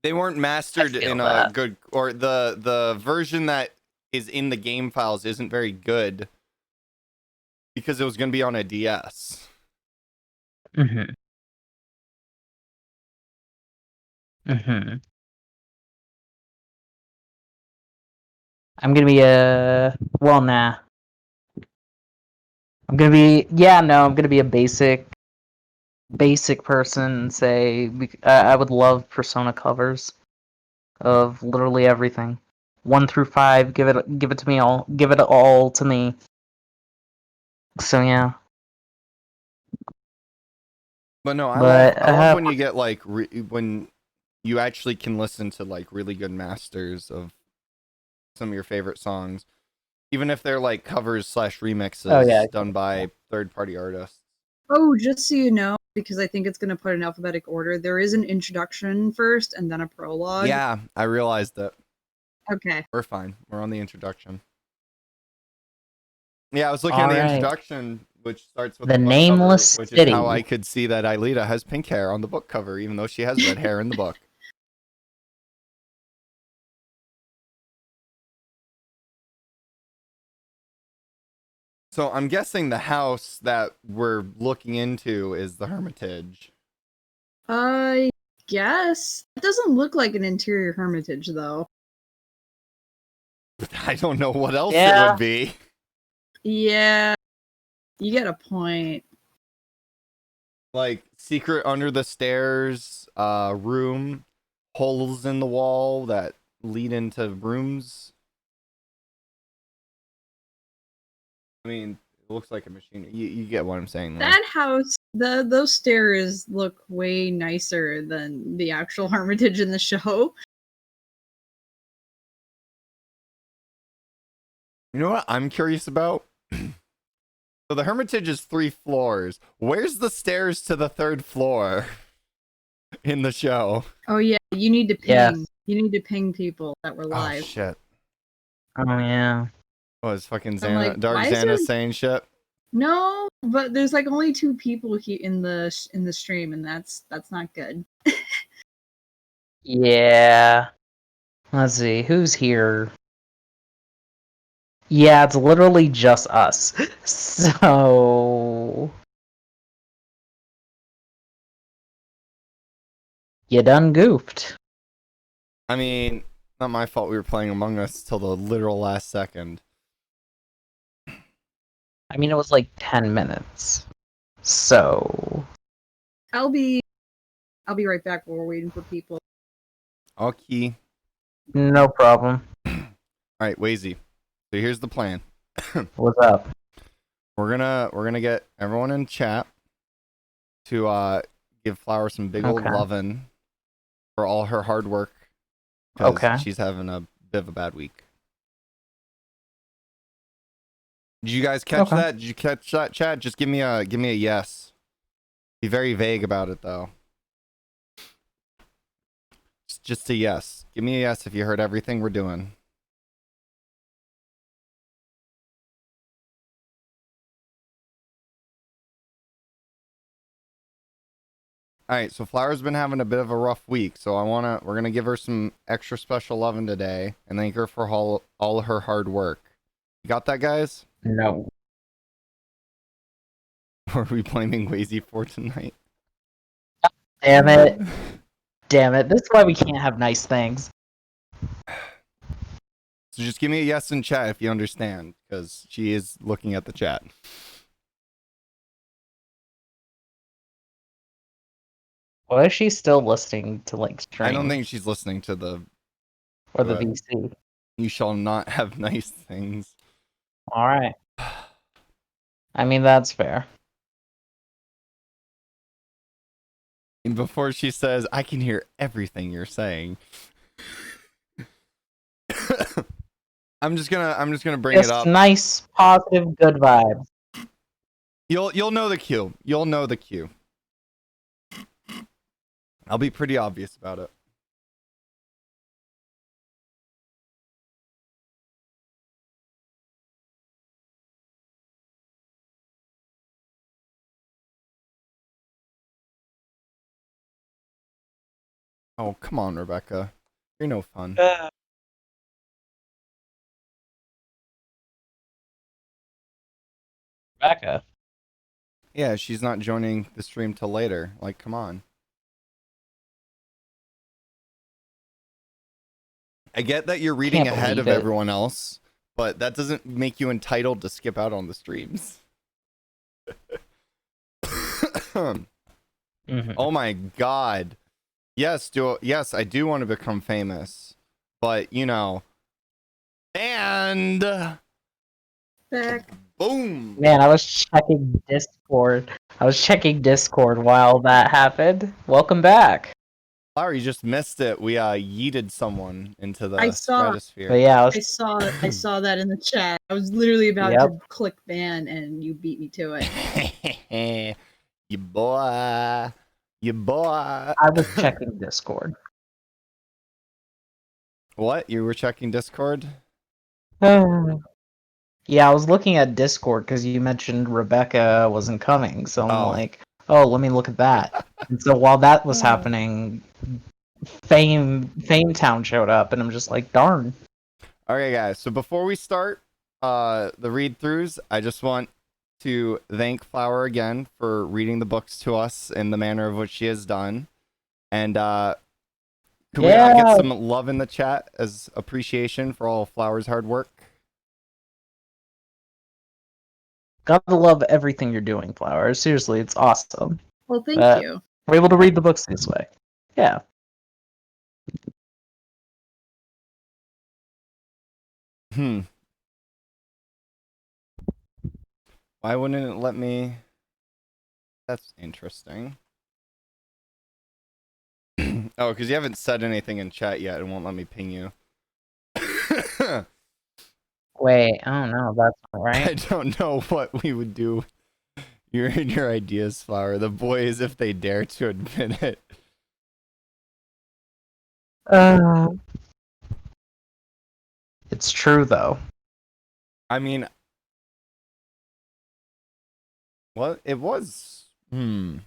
They weren't mastered in a that. good, or the version that is in the game files isn't very good because it was going to be on a DS. Mm-hmm. Mm-hmm. I'm gonna be well, nah. I'm gonna be a basic person and say I would love Persona covers of literally everything. 1 through 5, give it to me all. Give it all to me. So yeah. But no, But I love when you get like when you actually can listen to like really good masters of some of your favorite songs, even if they're like covers / remixes done by third-party artists. Oh, just so you know, because I think it's going to put in alphabetic order, there is an introduction first and then a prologue. Yeah, I realized that. Okay. We're fine. We're on the introduction. Yeah, I was looking at the introduction, which starts with the book Nameless cover, which City. is how I could see that Aelita has pink hair on the book cover, even though she has red hair in the book. So I'm guessing the house that we're looking into is the Hermitage. I guess. It doesn't look like an interior hermitage, though. I don't know what else it would be. Yeah. You get a point. Like, secret under the stairs, room, holes in the wall that lead into rooms. I mean, it looks like a machine. You get what I'm saying, though. That house, those stairs look way nicer than the actual hermitage in the show. You know what I'm curious about? So the Hermitage is 3 floors. Where's the stairs to the 3rd floor in the show? Oh yeah, you need to ping. Yeah. You need to ping people that were live. Oh shit. Oh yeah. Oh, is fucking Xana, like, Dark Xana saying shit? No, but there's like only 2 people here in the stream, and that's not good. Yeah. Let's see, who's here? Yeah, it's literally just us. So you done goofed. I mean, not my fault we were playing Among Us till the literal last second. I mean, it was like 10 minutes. So I'll be right back while we're waiting for people. Okay. No problem. Alright, Wazy. So here's the plan. What's up? We're gonna get everyone in chat to give Flower some big old lovin' for all her hard work. Because she's having a bit of a bad week. Did you guys catch that? Did you catch that, chat? Just give me a yes. Be very vague about it, though. Just a yes. Give me a yes if you heard everything we're doing. Alright, so Flower's been having a bit of a rough week, so we're gonna give her some extra special loving today and thank her for all her hard work. You got that, guys? No. Or are we blaming Wazy for tonight? Damn it. Damn it. This is why we can't have nice things. So just give me a yes in chat if you understand, because she is looking at the chat. Why is she still listening to like stream? I don't think she's listening to the or the VC. You shall not have nice things. Alright. I mean, that's fair. And before she says, I can hear everything you're saying. I'm just gonna bring it up. Nice, positive, good vibes. You'll know the cue. You'll know the cue. I'll be pretty obvious about it. Oh, come on, Rebecca. You're no fun. Rebecca. Yeah, she's not joining the stream till later. Like, come on. I get that you're reading Can't ahead of believe it. everyone else, but that doesn't make you entitled to skip out on the streams. Oh my god. Yes, I do want to become famous. But, you know, and Back. boom. Man, I was checking Discord. While that happened. Welcome back. Flower, you just missed it. We yeeted someone into the I saw. stratosphere. But yeah, I saw that in the chat. I was literally about Yep. to click ban, and you beat me to it. You boy. I was checking Discord. What? You were checking Discord? Yeah, I was looking at Discord because you mentioned Rebecca wasn't coming, so I'm like, oh, let me look at that. And so while that was happening, Fame Town showed up, and I'm just like, darn. Okay, guys. So before we start the read-throughs, I just want to thank Flower again for reading the books to us in the manner of which she has done. And could we get some love in the chat as appreciation for all of Flower's hard work? Gotta love everything you're doing, Flower. Seriously, it's awesome. Well, thank you. We're able to read the books this way. Yeah. Why wouldn't it let me? That's interesting. Oh, because you haven't said anything in chat yet. It won't let me ping you. Wait, I don't know. That's not right. I don't know what we would do. You're in your ideas, Flower. The boys, if they dare to admit it. It's true, though. I mean, well, it was. I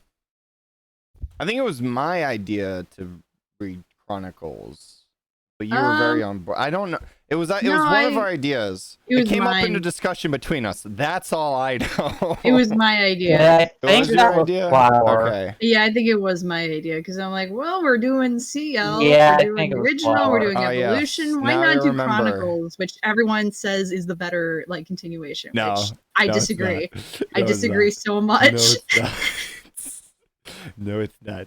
think it was my idea to read Chronicles, but you were very on board. I don't know. It was one of our ideas. It came up in a discussion between us. That's all I know. It was my idea. Yeah, I think was your idea? Flower. Okay. Yeah, I think it was my idea because I'm like, well, we're doing CL, Yeah, we're I doing think the it was original, Flower. we're doing Oh, yes. Evolution. Why Now I not do remember. Chronicles, which everyone says is the better like continuation? No, which I no, it's disagree. not. I No, it's disagree not. so much. No, it's not. No, it's not.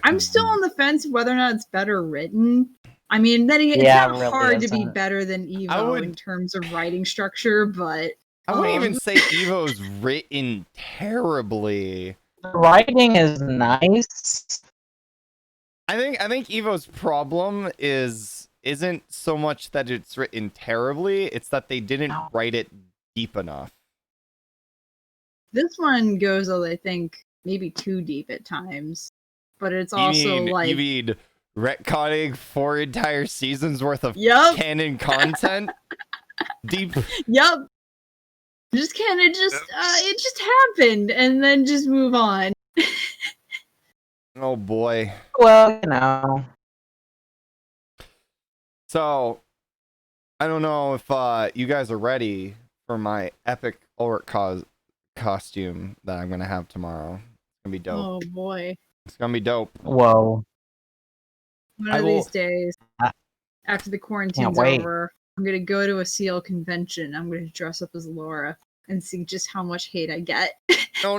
I'm still on the fence whether or not it's better written. I mean, then it's Yeah, not it really hard to be isn't. better than Evo in terms of writing structure, but I wouldn't even say Evo's written terribly. The writing is nice. I think Evo's problem isn't so much that it's written terribly, it's that they didn't write it deep enough. this one goes, I think, maybe too deep at times. But it's also You mean retconning 4 entire seasons worth of Yup. canon content? Deep. Yup. Just kind of it just happened and then just move on. Oh boy. Well, you know. So, I don't know if you guys are ready for my epic Ulrich costume that I'm gonna have tomorrow. It's gonna be dope. Oh boy. It's gonna be dope. Whoa. One of these days, after the quarantine's over, I'm gonna go to a CL convention. I'm gonna dress up as Laura and see just how much hate I get. No,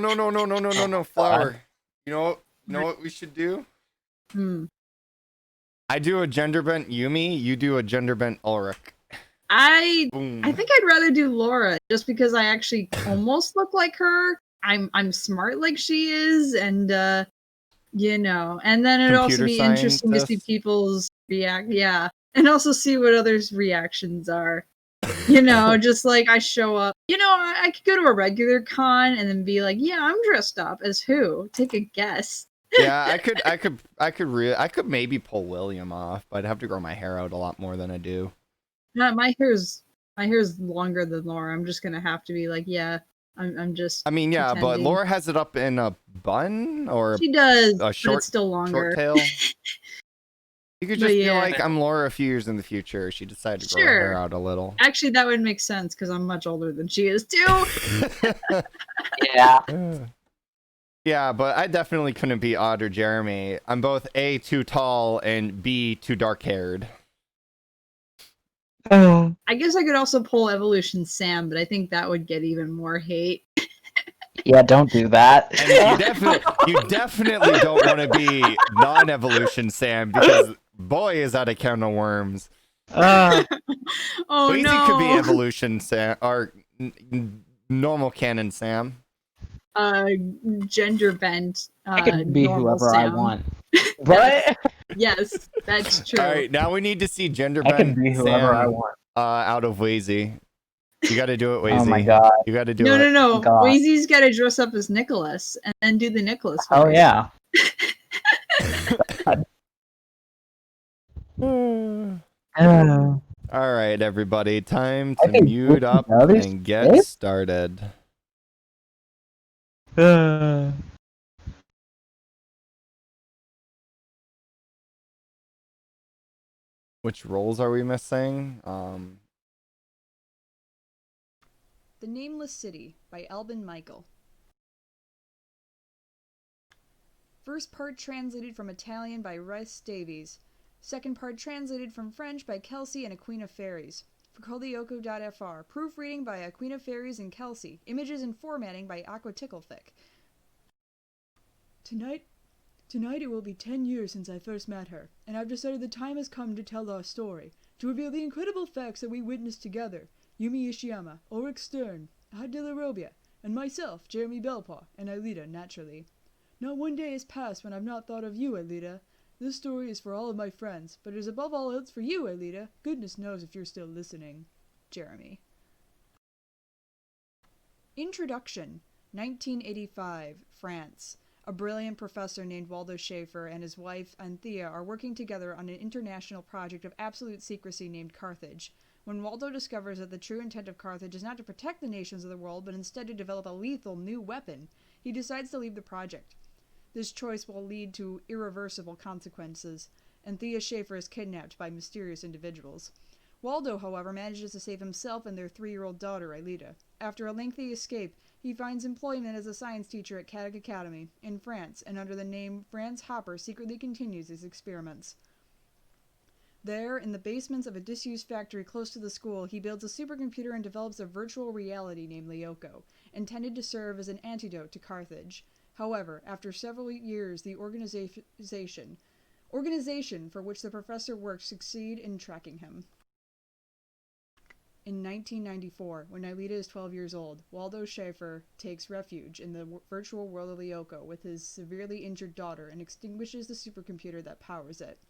Flower. You know what we should do? I do a gender bent Yumi, you do a gender bent Ulrich. I think I'd rather do Laura just because I actually almost look like her. I'm smart like she is, and you know, and then it'd also be interesting to see people's and also see what others' reactions are. You know, just like I show up. You know, I could go to a regular con and then be like, "Yeah, I'm dressed up as who? Take a guess." Yeah, I could maybe pull William off, but I'd have to grow my hair out a lot more than I do. No, my hair's longer than Laura. I'm just gonna have to be like, yeah, I'm just. I mean, yeah, pretending. but Laura has it up in a bun or she does, a short, but it's still longer. Short tail. You could just be like, I'm Laura a few years in the future. She decided to grow her hair out a little. Actually, that would make sense because I'm much older than she is too. Yeah. Yeah, but I definitely couldn't be Odd or Jeremy. I'm both A, too tall, and B, too dark-haired. I guess I could also pull Evolution Sam, but I think that would get even more hate. Yeah, don't do that. And you definitely don't want to be non-Evolution Sam, because boy, is that a can of worms. Oh Queasy no! could be Evolution Sam, or normal canon Sam. Gender bent. I can be whoever Sam. I want. What? Yes, that's true. All right, now we need to see gender I bent can be whoever Sam I want. Out of Wheezy. You got to do it, Wheezy. Oh my god! You got to do it. it. No. Wheezy's got to dress up as Nicholas and then do the Nicholas voice. Oh yeah. All right, everybody, time to mute up and get started. Which roles are we missing? The Nameless City by Albin Michael. First part translated from Italian by Rhys Davies. Second part translated from French by Kelsey and Aquina Fairies. For Lyoko.fr. Proofreading by Aquina Fairies and Kelsey. Images and formatting by Aqua Ticklethicke. Tonight it will be 10 years since I first met her, and I've decided the time has come to tell our story, to reveal the incredible facts that we witnessed together. Yumi Ishiyama, Ulrich Stern, Ad de la Robia, and myself, Jeremy Belpaw, and Aelita, naturally. Not one day has passed when I've not thought of you, Aelita. This story is for all of my friends, but it is above all else for you, Aelita. Goodness knows if you're still listening. Jeremy. Introduction. 1985, France. A brilliant professor named Waldo Schaefer and his wife, Anthea, are working together on an international project of absolute secrecy named Carthage. When Waldo discovers that the true intent of Carthage is not to protect the nations of the world, but instead to develop a lethal new weapon, he decides to leave the project. This choice will lead to irreversible consequences, and Thea Schaefer is kidnapped by mysterious individuals. Waldo, however, manages to save himself and their 3-year-old daughter, Aelita. After a lengthy escape, he finds employment as a science teacher at Caddick Academy in France, and under the name Franz Hopper secretly continues his experiments. There, in the basements of a disused factory close to the school, he builds a supercomputer and develops a virtual reality named Lyoko, intended to serve as an antidote to Carthage. However, after several years, the organization for which the professor worked succeed in tracking him. In 1994, when Aelita is 12 years old, Waldo Schaefer takes refuge in the virtual world of Lyoko with his severely injured daughter and extinguishes the supercomputer that powers it.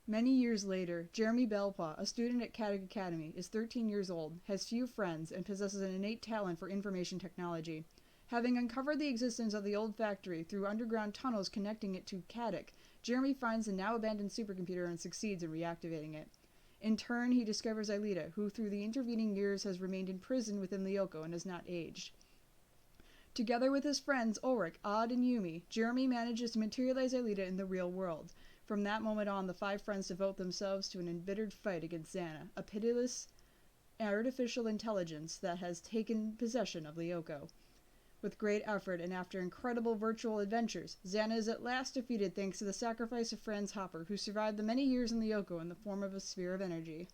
Many years later, Jeremy Belpaw, a student at Caddick Academy, is 13 years old, has few friends, and possesses an innate talent for information technology. Having uncovered the existence of the old factory through underground tunnels connecting it to Caddick, Jeremy finds the now abandoned supercomputer and succeeds in reactivating it. In turn, he discovers Aelita, who through the intervening years has remained in prison within Lyoko and has not aged. Together with his friends Ulrich, Odd, and Yumi, Jeremy manages to materialize Aelita in the real world. From that moment on, the 5 friends devote themselves to an embittered fight against Xana, a pitiless artificial intelligence that has taken possession of Lyoko. With great effort and after incredible virtual adventures, Xana is at last defeated thanks to the sacrifice of Franz Hopper, who survived the many years in Lyoko in the form of a sphere of energy.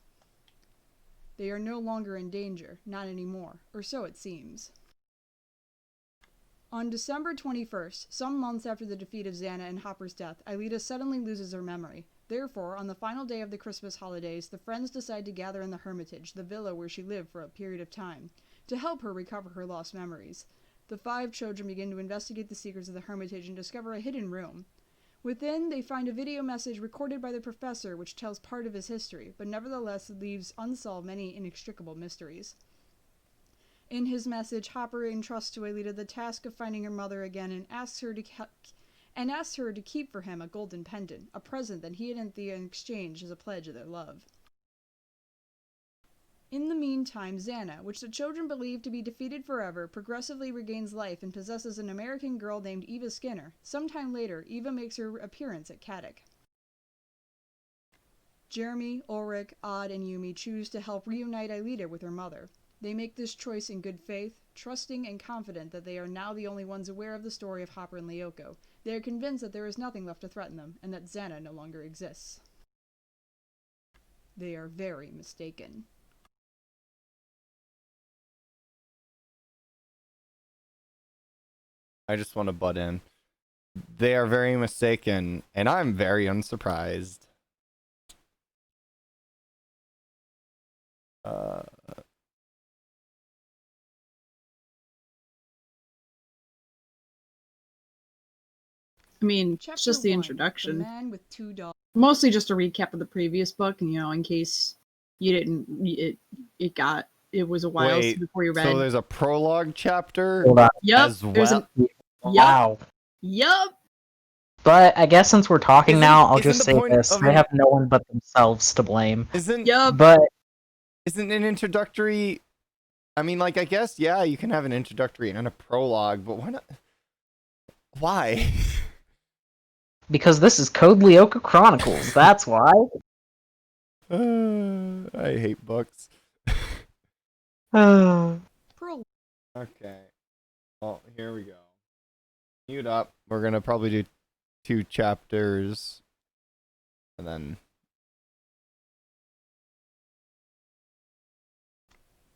They are no longer in danger, not anymore, or so it seems. On December 21st, some months after the defeat of Xana and Hopper's death, Aelita suddenly loses her memory. Therefore, on the final day of the Christmas holidays, the friends decide to gather in the Hermitage, the villa where she lived for a period of time, to help her recover her lost memories. The 5 children begin to investigate the secrets of the Hermitage and discover a hidden room. Within, they find a video message recorded by the professor which tells part of his history, but nevertheless leaves unsolved many inextricable mysteries. In his message, Hopper entrusts to Aelita the task of finding her mother again and asks her to keep for him a golden pendant, a present that he and Anthea exchange as a pledge of their love. In the meantime, Xana, which the children believe to be defeated forever, progressively regains life and possesses an American girl named Eva Skinner. Sometime later, Eva makes her appearance at Caddick. Jeremy, Ulrich, Odd, and Yumi choose to help reunite Aelita with her mother. They make this choice in good faith, trusting and confident that they are now the only ones aware of the story of Hopper and Lyoko. They are convinced that there is nothing left to threaten them, and that Xana no longer exists. They are very mistaken. I just want to butt in. They are very mistaken, and I'm very unsurprised. I mean, Chapter it's just the 1, introduction. The Man with Two Dogs. Mostly just a recap of the previous book, and in case you didn't, it was a while before you read. So there's a prologue chapter Yep, as well. Wow. Yep. But I guess since we're talking now, I'll just say this: of they have no one but themselves to blame. Yep. But isn't an introductory? I mean, like, I guess, yeah, you can have an introductory and a prologue, but why not? Why? Because this is Code Lyoko Chronicles, that's why. I hate books. Prologue. Okay. Well, here we go. Mute up. We're gonna probably do 2 chapters, and then.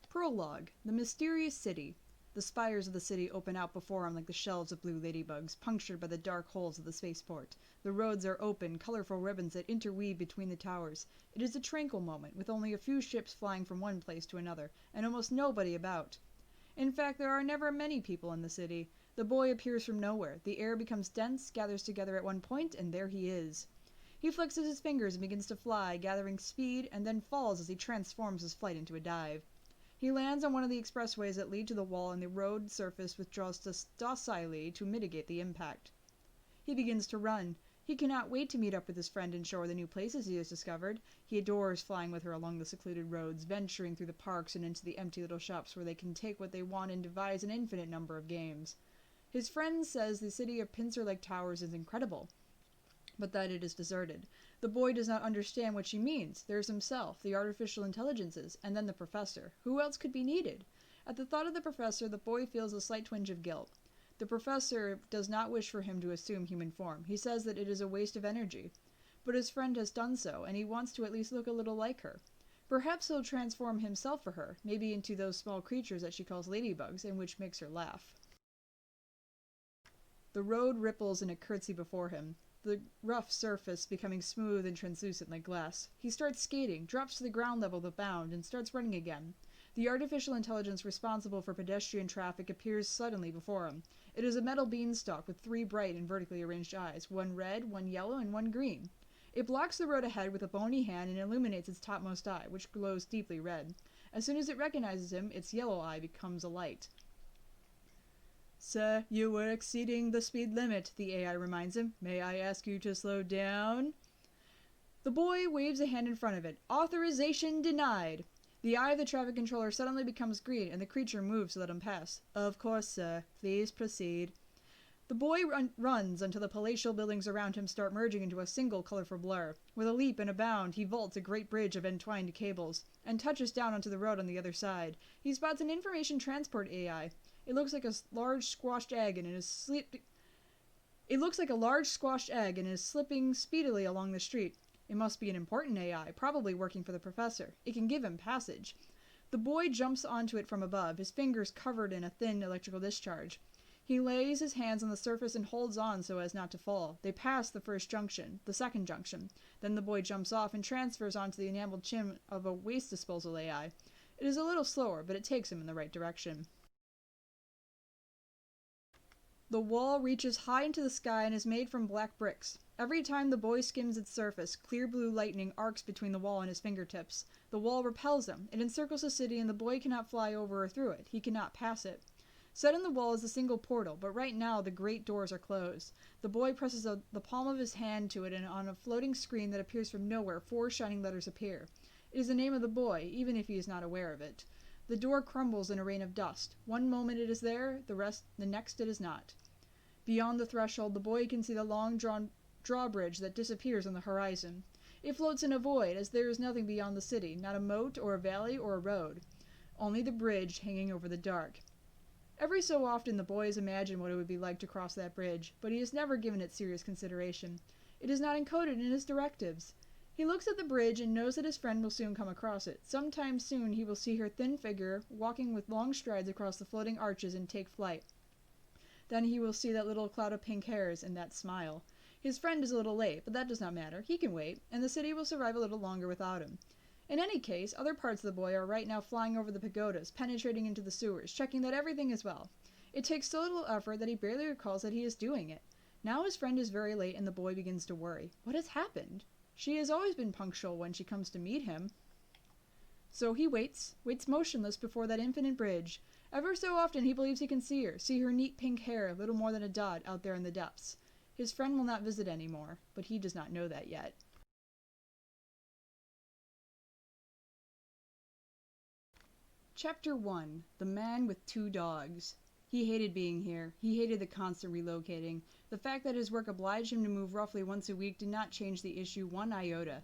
Prologue. The Mysterious City. The spires of the city open out before him like the shelves of blue ladybugs, punctured by the dark holes of the spaceport. The roads are open, colorful ribbons that interweave between the towers. It is a tranquil moment, with only a few ships flying from one place to another, and almost nobody about. In fact, there are never many people in the city. The boy appears from nowhere. The air becomes dense, gathers together at one point, and there he is. He flexes his fingers and begins to fly, gathering speed, and then falls as he transforms his flight into a dive. He lands on one of the expressways that lead to the wall, and the road surface withdraws docilely to mitigate the impact. He begins to run. He cannot wait to meet up with his friend and show her the new places he has discovered. He adores flying with her along the secluded roads, venturing through the parks and into the empty little shops where they can take what they want and devise an infinite number of games. His friend says the city of Pincer Lake Towers is incredible, but that it is deserted. The boy does not understand what she means. There's himself, the artificial intelligences, and then the professor. Who else could be needed? At the thought of the professor, the boy feels a slight twinge of guilt. The professor does not wish for him to assume human form. He says that it is a waste of energy. But his friend has done so, and he wants to at least look a little like her. Perhaps he'll transform himself for her, maybe into those small creatures that she calls ladybugs, and which makes her laugh. The road ripples in a curtsy before him, the rough surface becoming smooth and translucent like glass. He starts skating, drops to the ground level with a bound, and starts running again. The artificial intelligence responsible for pedestrian traffic appears suddenly before him. It is a metal beanstalk with 3 bright and vertically arranged eyes, 1 red, 1 yellow, and 1 green. It blocks the road ahead with a bony hand and illuminates its topmost eye, which glows deeply red. As soon as it recognizes him, its yellow eye becomes a light. "Sir, you were exceeding the speed limit," the AI reminds him. "May I ask you to slow down?" The boy waves a hand in front of it. "Authorization denied." The eye of the traffic controller suddenly becomes green, and the creature moves to let him pass. "Of course, sir. Please proceed." The boy runs until the palatial buildings around him start merging into a single colorful blur. With a leap and a bound, he vaults a great bridge of entwined cables, and touches down onto the road on the other side. He spots an information transport AI. It looks like a large squashed egg and is slipping speedily along the street. It must be an important AI, probably working for the professor. It can give him passage. The boy jumps onto it from above, his fingers covered in a thin electrical discharge. He lays his hands on the surface and holds on so as not to fall. They pass the first junction, the second junction. Then the boy jumps off and transfers onto the enameled chin of a waste disposal AI. It is a little slower, but it takes him in the right direction. The wall reaches high into the sky and is made from black bricks. Every time the boy skims its surface, clear blue lightning arcs between the wall and his fingertips. The wall repels him. It encircles the city, and the boy cannot fly over or through it. He cannot pass it. Set in the wall is a single portal, but right now the great doors are closed. The boy presses the palm of his hand to it, and on a floating screen that appears from nowhere, 4 shining letters appear. It is the name of the boy, even if he is not aware of it. The door crumbles in a rain of dust. One moment it is there, the next it is not. Beyond the threshold, the boy can see the long drawbridge that disappears on the horizon. It floats in a void, as there is nothing beyond the city, not a moat or a valley or a road. Only the bridge hanging over the dark. Every so often the boy has imagined what it would be like to cross that bridge, but he has never given it serious consideration. It is not encoded in his directives. He looks at the bridge and knows that his friend will soon come across it. Sometime soon he will see her thin figure walking with long strides across the floating arches and take flight. Then he will see that little cloud of pink hairs and that smile. His friend is a little late, but that does not matter. He can wait, and the city will survive a little longer without him. In any case, other parts of the boy are right now flying over the pagodas, penetrating into the sewers, checking that everything is well. It takes so little effort that he barely recalls that he is doing it. Now his friend is very late and the boy begins to worry. What has happened? She has always been punctual when she comes to meet him. So he waits motionless before that infinite bridge. Ever so often he believes he can see her neat pink hair, little more than a dot, out there in the depths. His friend will not visit anymore, but he does not know that yet. Chapter 1. The Man with Two Dogs. He hated being here. He hated the constant relocating. The fact that his work obliged him to move roughly once a week did not change the issue one iota.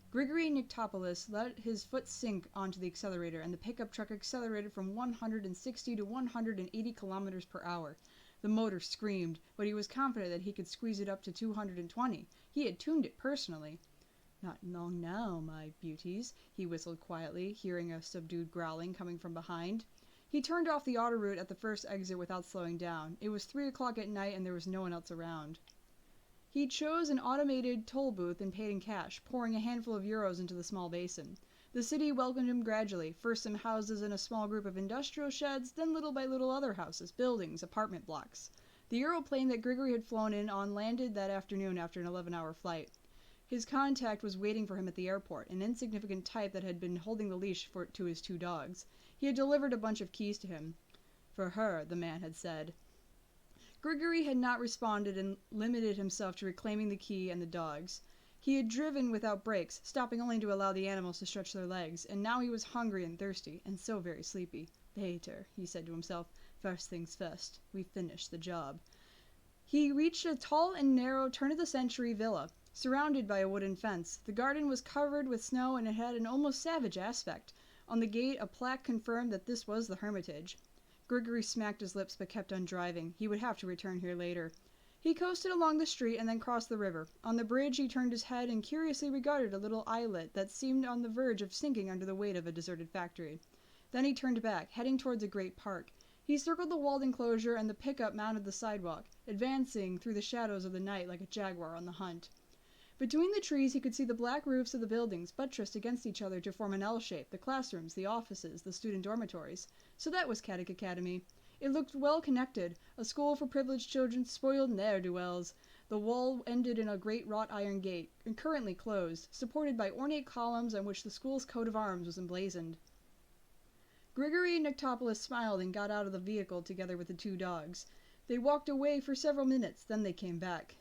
Grigory Niktopoulos let his foot sink onto the accelerator, and the pickup truck accelerated from 160 to 180 kilometers per hour. The motor screamed, but he was confident that he could squeeze it up to 220. He had tuned it personally. "Not long now, my beauties," he whistled quietly, hearing a subdued growling coming from behind. He turned off the autoroute at the first exit without slowing down. It was 3 o'clock at night and there was no one else around. He chose an automated toll booth and paid in cash, pouring a handful of euros into the small basin. The city welcomed him gradually, first some houses and a small group of industrial sheds, then little by little other houses, buildings, apartment blocks. The Europlane that Grigory had flown in on landed that afternoon after an 11-hour flight. His contact was waiting for him at the airport, an insignificant type that had been holding the leash to his two dogs. He had delivered a bunch of keys to him. "For her," the man had said. Grigory had not responded and limited himself to reclaiming the key and the dogs. He had driven without brakes, stopping only to allow the animals to stretch their legs, and now he was hungry and thirsty, and so very sleepy. "Later," he said to himself. "First things first. We finish the job." He reached a tall and narrow turn-of-the-century villa, surrounded by a wooden fence. The garden was covered with snow and it had an almost savage aspect. On the gate a plaque confirmed that this was the Hermitage. Grigory smacked his lips but kept on driving. He would have to return here later. He coasted along the street and then crossed the river. On the bridge he turned his head and curiously regarded a little islet that seemed on the verge of sinking under the weight of a deserted factory. Then he turned back, heading towards a great park. He circled the walled enclosure and the pickup mounted the sidewalk, advancing through the shadows of the night like a jaguar on the hunt. Between the trees he could see the black roofs of the buildings buttressed against each other to form an L shape, the classrooms, the offices, the student dormitories. So that was Caddick Academy. It looked well connected, a school for privileged children, spoiled ne'er-do-wells. The wall ended in a great wrought iron gate, currently closed, supported by ornate columns on which the school's coat of arms was emblazoned. Grigory Niktopoulos smiled and got out of the vehicle together with the two dogs. They walked away for several minutes, then they came back.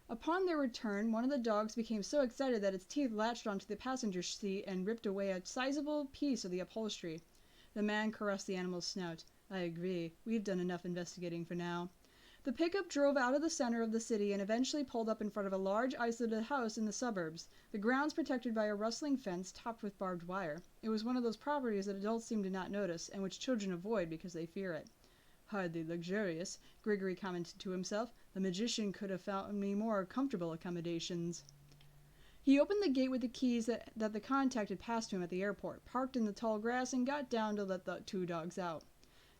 Upon their return, one of the dogs became so excited that its teeth latched onto the passenger seat and ripped away a sizable piece of the upholstery. The man caressed the animal's snout. "I agree. We've done enough investigating for now." The pickup drove out of the center of the city and eventually pulled up in front of a large isolated house in the suburbs, the grounds protected by a rustling fence topped with barbed wire. It was one of those properties that adults seem to not notice, and which children avoid because they fear it. "Hardly luxurious," Grigory commented to himself. "The magician could have found me more comfortable accommodations." He opened the gate with the keys that the contact had passed to him at the airport, parked in the tall grass, and got down to let the two dogs out.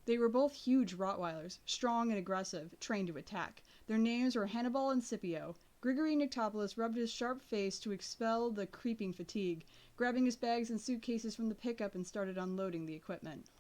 They were both huge Rottweilers, strong and aggressive, trained to attack. Their names were Hannibal and Scipio. Grigory Niktopoulos rubbed his sharp face to expel the creeping fatigue, grabbing his bags and suitcases from the pickup and started unloading the equipment.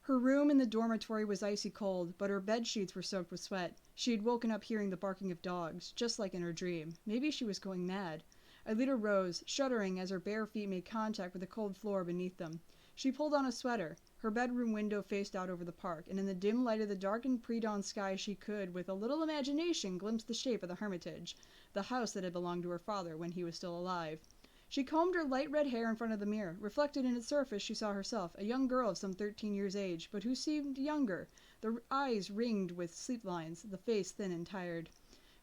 Her room in the dormitory was icy cold, but her bed sheets were soaked with sweat. She had woken up hearing the barking of dogs, just like in her dream. Maybe she was going mad. Aelita rose, shuddering as her bare feet made contact with the cold floor beneath them. She pulled on a sweater. Her bedroom window faced out over the park, and in the dim light of the darkened pre-dawn sky she could, with a little imagination, glimpse the shape of the Hermitage, the house that had belonged to her father when he was still alive. She combed her light red hair in front of the mirror. Reflected in its surface she saw herself, a young girl of some 13 years age, but who seemed younger, the eyes ringed with sleep lines, the face thin and tired.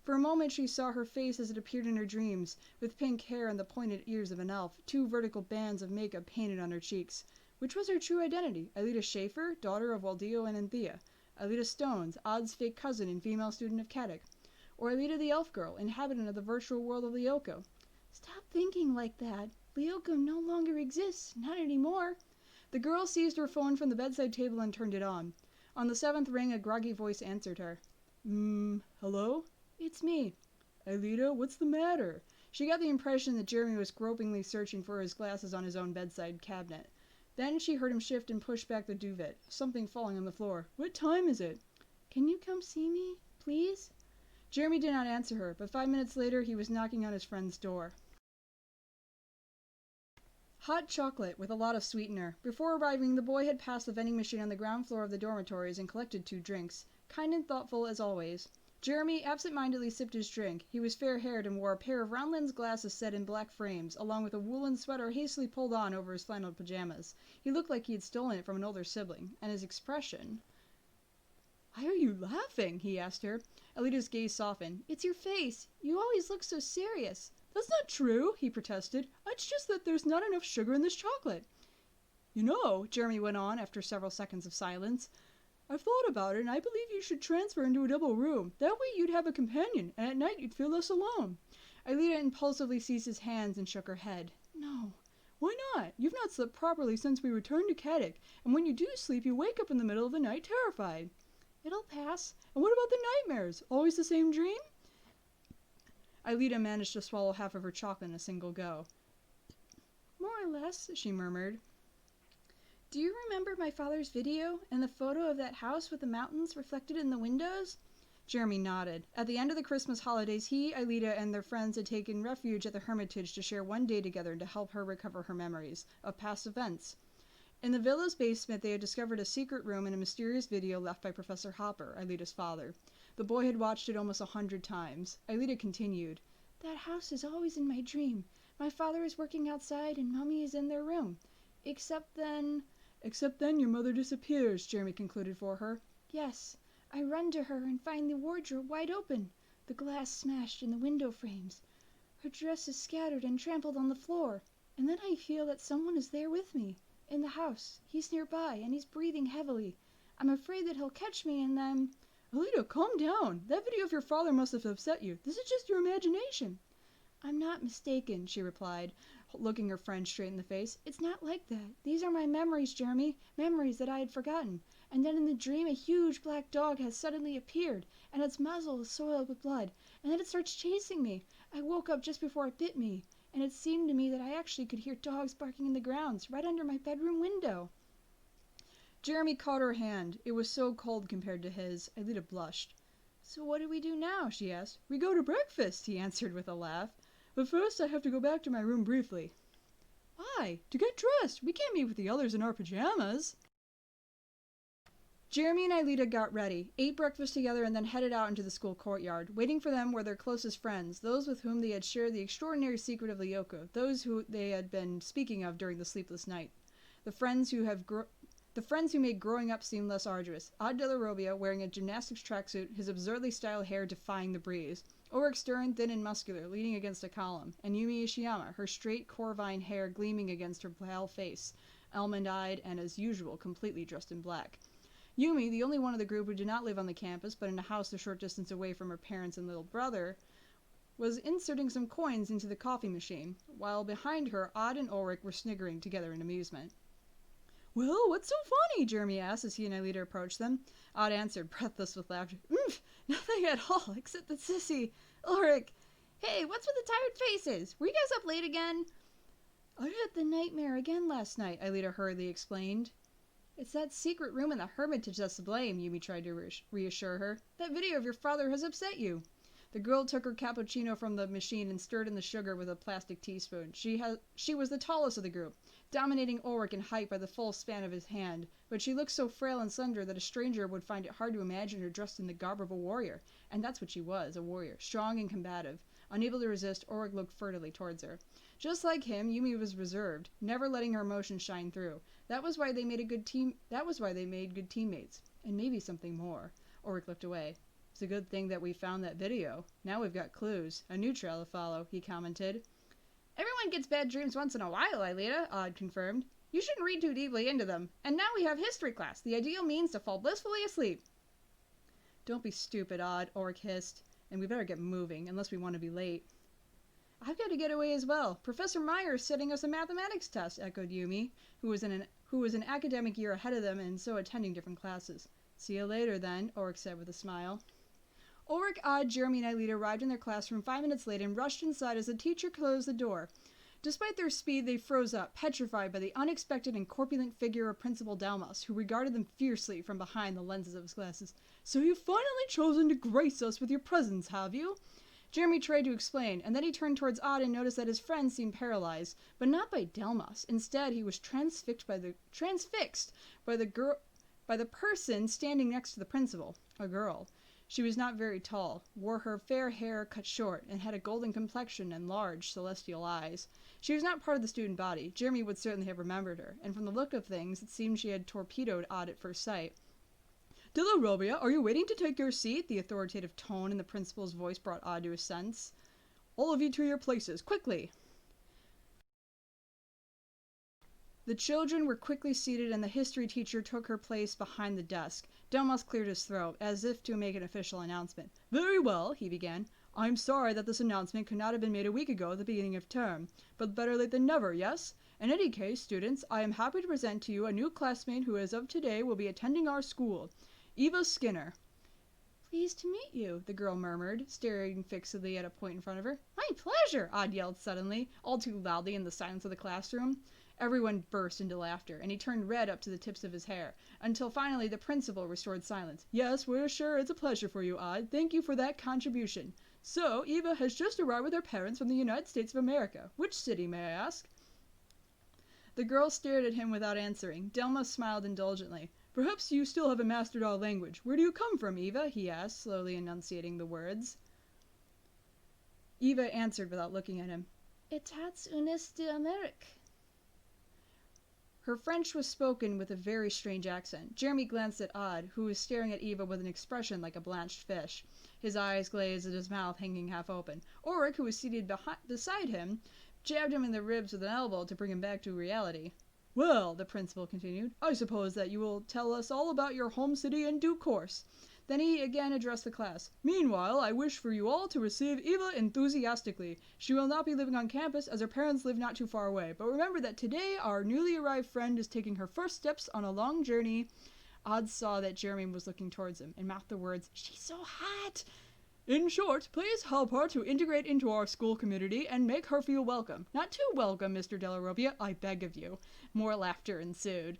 For a moment she saw her face as it appeared in her dreams, with pink hair and the pointed ears of an elf, 2 vertical bands of makeup painted on her cheeks. Which was her true identity? Aelita Schaefer, daughter of Waldio and Anthea. Aelita Stones, Odd's fake cousin and female student of Caddick. Or Aelita the elf girl, inhabitant of the virtual world of Lyoko. Stop thinking like that. Lyoko no longer exists. Not anymore. The girl seized her phone from the bedside table and turned it on. On the 7th ring, a groggy voice answered her. Hello? It's me. Aelita, what's the matter? She got the impression that Jeremy was gropingly searching for his glasses on his own bedside cabinet. Then she heard him shift and push back the duvet, something falling on the floor. What time is it? Can you come see me, please? Jeremy did not answer her, but 5 minutes later he was knocking on his friend's door. Hot chocolate with a lot of sweetener. Before arriving, the boy had passed the vending machine on the ground floor of the dormitories and collected 2 drinks. Kind and thoughtful as always. Jeremy absent-mindedly sipped his drink. He was fair-haired and wore a pair of round-lens glasses set in black frames, along with a woolen sweater hastily pulled on over his flannel pajamas. He looked like he had stolen it from an older sibling, and his expression... Why are you laughing? He asked her. Alita's gaze softened. It's your face. You always look so serious. That's not true, he protested. It's just that there's not enough sugar in this chocolate. You know, Jeremy went on after several seconds of silence, I've thought about it, and I believe you should transfer into a double room. That way you'd have a companion, and at night you'd feel less alone. Aelita impulsively seized his hands and shook her head. No. Why not? You've not slept properly since we returned to Caddick, and when you do sleep, you wake up in the middle of the night terrified. It'll pass. And what about the nightmares? Always the same dream? Aelita managed to swallow half of her chocolate in a single go. More or less, she murmured. Do you remember my father's video and the photo of that house with the mountains reflected in the windows? Jeremy nodded. At the end of the Christmas holidays, he, Aelita, and their friends had taken refuge at the Hermitage to share one day together to help her recover her memories of past events. In the villa's basement, they had discovered a secret room and a mysterious video left by Professor Hopper, Aelita's father. The boy had watched it almost 100 times. Aelita continued, That house is always in my dream. My father is working outside and Mommy is in their room. Except then your mother disappears, Jeremy concluded for her. Yes. I run to her and find the wardrobe wide open, the glass smashed in the window frames. Her dress is scattered and trampled on the floor. And then I feel that someone is there with me. In the house. He's nearby, and he's breathing heavily. I'm afraid that he'll catch me, and I'm... Aelita, calm down. That video of your father must have upset you. This is just your imagination. I'm not mistaken, she replied, looking her friend straight in the face. It's not like that. These are my memories, Jeremy. Memories that I had forgotten. And then in the dream, a huge black dog has suddenly appeared, and its muzzle is soiled with blood. And then it starts chasing me. I woke up just before it bit me. And it seemed to me that I actually could hear dogs barking in the grounds, right under my bedroom window. Jeremy caught her hand. It was so cold compared to his. Aelita blushed. So what do we do now? She asked. We go to breakfast, he answered with a laugh. But first I have to go back to my room briefly. Why? To get dressed. We can't meet with the others in our pajamas. Jeremy and Aelita got ready, ate breakfast together, and then headed out into the school courtyard. Waiting for them were their closest friends, those with whom they had shared the extraordinary secret of Lyoko, those who they had been speaking of during the sleepless night. The friends who made growing up seem less arduous. Odd de la Robia, wearing a gymnastics tracksuit, his absurdly styled hair defying the breeze. Ulrich Stern, thin and muscular, leaning against a column, and Yumi Ishiyama, her straight corvine hair gleaming against her pale face, almond-eyed and, as usual, completely dressed in black. Yumi, the only one of the group who did not live on the campus, but in a house a short distance away from her parents and little brother, was inserting some coins into the coffee machine, while behind her, Odd and Ulrich were sniggering together in amusement. Well, what's so funny? Jeremy asked as he and Aelita approached them. Odd answered, breathless with laughter. Nothing at all, except that Sissy... Ulrich... Hey, what's with the tired faces? Were you guys up late again? I had the nightmare again last night, Aelita hurriedly explained. It's that secret room in the Hermitage that's to blame, Yumi tried to reassure her. That video of your father has upset you. The girl took her cappuccino from the machine and stirred in the sugar with a plastic teaspoon. She was the tallest of the group, dominating Ulrich in height by the full span of his hand, but she looked so frail and slender that a stranger would find it hard to imagine her dressed in the garb of a warrior. And that's what she was, a warrior, strong and combative. Unable to resist, Ulrich looked furtively towards her. Just like him, Yumi was reserved, never letting her emotions shine through. That was why they made good teammates. And maybe something more. Ulrich looked away. a good thing that we found that video. Now we've got clues. A new trail to follow, he commented. Everyone gets bad dreams once in a while, Aelita, Odd confirmed. You shouldn't read too deeply into them. And now we have history class, the ideal means to fall blissfully asleep. Don't be stupid, Odd, Ulrich hissed. And we better get moving, unless we want to be late. I've got to get away as well. Professor Meyer is setting us a mathematics test, echoed Yumi, who was an academic year ahead of them and so attending different classes. See you later, then, Ulrich said with a smile. Ulrich, Odd, Jeremy, and Aelita arrived in their classroom 5 minutes late and rushed inside as the teacher closed the door. Despite their speed, they froze up, petrified by the unexpected and corpulent figure of Principal Delmas, who regarded them fiercely from behind the lenses of his glasses. So you've finally chosen to grace us with your presence, have you? Jeremy tried to explain, and then he turned towards Odd and noticed that his friend seemed paralyzed, but not by Delmas. Instead, he was transfixed by the person standing next to the principal, a girl. She was not very tall, wore her fair hair cut short, and had a golden complexion and large, celestial eyes. She was not part of the student body. Jeremy would certainly have remembered her, and from the look of things, it seemed she had torpedoed Odd at first sight. Della Robbia, are you waiting to take your seat? The authoritative tone in the principal's voice brought Odd to his sense. All of you to your places, quickly! The children were quickly seated, and the history teacher took her place behind the desk. Delmas cleared his throat, as if to make an official announcement. Very well, he began. I'm sorry that this announcement could not have been made a week ago at the beginning of term, but better late than never, yes? In any case, students, I am happy to present to you a new classmate who as of today will be attending our school. Eva Skinner. Pleased to meet you, the girl murmured, staring fixedly at a point in front of her. My pleasure, Odd yelled suddenly, all too loudly in the silence of the classroom. Everyone burst into laughter, and he turned red up to the tips of his hair, until finally the principal restored silence. Yes, we're sure it's a pleasure for you, Odd. Thank you for that contribution. So, Eva has just arrived with her parents from the United States of America. Which city, may I ask? The girl stared at him without answering. Delmas smiled indulgently. Perhaps you still haven't mastered our language. Where do you come from, Eva? He asked, slowly enunciating the words. Eva answered without looking at him. Etats Unis d'Amérique. Her French was spoken with a very strange accent. Jeremy glanced at Odd, who was staring at Eva with an expression like a blanched fish, his eyes glazed and his mouth hanging half open. Ulrich, who was seated beside him, jabbed him in the ribs with an elbow to bring him back to reality. Well, the principal continued, I suppose that you will tell us all about your home city in due course. Then he again addressed the class. Meanwhile, I wish for you all to receive Eva enthusiastically. She will not be living on campus as her parents live not too far away. But remember that today our newly arrived friend is taking her first steps on a long journey. Odd saw that Jeremy was looking towards him and mouthed the words, She's so hot! In short, please help her to integrate into our school community and make her feel welcome. Not too welcome, Mr. Della Robbia, I beg of you. More laughter ensued.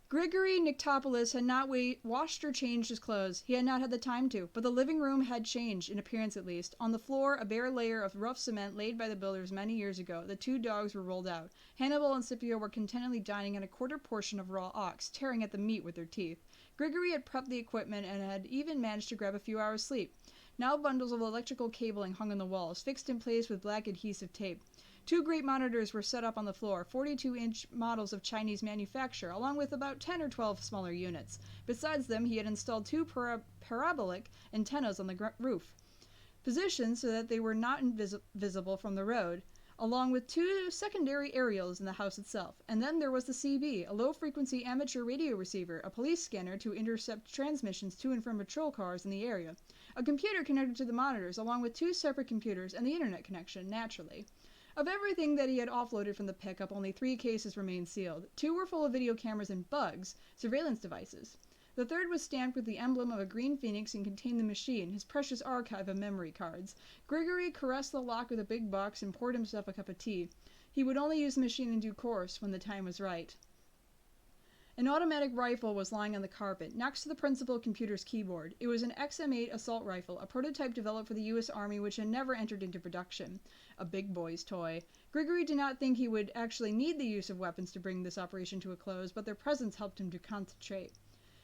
Grigory Nictopoulos had not washed or changed his clothes. He had not had the time to, but the living room had changed, in appearance at least. On the floor, a bare layer of rough cement laid by the builders many years ago, the 2 dogs were rolled out. Hannibal and Scipio were contentedly dining on a quarter portion of raw ox, tearing at the meat with their teeth. Grigory had prepped the equipment and had even managed to grab a few hours' sleep. Now bundles of electrical cabling hung on the walls, fixed in place with black adhesive tape. 2 great monitors were set up on the floor, 42-inch models of Chinese manufacture, along with about 10 or 12 smaller units. Besides them, he had installed 2 parabolic antennas on the roof, positioned so that they were not visible from the road, along with 2 secondary aerials in the house itself. And then there was the CB, a low-frequency amateur radio receiver, a police scanner to intercept transmissions to and from patrol cars in the area, a computer connected to the monitors, along with 2 separate computers and the internet connection, naturally. Of everything that he had offloaded from the pickup, only 3 cases remained sealed. 2 were full of video cameras and bugs, surveillance devices. The 3rd was stamped with the emblem of a green phoenix and contained the machine, his precious archive of memory cards. Grigory caressed the lock with a big box and poured himself a cup of tea. He would only use the machine in due course, when the time was right. An automatic rifle was lying on the carpet, next to the principal computer's keyboard. It was an XM8 assault rifle, a prototype developed for the U.S. Army which had never entered into production. A big boy's toy. Grigory did not think he would actually need the use of weapons to bring this operation to a close, but their presence helped him to concentrate.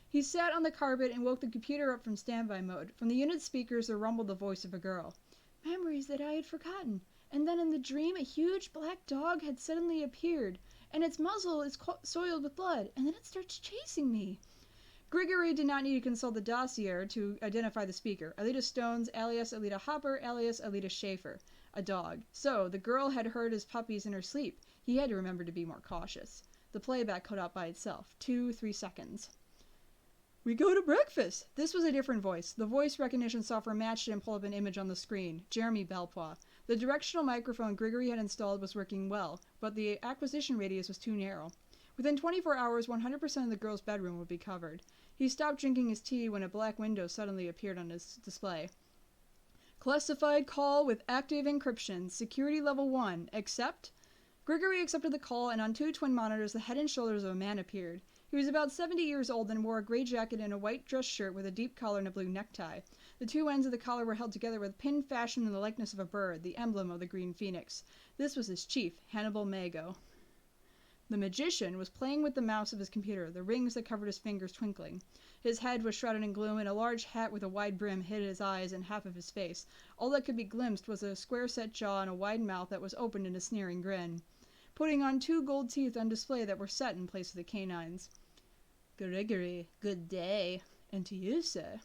He sat on the carpet and woke the computer up from standby mode. From the unit speakers there rumbled the voice of a girl. Memories that I had forgotten. And then in the dream a huge black dog had suddenly appeared, and its muzzle is soiled with blood, and then it starts chasing me. Grigory did not need to consult the dossier to identify the speaker. Alita Stones, alias Alita Hopper, alias Alita Schaefer. A dog. So, the girl had heard his puppies in her sleep. He had to remember to be more cautious. The playback cut out by itself. 2-3 seconds. We go to breakfast! This was a different voice. The voice recognition software matched it and pulled up an image on the screen. Jeremy Belpois. The directional microphone Grigory had installed was working well, but the acquisition radius was too narrow. Within 24 hours, 100% of the girl's bedroom would be covered. He stopped drinking his tea when a black window suddenly appeared on his display. Classified call with active encryption. Security level 1. Accept? Grigory accepted the call, and on 2 twin monitors, the head and shoulders of a man appeared. He was about 70 years old and wore a gray jacket and a white dress shirt with a deep collar and a blue necktie. The 2 ends of the collar were held together with a pin fashioned in the likeness of a bird, the emblem of the Green Phoenix. This was his chief, Hannibal Mago. The magician was playing with the mouse of his computer, the rings that covered his fingers twinkling. His head was shrouded in gloom, and a large hat with a wide brim hid his eyes and half of his face. All that could be glimpsed was a square-set jaw and a wide mouth that was opened in a sneering grin, putting on 2 gold teeth on display that were set in place of the canines. Grigory, good day. And to you, sir.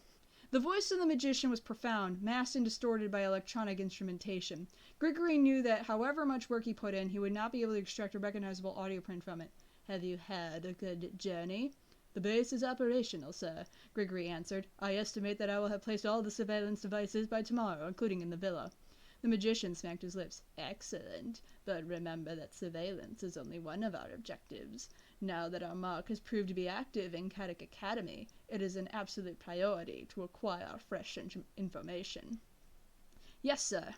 The voice of the magician was profound, masked and distorted by electronic instrumentation. Grigory knew that however much work he put in, he would not be able to extract a recognizable audio print from it. Have you had a good journey? The base is operational, sir, Grigory answered. I estimate that I will have placed all the surveillance devices by tomorrow, including in the villa. The magician smacked his lips. Excellent. But remember that surveillance is only one of our objectives. Now that our mark has proved to be active in Kadak Academy, it is an absolute priority to acquire fresh information. Yes, sir.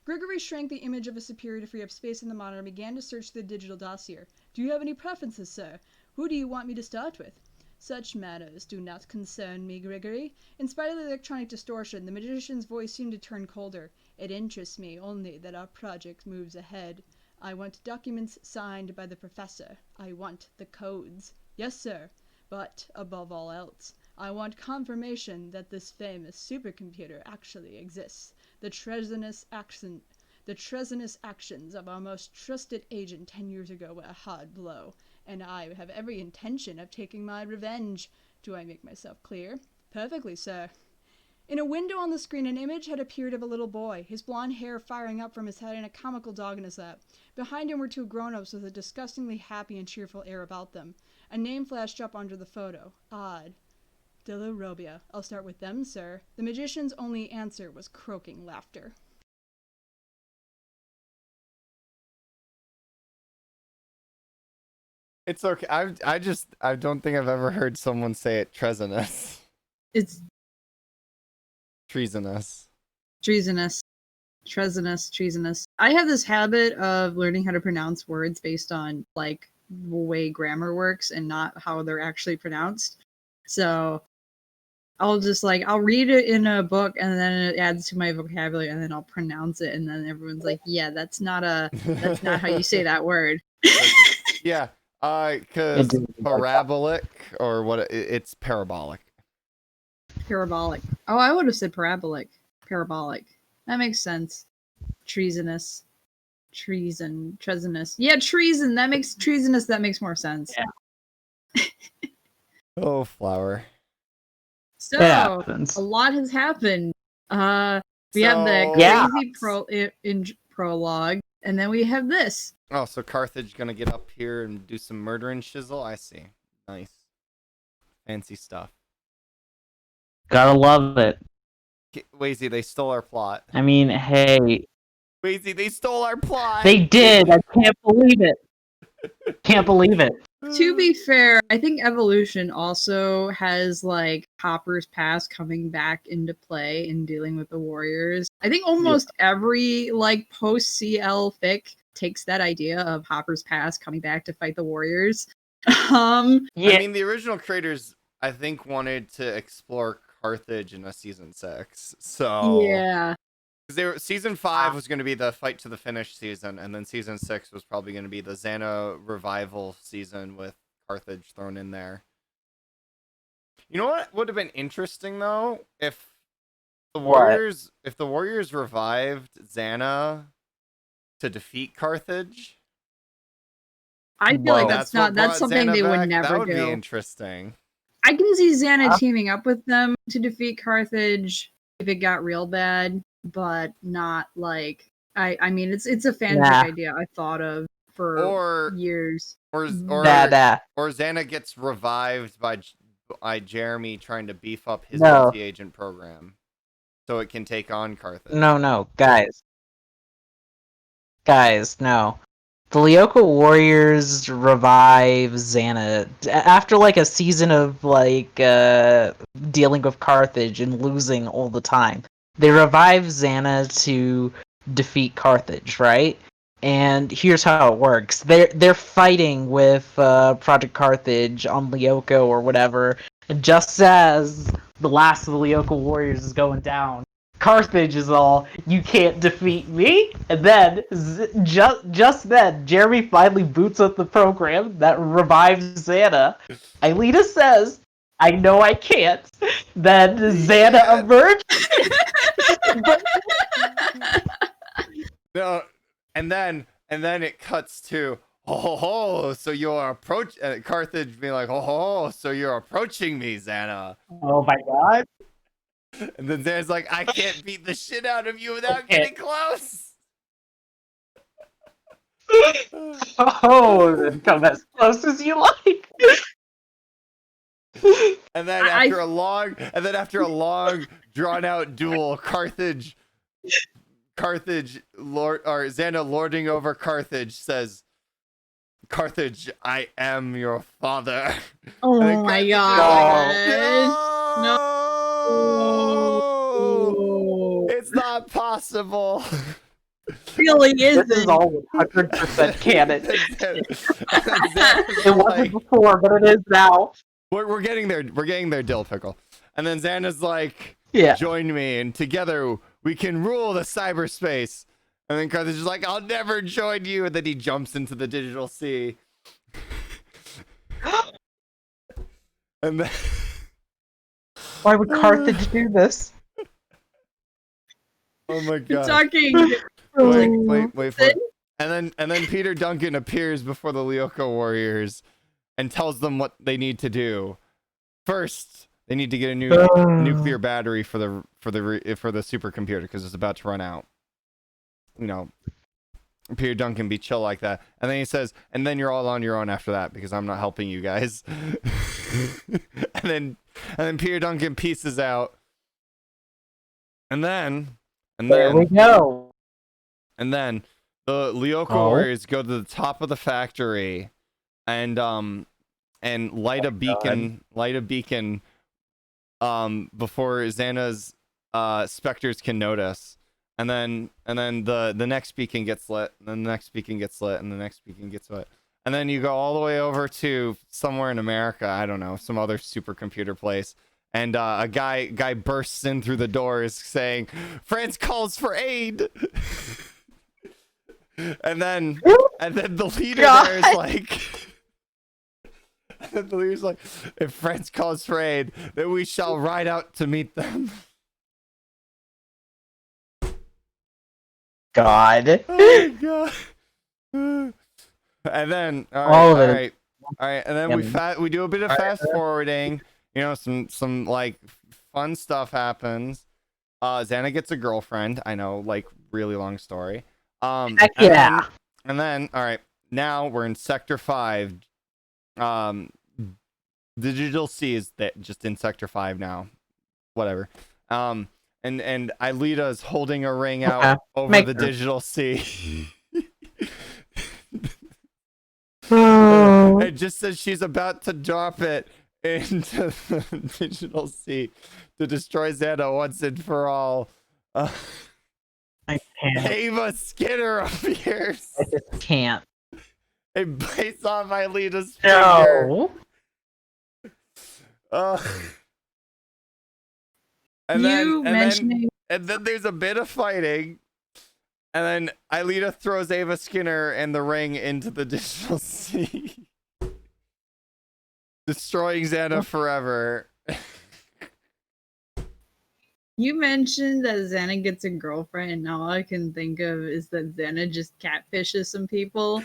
Grigory shrank the image of his superior to free up space in the monitor and began to search the digital dossier. Do you have any preferences, sir? Who do you want me to start with? Such matters do not concern me, Grigory. In spite of the electronic distortion, the magician's voice seemed to turn colder. It interests me only that our project moves ahead. I want documents signed by the professor. I want the codes. Yes, sir. But, above all else, I want confirmation that this famous supercomputer actually exists. The treasonous actions of our most trusted agent 10 years ago were a hard blow, and I have every intention of taking my revenge. Do I make myself clear? Perfectly, sir. In a window on the screen, an image had appeared of a little boy, his blonde hair firing up from his head and a comical dog in his lap. Behind him were 2 grown-ups with a disgustingly happy and cheerful air about them. A name flashed up under the photo. Odd. Della Robbia. I'll start with them, sir. The magician's only answer was croaking laughter. It's okay. I don't think I've ever heard someone say it treasonous. It's treasonous. Treasonous. I have this habit of learning how to pronounce words based on like the way grammar works and not how they're actually pronounced. So I'll read it in a book and then it adds to my vocabulary and then I'll pronounce it and then everyone's like, yeah, that's not how you say that word. Yeah. Because parabolic or what? It's parabolic. Parabolic. Oh, I would have said parabolic. Parabolic. That makes sense. Treasonous. Treasonous. Yeah, treason. That makes treasonous. That makes more sense. Yeah. Oh, flower. So a lot has happened. We have the crazy prologue, and then we have this. Oh, so Carthage gonna get up here and do some murder and shizzle? I see. Nice. Fancy stuff. Gotta love it. Wazy, they stole our plot. I mean, hey. Wazy, they stole our plot! They did! I can't believe it! Can't believe it. To be fair, I think Evolution also has like Hopper's past coming back into play in dealing with the Warriors. I think almost every like post-CL fic takes that idea of Hopper's past coming back to fight the Warriors. I mean, the original creators, I think, wanted to explore Carthage in a season 6. So yeah, because season 5 was going to be the fight to the finish season, and then season 6 was probably going to be the Xana revival season with Carthage thrown in there. You know what would have been interesting though, if the Warriors revived Xana to defeat Carthage. I feel like that's something they would never do. That would be interesting. I can see Xana teaming up with them to defeat Carthage if it got real bad, but not like I mean it's a fanfic idea I thought of for years. Or Xana gets revived by Jeremy trying to beef up his multi-agent program so it can take on Carthage. No, guys, no. The Lyoko Warriors revive Xana after like a season of like dealing with Carthage and losing all the time. They revive Xana to defeat Carthage, right? And here's how it works: they're fighting with Project Carthage on Lyoko or whatever. And just as the last of the Lyoko Warriors is going down, Carthage is all, you can't defeat me. And then just then, Jeremy finally boots up the program that revives Xana. Aelita says, "I know I can't." Then Xana emerges. No, and then it cuts to so you're Carthage being like, so you're approaching me, Xana. Oh my god. And then Xana's like, I can't beat the shit out of you without getting close. Then come as close as you like. And then after a long drawn out duel, Xana lording over Carthage says, Carthage, I am your father. Oh my god. No! It's not possible. Really isn't. This is all 100% canon. It wasn't before, but it is now. We're getting there. We're getting there, Dill Pickle. And then Xana's like, join me, and together we can rule the cyberspace. And then Carthage is like, I'll never join you. And then he jumps into the digital sea. And then... Why would Carthage do this? Oh my god. You're talking. Wait for it. And then Peter Duncan appears before the Lyoko Warriors and tells them what they need to do. First, they need to get a new nuclear battery for the supercomputer because it's about to run out. You know, Peter Duncan be chill like that. And then he says, and then you're all on your own after that because I'm not helping you guys. and then Peter Duncan pieces out. And then there we go. And then the Lyoko Warriors go to the top of the factory and light a beacon before Xana's specters can notice. And then the next beacon gets lit, and then the next beacon gets lit, and the next beacon gets lit. And then you go all the way over to somewhere in America, I don't know, some other supercomputer place. And a guy bursts in through the doors saying, France calls for aid. and then the leader there is like, the leader's like, if France calls for aid, then we shall ride out to meet them. God. Oh my god. And then all right. And then we do a bit of fast forwarding. You know, some like fun stuff happens. Xana gets a girlfriend. I know, like really long story. Heck yeah. And then all right, now we're in Sector 5. Digital C is just in Sector 5 now. Whatever. And Aelita's holding a ring out over the digital C. It just says she's about to drop it into the digital sea to destroy Xana once and for all. I can't. Ava Skinner appears. I just can't. It bites off Aelita's finger. No. And then there's a bit of fighting. And then Aelita throws Ava Skinner and the ring into the digital sea. Destroying Xana forever. You mentioned that Xana gets a girlfriend, and all I can think of is that Xana just catfishes some people.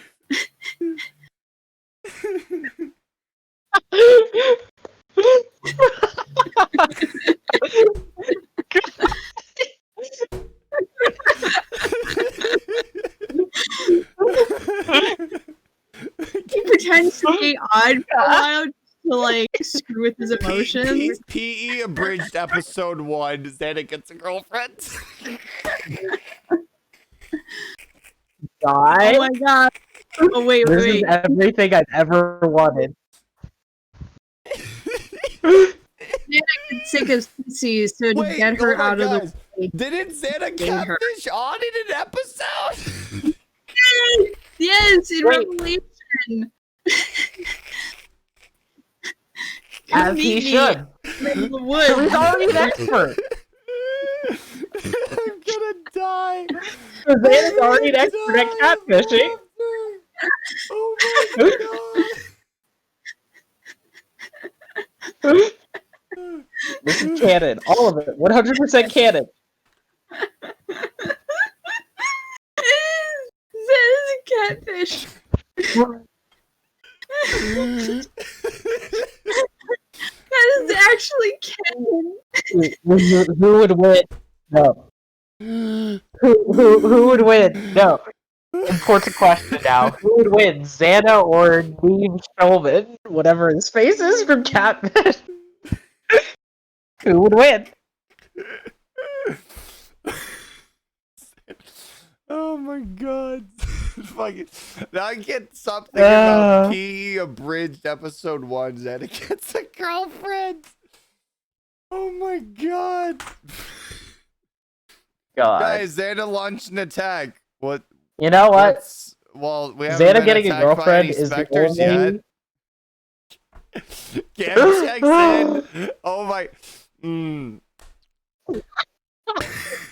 He pretends to be odd for a while to like screw with his emotions. PE abridged episode 1. Xana gets a girlfriend. God. Oh my god. Oh wait, This wait. is everything I've ever wanted. Xana gets sick of species, so to Wait, get her hold on, out of guys. the way. Didn't Xana Save her. catfish on in an episode? Yes, in Wait. Revelation. As Meet he me should. in the He's woods. already an expert. I'm gonna die. Xana's already an expert at catfishing. Oh my god. This is canon. All of it. 100% canon. Xana's a catfish. That is actually canon. Who would win? No. Who would win? No. Important question now. Who would win? Xana or Neve Shulman? Whatever his face is from Catfish. Who would win? Oh my god. Fucking. Now I get something about PE abridged episode 1. Xana gets a girlfriend. Oh my god. God. Guys, Xana launched an attack. What? You know what? Well, we haven't Xana been getting a attacked by girlfriend any is the specters only... yet. Cam checks in. Oh my.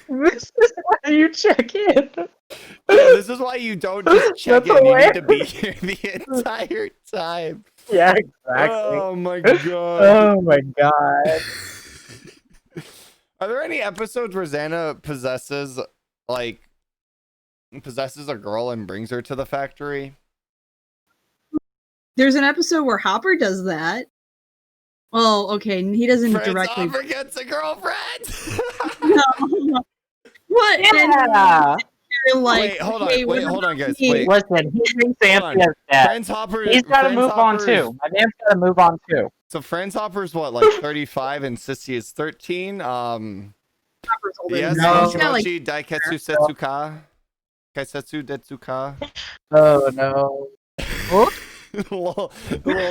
This is why you check in. This is why you don't just check That's in. You need to be hilarious. here the entire time. Yeah, exactly. Oh my god. Oh my god. Are there any episodes where Xana possesses a girl and brings her to the factory? There's an episode where Hopper does that. Well, okay, he doesn't Fritz directly. Hopper gets a girlfriend. No. What? Yeah. You're like, Wait, hold on. hey, Wait, what hold on, about guys. me? Wait. Listen, he thinks Hold on. Anthony is dead. Franz Hopper. He's got to Franz move on Hopper's- too. My man's got to move on too. So Franz Hopper's what, like 35, and Sissy is 13. Hopper's older Yes, than that. No. He's got, like, Mochi Daiketsu Setsuka. Kaisetsu Detsuka. Oh no. Lol,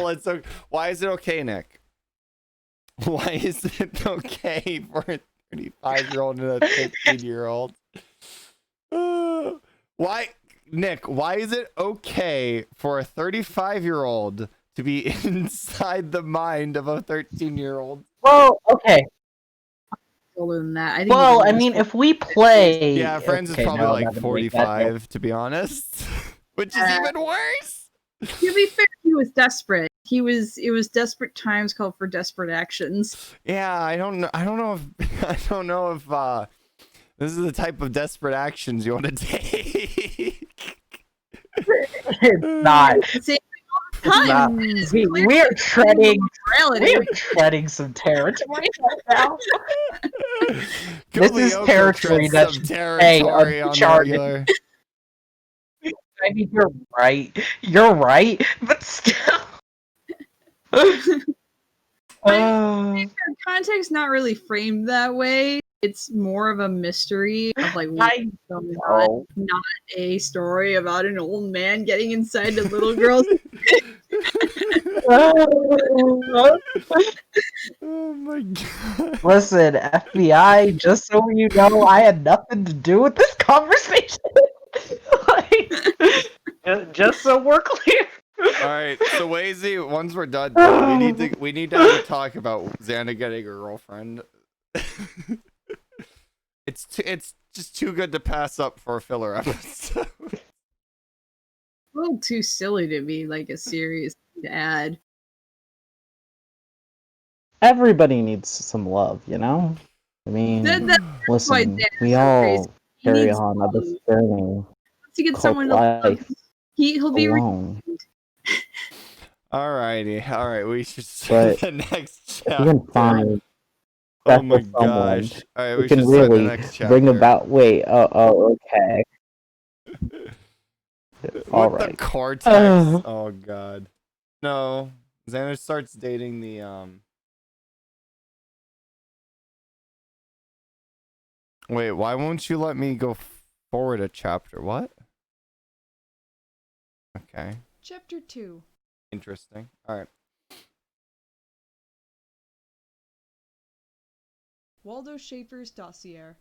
it's okay. Why is it okay, Nick? Why is it okay for a 35-year-old and a 15-year-old? Why, Nick? Why is it okay for a 35-year-old to be inside the mind of a 13-year-old? Well, okay. older than that. I think Well, he's I mean, if we play, Yeah, Friends okay, is probably no, I'm like not gonna make that joke. 45, to be honest, which is even worse. To be fair, he was desperate. It was desperate times called for desperate actions. Yeah, I don't know if this is the type of desperate actions you want to take. It's not. Same It's not. time. We are treading. Morality. We are treading some territory right now. This is Lyoko territory treads that's some territory on the uncharted. regular. I mean, you're right. You're right, but still. Context not really framed that way. It's more of a mystery of like what's I going know. on, not a story about an old man getting inside a little girl's. Oh my god. Listen, FBI, just so you know, I had nothing to do with this conversation. Like, just so we're clear. Alright, so Wazy, once we're done, we need to have a talk about Xana getting a girlfriend. It's just too good to pass up for a filler episode. A little too silly to be like a serious thing to add. Everybody needs some love, you know? I mean, That's why listen, Xana's we so all crazy. He carry needs on this love. journey Once you get called someone to love, life he'll be alone. Alrighty, alright, we should But- the next chapter. We can find Oh my special someone gosh. Alright, who we can should start the really next chapter. bring about. Wait. Okay. All With the right. cortex. Oh god. No. Xander starts dating the Wait, why won't you let me go forward a chapter? What? Okay. Chapter 2. Interesting. Alright. Waldo Schaefer's dossier.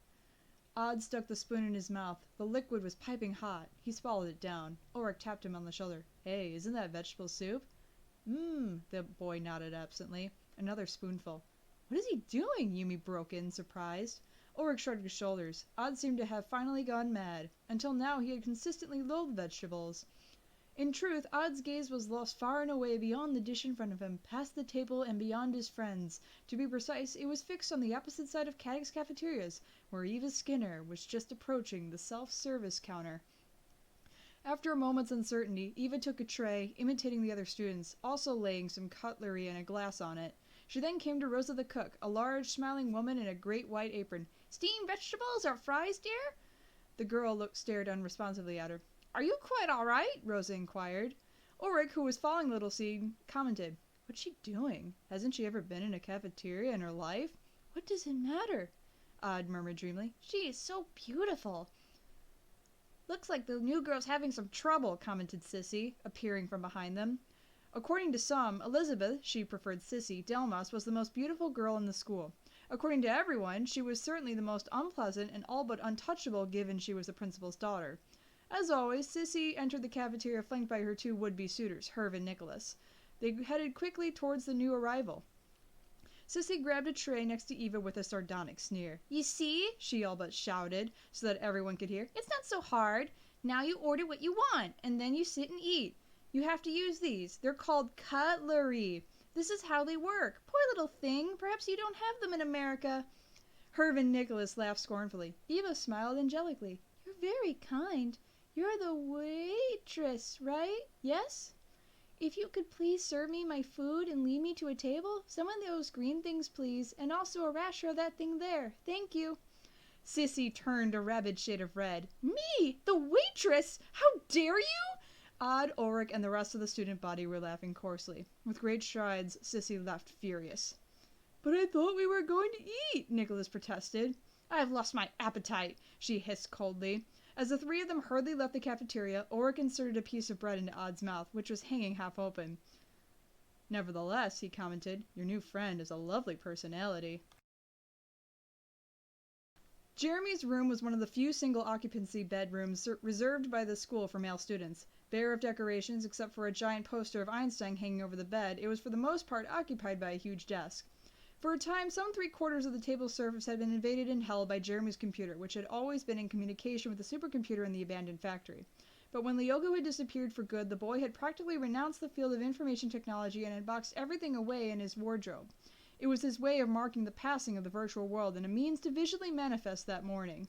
Odd stuck the spoon in his mouth. The liquid was piping hot. He swallowed it down. Ulrich tapped him on the shoulder. Hey, isn't that vegetable soup? The boy nodded absently. Another spoonful. What is he doing? Yumi broke in, surprised. Ulrich shrugged his shoulders. Odd seemed to have finally gone mad. Until now he had consistently loathed vegetables. In truth, Odd's gaze was lost far and away beyond the dish in front of him, past the table and beyond his friends. To be precise, it was fixed on the opposite side of Caddick's cafeterias, where Eva Skinner was just approaching the self-service counter. After a moment's uncertainty, Eva took a tray, imitating the other students, also laying some cutlery and a glass on it. She then came to Rosa the cook, a large, smiling woman in a great white apron. "Steamed vegetables or fries, dear?" The girl stared unresponsively at her. "Are you quite all right?" Rosa inquired. Ulrich, who was following Little Seed, commented, "What's she doing? Hasn't she ever been in a cafeteria in her life?" "What does it matter?" Odd murmured dreamily. "She is so beautiful." "Looks like the new girl's having some trouble," commented Sissy, appearing from behind them. According to some, Elizabeth, she preferred Sissy, Delmas, was the most beautiful girl in the school. According to everyone, she was certainly the most unpleasant and all but untouchable, given she was the principal's daughter. As always, Sissy entered the cafeteria flanked by her two would-be suitors, Herb and Nicholas. They headed quickly towards the new arrival. Sissy grabbed a tray next to Eva with a sardonic sneer. "You see?" she all but shouted, so that everyone could hear. "It's not so hard. Now you order what you want, and then you sit and eat. You have to use these. They're called cutlery. This is how they work. Poor little thing. Perhaps you don't have them in America." Herb and Nicholas laughed scornfully. Eva smiled angelically. "You're very kind. You're the waitress, right? Yes? If you could please serve me my food and lead me to a table. Some of those green things, please, and also a rasher of that thing there. Thank you." Sissy turned a rabid shade of red. "Me? The waitress? How dare you?" Odd, Ulrich, and the rest of the student body were laughing coarsely. With great strides, Sissy left furious. "But I thought we were going to eat," Nicholas protested. "I have lost my appetite," she hissed coldly. As the three of them hurriedly left the cafeteria, Ulrich inserted a piece of bread into Odd's mouth, which was hanging half open. "Nevertheless," he commented, "your new friend has a lovely personality." Jeremy's room was one of the few single-occupancy bedrooms reserved by the school for male students. Bare of decorations, except for a giant poster of Einstein hanging over the bed, it was for the most part occupied by a huge desk. For a time, some 3/4 of the table's surface had been invaded and held by Jeremy's computer, which had always been in communication with the supercomputer in the abandoned factory. But when Lyoko had disappeared for good, the boy had practically renounced the field of information technology and had boxed everything away in his wardrobe. It was his way of marking the passing of the virtual world and a means to visually manifest that morning.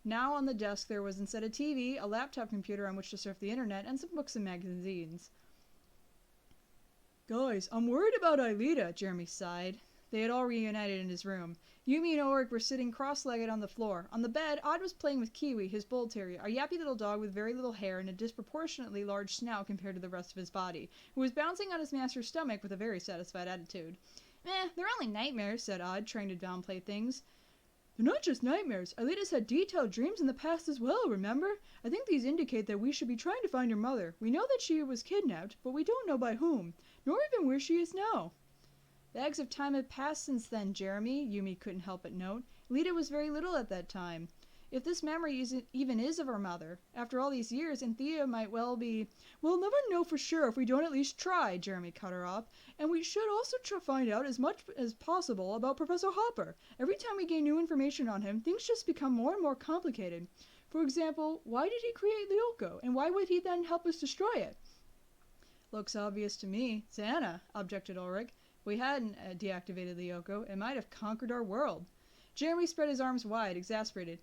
Now on the desk there was instead a TV, a laptop computer on which to surf the internet, and some books and magazines. "Guys, I'm worried about Aelita," Jeremy sighed. They had all reunited in his room. Yumi and Ulrich were sitting cross-legged on the floor. On the bed, Odd was playing with Kiwi, his bull terrier, a yappy little dog with very little hair and a disproportionately large snout compared to the rest of his body, who was bouncing on his master's stomach with a very satisfied attitude. "They're only nightmares," said Odd, trying to downplay things. "They're not just nightmares. Aelita's had detailed dreams in the past as well, remember? I think these indicate that we should be trying to find your mother. We know that she was kidnapped, but we don't know by whom, nor even where she is now." "Bags of time have passed since then, Jeremy," Yumi couldn't help but note. "Aelita was very little at that time. If this memory even is of our mother, after all these years, Anthea might well be—" "We'll never know for sure if we don't at least try," Jeremy cut her off. "And we should also find out as much as possible about Professor Hopper. Every time we gain new information on him, things just become more and more complicated. For example, why did he create Lyoko, and why would he then help us destroy it?" "Looks obvious to me. Xana," objected Ulrich. "If we hadn't deactivated Lyoko, it might have conquered our world." Jeremy spread his arms wide, exasperated.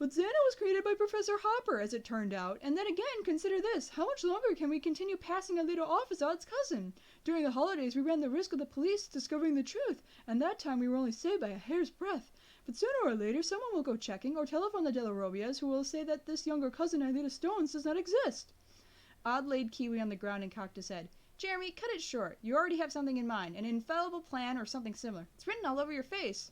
But Xana was created by Professor Hopper, as it turned out. And then again, consider this. How much longer can we continue passing Alita off as Odd's cousin? During the holidays, we ran the risk of the police discovering the truth, and that time we were only saved by a hair's breadth. But sooner or later, someone will go checking or telephone the De La Robias, who will say that this younger cousin, Alita Stones, does not exist. Odd laid Kiwi on the ground and cocked his head. Jeremy, cut it short. You already have something in mind, an infallible plan or something similar. It's written all over your face.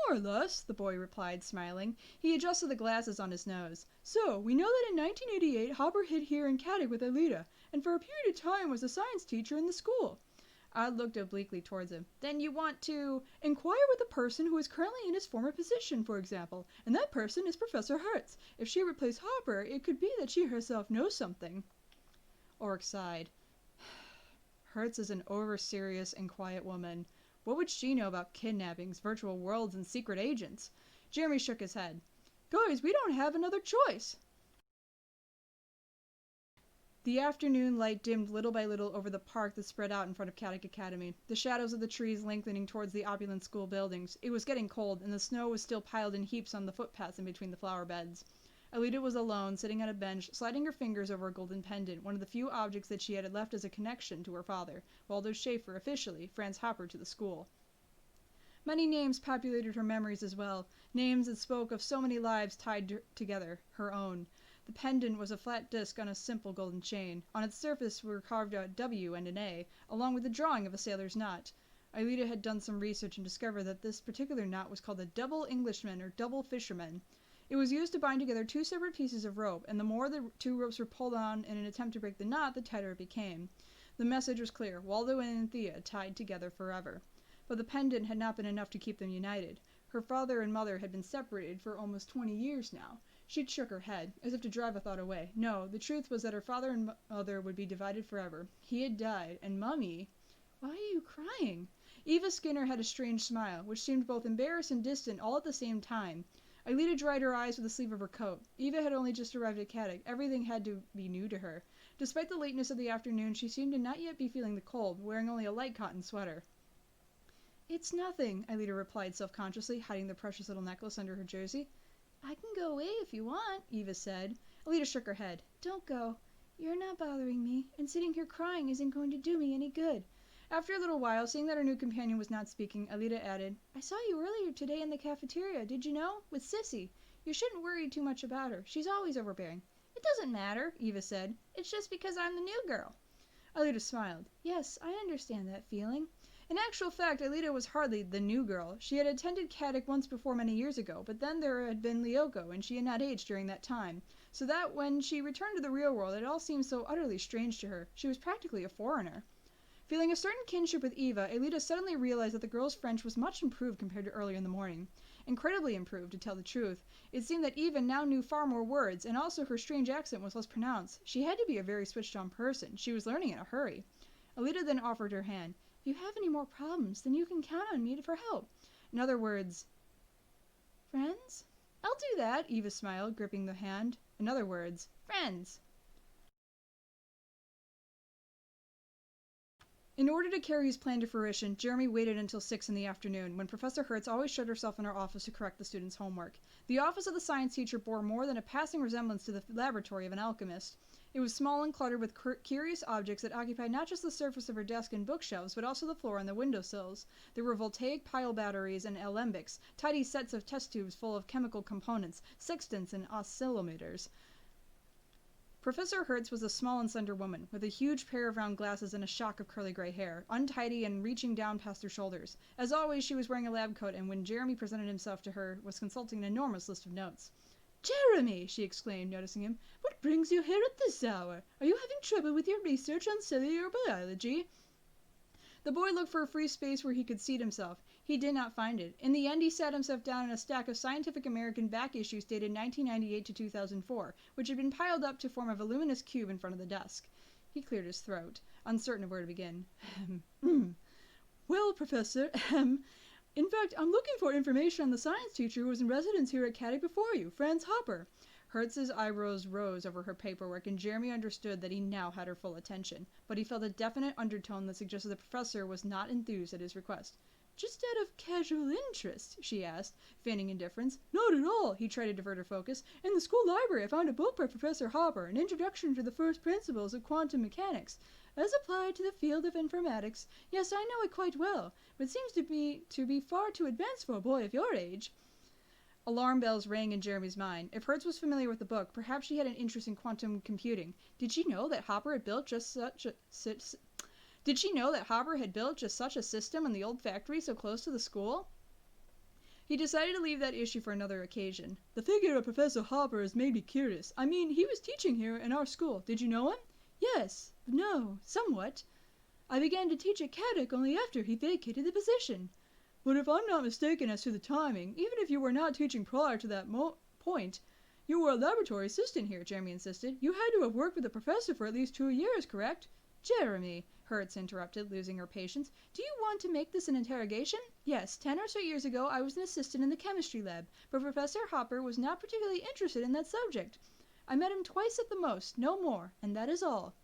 More or less, the boy replied, smiling. He adjusted the glasses on his nose. So, we know that in 1988, Hopper hid here in Caddick with Alita, and for a period of time was a science teacher in the school. Odd looked obliquely towards him. Then you want to inquire with a person who is currently in his former position, for example, and that person is Professor Hertz. If she replaced Hopper, it could be that she herself knows something. Orc sighed. Hertz is an over-serious and quiet woman. What would she know about kidnappings, virtual worlds, and secret agents? Jeremy shook his head. Guys, we don't have another choice. The afternoon light dimmed little by little over the park that spread out in front of Caddick Academy, the shadows of the trees lengthening towards the opulent school buildings. It was getting cold, and the snow was still piled in heaps on the footpaths in between the flower beds. Alita was alone, sitting on a bench, sliding her fingers over a golden pendant, one of the few objects that she had left as a connection to her father, Waldo Schaefer, officially, Franz Hopper, to the school. Many names populated her memories as well, names that spoke of so many lives tied together, her own. The pendant was a flat disc on a simple golden chain. On its surface were carved a W and an A, along with a drawing of a sailor's knot. Alita had done some research and discovered that this particular knot was called a double Englishman or double fisherman. It was used to bind together two separate pieces of rope, and the more the two ropes were pulled on in an attempt to break the knot, the tighter it became. The message was clear: Waldo and Anthea tied together forever. But the pendant had not been enough to keep them united. Her father and mother had been separated for almost 20 years now. She'd shook her head, as if to drive a thought away. No, the truth was that her father and mother would be divided forever. He had died, and Mummy... Why are you crying? Eva Skinner had a strange smile, which seemed both embarrassed and distant all at the same time. Alita dried her eyes with the sleeve of her coat. Eva had only just arrived at Caddick. Everything had to be new to her. Despite the lateness of the afternoon, she seemed to not yet be feeling the cold, wearing only a light cotton sweater. It's nothing, Alita replied self-consciously, hiding the precious little necklace under her jersey. I can go away if you want, Eva said. Alita shook her head. Don't go. You're not bothering me, and sitting here crying isn't going to do me any good. After a little while, seeing that her new companion was not speaking, Alita added, I saw you earlier today in the cafeteria, did you know? With Sissy. You shouldn't worry too much about her. She's always overbearing. It doesn't matter, Eva said. It's just because I'm the new girl. Alita smiled. Yes, I understand that feeling. In actual fact, Alita was hardly the new girl. She had attended Caddick once before many years ago, but then there had been Lyoko, and she had not aged during that time. So that when she returned to the real world, it all seemed so utterly strange to her. She was practically a foreigner. Feeling a certain kinship with Eva, Alita suddenly realized that the girl's French was much improved compared to earlier in the morning. Incredibly improved, to tell the truth. It seemed that Eva now knew far more words, and also her strange accent was less pronounced. She had to be a very switched-on person. She was learning in a hurry. Alita then offered her hand. If you have any more problems, then you can count on me for help. In other words, friends? I'll do that, Eva smiled, gripping the hand. In other words, friends. In order to carry his plan to fruition, Jeremy waited until 6 in the afternoon, when Professor Hertz always shut herself in her office to correct the students' homework. The office of the science teacher bore more than a passing resemblance to the laboratory of an alchemist. It was small and cluttered with curious objects that occupied not just the surface of her desk and bookshelves, but also the floor and the windowsills. There were voltaic pile batteries and alembics, tidy sets of test tubes full of chemical components, sextants and oscillometers. Professor Hertz was a small and slender woman, with a huge pair of round glasses and a shock of curly gray hair, untidy and reaching down past her shoulders. As always, she was wearing a lab coat, and when Jeremy presented himself to her, was consulting an enormous list of notes. Jeremy! She exclaimed, noticing him. What brings you here at this hour? Are you having trouble with your research on cellular biology? The boy looked for a free space where he could seat himself. He did not find it. In the end, he sat himself down in a stack of Scientific American back issues dated 1998 to 2004, which had been piled up to form a voluminous cube in front of the desk. He cleared his throat, uncertain of where to begin. Well, Professor, in fact, I'm looking for information on the science teacher who was in residence here at Caddick before you, Franz Hopper. Hertz's eyebrows rose over her paperwork, and Jeremy understood that he now had her full attention, but he felt a definite undertone that suggested the professor was not enthused at his request. Just out of casual interest, she asked, feigning indifference. Not at all, he tried to divert her focus. In the school library I found a book by Professor Hopper, An Introduction to the First Principles of Quantum Mechanics, as applied to the field of informatics. Yes, I know it quite well, but it seems to be far too advanced for a boy of your age. Alarm bells rang in Jeremy's mind. If Hertz was familiar with the book, perhaps she had an interest in quantum computing. Did she know that Hopper had built just such a system in the old factory so close to the school? He decided to leave that issue for another occasion. The figure of Professor Hopper has made me curious. I mean, he was teaching here in our school. Did you know him? Yes. No. Somewhat. I began to teach at Caddick only after he vacated the position. But if I'm not mistaken as to the timing, even if you were not teaching prior to that point, you were a laboratory assistant here, Jeremy insisted. You had to have worked with the professor for at least 2 years, correct? Jeremy, Hertz interrupted, losing her patience. Do you want to make this an interrogation? Yes, 10 or so years ago I was an assistant in the chemistry lab, but Professor Hopper was not particularly interested in that subject. I met him twice at the most, no more, and that is all.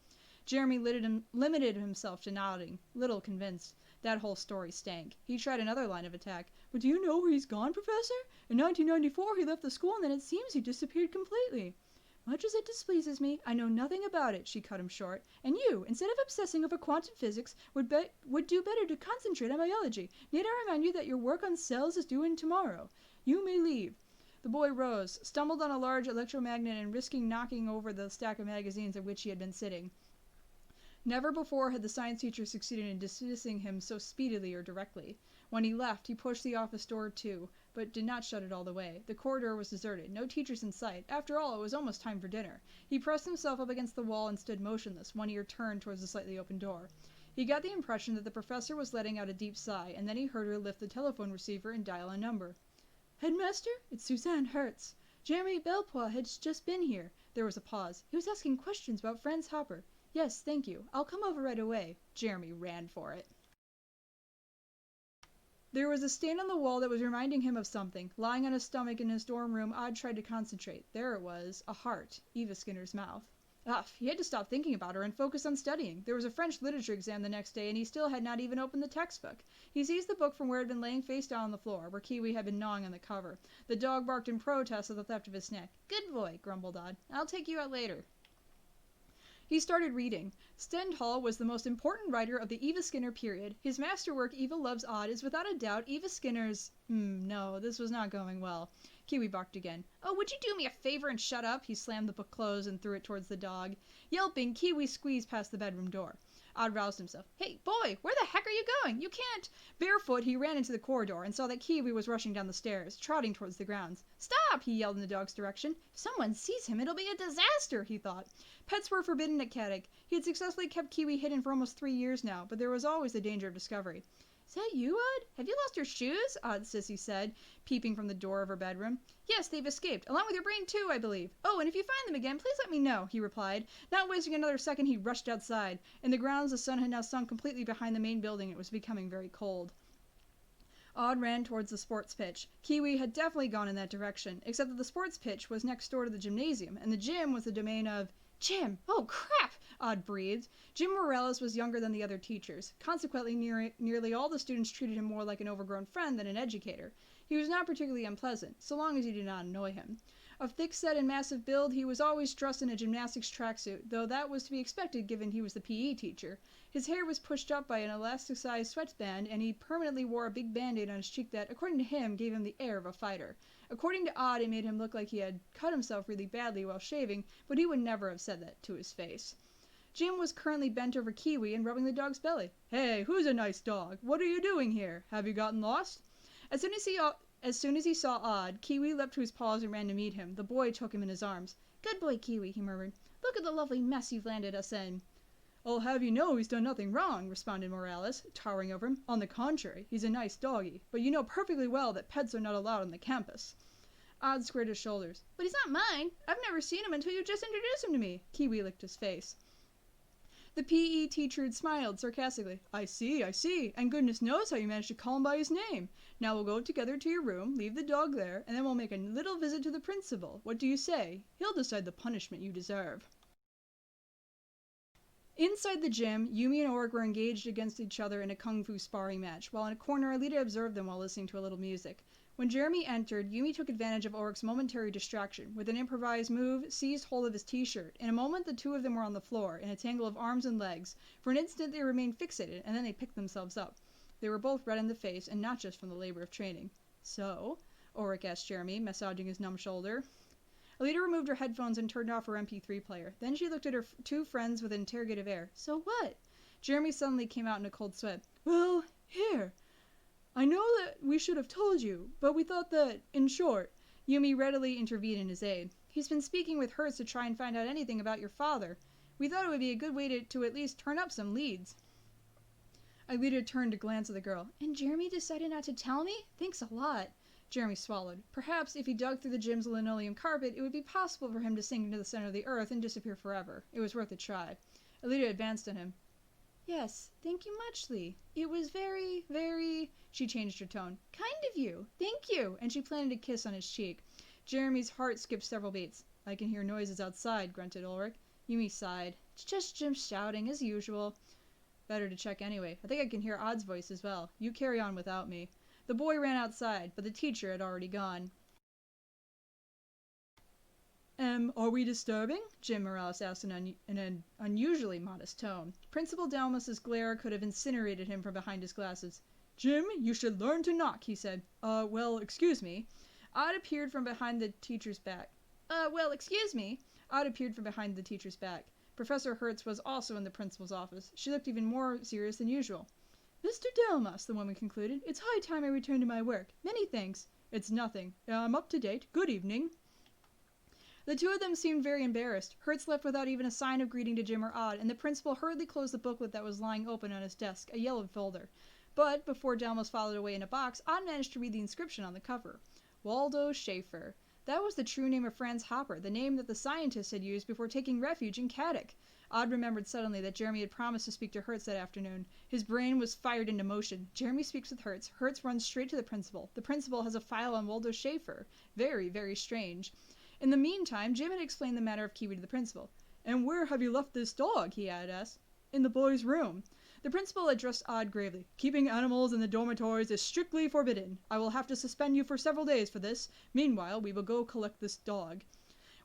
Jeremy limited himself to nodding, little convinced. That whole story stank. He tried another line of attack. But do you know where he's gone, Professor? In 1994 he left the school and then it seems he disappeared completely. Much as it displeases me, I know nothing about it, she cut him short. And you, instead of obsessing over quantum physics, would do better to concentrate on biology. Need I remind you that your work on cells is due in tomorrow? You may leave. The boy rose, stumbled on a large electromagnet and risking knocking over the stack of magazines at which he had been sitting. Never before had the science teacher succeeded in dismissing him so speedily or directly. When he left, he pushed the office door to, but did not shut it all the way. The corridor was deserted, no teachers in sight. After all, it was almost time for dinner. He pressed himself up against the wall and stood motionless, one ear turned towards the slightly open door. He got the impression that the professor was letting out a deep sigh, and then he heard her lift the telephone receiver and dial a number. Headmaster, it's Suzanne Hertz. Jeremy Belpois has just been here. There was a pause. He was asking questions about Franz Hopper. Yes, thank you. I'll come over right away. Jeremy ran for it. There was a stain on the wall that was reminding him of something. Lying on his stomach in his dorm room, Odd tried to concentrate. There it was, a heart, Eva Skinner's mouth. He had to stop thinking about her and focus on studying. There was a French literature exam the next day, and he still had not even opened the textbook. He seized the book from where it had been laying face down on the floor, where Kiwi had been gnawing on the cover. The dog barked in protest at the theft of his snack. Good boy, grumbled Odd. I'll take you out later. He started reading. Stendhal was the most important writer of the Eva Skinner period. His masterwork, Eva Loves Odd, is without a doubt Eva Skinner's... No, this was not going well. Kiwi barked again. Oh, would you do me a favor and shut up? He slammed the book closed and threw it towards the dog. Yelping, Kiwi squeezed past the bedroom door. Odd roused himself. Hey, boy, where the heck are you going? You can't... Barefoot, he ran into the corridor and saw that Kiwi was rushing down the stairs, trotting towards the grounds. Stop, he yelled in the dog's direction. If someone sees him, it'll be a disaster, he thought. Pets were forbidden at Caddick. He had successfully kept Kiwi hidden for almost 3 years now, but there was always the danger of discovery. Is that you, Odd? Have you lost your shoes? Odd Sissy said, peeping from the door of her bedroom. Yes, they've escaped, along with your brain too, I believe. Oh, and if you find them again, please let me know, he replied. Not wasting another second, he rushed outside. In the grounds, the sun had now sunk completely behind the main building. It was becoming very cold. Odd ran towards the sports pitch. Kiwi had definitely gone in that direction, except that the sports pitch was next door to the gymnasium, and the gym was the domain of... Jim! Oh, crap! Odd breathed. Jim Morales was younger than the other teachers. Consequently, nearly all the students treated him more like an overgrown friend than an educator. He was not particularly unpleasant, so long as he did not annoy him. Of thick-set and massive build, he was always dressed in a gymnastics tracksuit, though that was to be expected given he was the PE teacher. His hair was pushed up by an elasticized sweatband, and he permanently wore a big band-aid on his cheek that, according to him, gave him the air of a fighter. According to Odd, it made him look like he had cut himself really badly while shaving, but he would never have said that to his face. Jim was currently bent over Kiwi and rubbing the dog's belly. Hey, who's a nice dog? What are you doing here? Have you gotten lost? As soon as he saw Odd, Kiwi leapt to his paws and ran to meet him. The boy took him in his arms. Good boy, Kiwi, he murmured. Look at the lovely mess you've landed us in. I'll have you know he's done nothing wrong, responded Morales, towering over him. On the contrary, he's a nice doggy, but you know perfectly well that pets are not allowed on the campus. Odd squared his shoulders. But he's not mine. I've never seen him until you just introduced him to me. Kiwi licked his face. The PE teacher had smiled sarcastically. I see, and goodness knows how you managed to call him by his name. Now we'll go together to your room, leave the dog there, and then we'll make a little visit to the principal. What do you say? He'll decide the punishment you deserve. Inside the gym, Yumi and Ulrich were engaged against each other in a kung fu sparring match, while in a corner, Alita observed them while listening to a little music. When Jeremy entered, Yumi took advantage of Ulrich's momentary distraction. With an improvised move, seized hold of his t-shirt. In a moment, the two of them were on the floor, in a tangle of arms and legs. For an instant, they remained fixated, and then they picked themselves up. They were both red in the face, and not just from the labor of training. So? Ulrich asked Jeremy, massaging his numb shoulder. Alita removed her headphones and turned off her MP3 player. Then she looked at her two friends with an interrogative air. So what? Jeremy suddenly came out in a cold sweat. Well, here. I know that we should have told you, but we thought that, in short, Yumi readily intervened in his aid. He's been speaking with Hertz to try and find out anything about your father. We thought it would be a good way to at least turn up some leads. Alita turned to glance at the girl. And Jeremy decided not to tell me? Thanks a lot. Jeremy swallowed. Perhaps if he dug through the gym's linoleum carpet, it would be possible for him to sink into the center of the earth and disappear forever. It was worth a try. Alita advanced on him. Yes, thank you muchly. It was very, very... She changed her tone. Kind of you. Thank you. And she planted a kiss on his cheek. Jeremy's heart skipped several beats. I can hear noises outside, grunted Ulrich. Yumi sighed. It's just Jim shouting, as usual. Better to check anyway. I think I can hear Odd's voice as well. You carry on without me. The boy ran outside, but the teacher had already gone. Are we disturbing? Jim Morales asked in an unusually modest tone. Principal Delmas's glare could have incinerated him from behind his glasses. Jim, you should learn to knock, he said. Well, excuse me. Odd appeared from behind the teacher's back. Well, excuse me. Odd appeared from behind the teacher's back. Professor Hertz was also in the principal's office. She looked even more serious than usual. Mr. Delmas, the woman concluded, it's high time I returned to my work. Many thanks. It's nothing. I'm up to date. Good evening. The two of them seemed very embarrassed. Hertz left without even a sign of greeting to Jim or Odd, and the principal hurriedly closed the booklet that was lying open on his desk, a yellowed folder. But, before Delmas followed away in a box, Odd managed to read the inscription on the cover. Waldo Schaefer. That was the true name of Franz Hopper, the name that the scientist had used before taking refuge in Caddick. Odd remembered suddenly that Jeremy had promised to speak to Hertz that afternoon. His brain was fired into motion. Jeremy speaks with Hertz. Hertz runs straight to the principal. The principal has a file on Waldo Schaefer. Very, very strange. In the meantime, Jim had explained the matter of Kiwi to the principal. And where have you left this dog? He had asked. In the boy's room. The principal addressed Odd gravely. Keeping animals in the dormitories is strictly forbidden. I will have to suspend you for several days for this. Meanwhile, we will go collect this dog.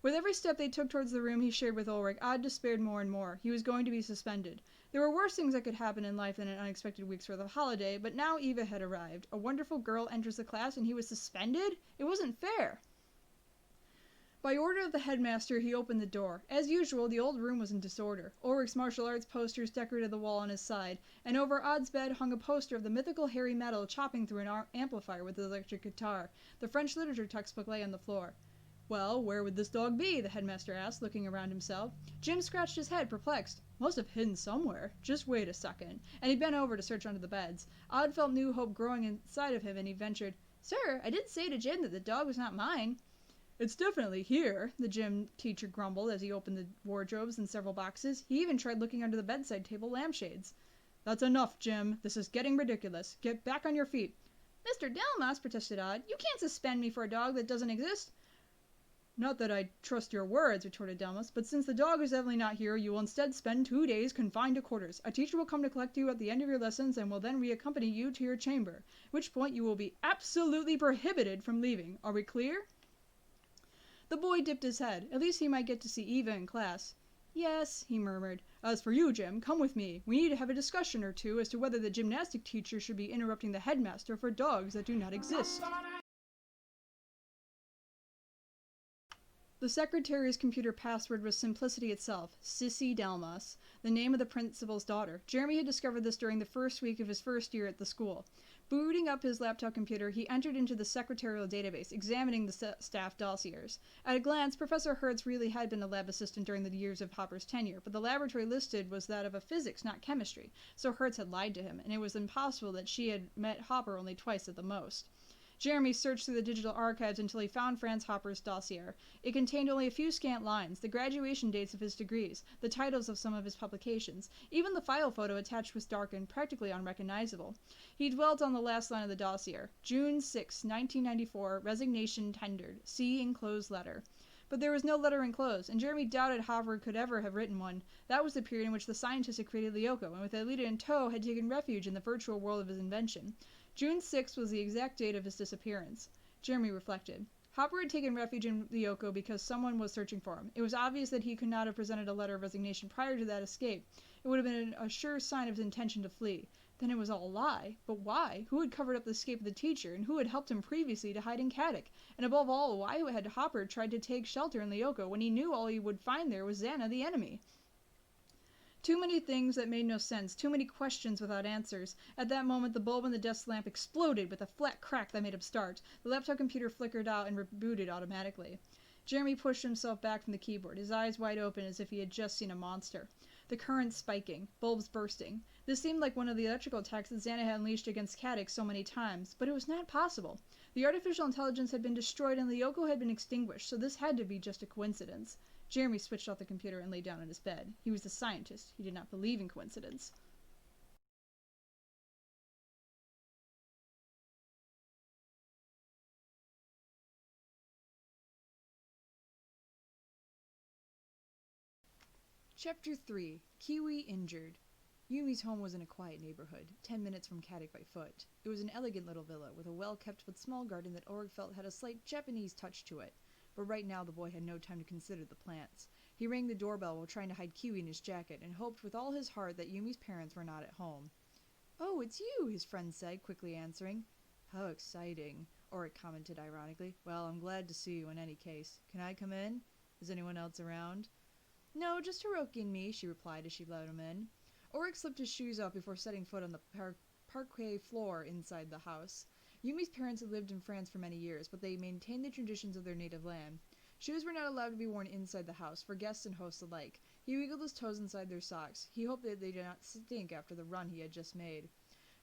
With every step they took towards the room he shared with Ulrich, Odd despaired more and more. He was going to be suspended. There were worse things that could happen in life than an unexpected week's worth of holiday, but now Eva had arrived. A wonderful girl enters the class and he was suspended? It wasn't fair. By order of the headmaster, he opened the door. As usual, the old room was in disorder. Ulrich's martial arts posters decorated the wall on his side, and over Odd's bed hung a poster of the mythical Harry Metal chopping through an amplifier with his electric guitar. The French literature textbook lay on the floor. Well, where would this dog be? The headmaster asked, looking around himself. Jim scratched his head, perplexed. Must have hidden somewhere. Just wait a second. And he bent over to search under the beds. Odd felt new hope growing inside of him, and he ventured, Sir, I did say to Jim that the dog was not mine. It's definitely here, the gym teacher grumbled as he opened the wardrobes and several boxes. He even tried looking under the bedside table lampshades. That's enough, Jim. This is getting ridiculous. Get back on your feet. Mr. Delmas, protested Odd, you can't suspend me for a dog that doesn't exist. Not that I trust your words, retorted Delmas, but since the dog is evidently not here, you will instead spend 2 days confined to quarters. A teacher will come to collect you at the end of your lessons and will then reaccompany you to your chamber, at which point you will be absolutely prohibited from leaving. Are we clear? The boy dipped his head. At least he might get to see Eva in class. Yes, he murmured. As for you, Jim, come with me. We need to have a discussion or two as to whether the gymnastic teacher should be interrupting the headmaster for dogs that do not exist. The secretary's computer password was simplicity itself, Sissy Delmas, the name of the principal's daughter. Jeremy had discovered this during the first week of his first year at the school. Booting up his laptop computer, he entered into the secretarial database, examining the staff dossiers. At a glance, Professor Hertz really had been a lab assistant during the years of Hopper's tenure, but the laboratory listed was that of a physics, not chemistry, so Hertz had lied to him, and it was impossible that she had met Hopper only twice at the most. Jeremy searched through the digital archives until he found Franz Hopper's dossier. It contained only a few scant lines, the graduation dates of his degrees, the titles of some of his publications. Even the file photo attached was darkened, practically unrecognizable. He dwelt on the last line of the dossier. June 6, 1994, resignation tendered. See enclosed letter. But there was no letter enclosed, and Jeremy doubted Hopper could ever have written one. That was the period in which the scientists had created Lyoko, and with Alita in tow, had taken refuge in the virtual world of his invention. June 6th was the exact date of his disappearance. Jeremy reflected. Hopper had taken refuge in Lyoko because someone was searching for him. It was obvious that he could not have presented a letter of resignation prior to that escape. It would have been a sure sign of his intention to flee. Then it was all a lie. But why? Who had covered up the escape of the teacher, and who had helped him previously to hide in Caddick? And above all, why had Hopper tried to take shelter in Lyoko when he knew all he would find there was Xana, the enemy? Too many things that made no sense, too many questions without answers. At that moment, the bulb in the desk lamp exploded with a flat crack that made him start. The laptop computer flickered out and rebooted automatically. Jeremy pushed himself back from the keyboard, his eyes wide open as if he had just seen a monster. The currents spiking, bulbs bursting. This seemed like one of the electrical attacks that Xana had unleashed against Caddick so many times, but it was not possible. The artificial intelligence had been destroyed and Lyoko had been extinguished, so this had to be just a coincidence. Jeremy switched off the computer and lay down on his bed. He was a scientist. He did not believe in coincidence. Chapter 3. Kiwi Injured. Yumi's home was in a quiet neighborhood, 10 minutes from Caddick by foot. It was an elegant little villa with a well-kept but small garden that Ulrich felt had a slight Japanese touch to it. But right now the boy had no time to consider the plants. He rang the doorbell while trying to hide Kiwi in his jacket and hoped with all his heart that Yumi's parents were not at home. "Oh, it's you," his friend said, quickly answering. "How exciting," Ulrich commented ironically. "Well, I'm glad to see you in any case. Can I come in? Is anyone else around?" "No, just Hiroki and me," she replied as she let him in. Ulrich slipped his shoes off before setting foot on the parquet floor inside the house. Yumi's parents had lived in France for many years, but they maintained the traditions of their native land. Shoes were not allowed to be worn inside the house, for guests and hosts alike. He wiggled his toes inside their socks. He hoped that they did not stink after the run he had just made.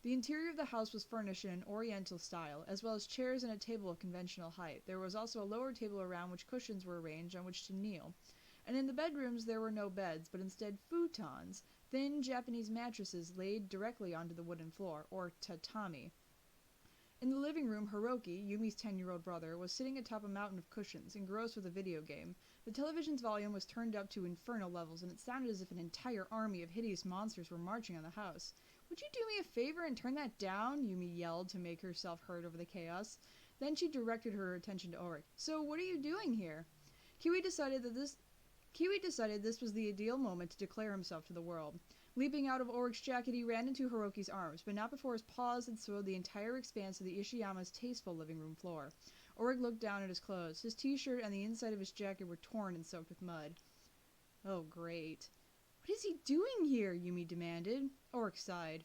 The interior of the house was furnished in an oriental style, as well as chairs and a table of conventional height. There was also a lower table around which cushions were arranged on which to kneel. And in the bedrooms there were no beds, but instead futons, thin Japanese mattresses laid directly onto the wooden floor, or tatami. In the living room, Hiroki, Yumi's 10-year-old brother, was sitting atop a mountain of cushions, engrossed with a video game. The television's volume was turned up to infernal levels, and it sounded as if an entire army of hideous monsters were marching on the house. "Would you do me a favor and turn that down?" Yumi yelled to make herself heard over the chaos. Then she directed her attention to Ulrich. "So what are you doing here?" Kiwi decided this was the ideal moment to declare himself to the world. Leaping out of Ulrich's jacket, he ran into Hiroki's arms, but not before his paws had soiled the entire expanse of the Ishiyama's tasteful living room floor. Ulrich looked down at his clothes. His t-shirt and the inside of his jacket were torn and soaked with mud. "Oh, great. What is he doing here?" Yumi demanded. Ulrich sighed.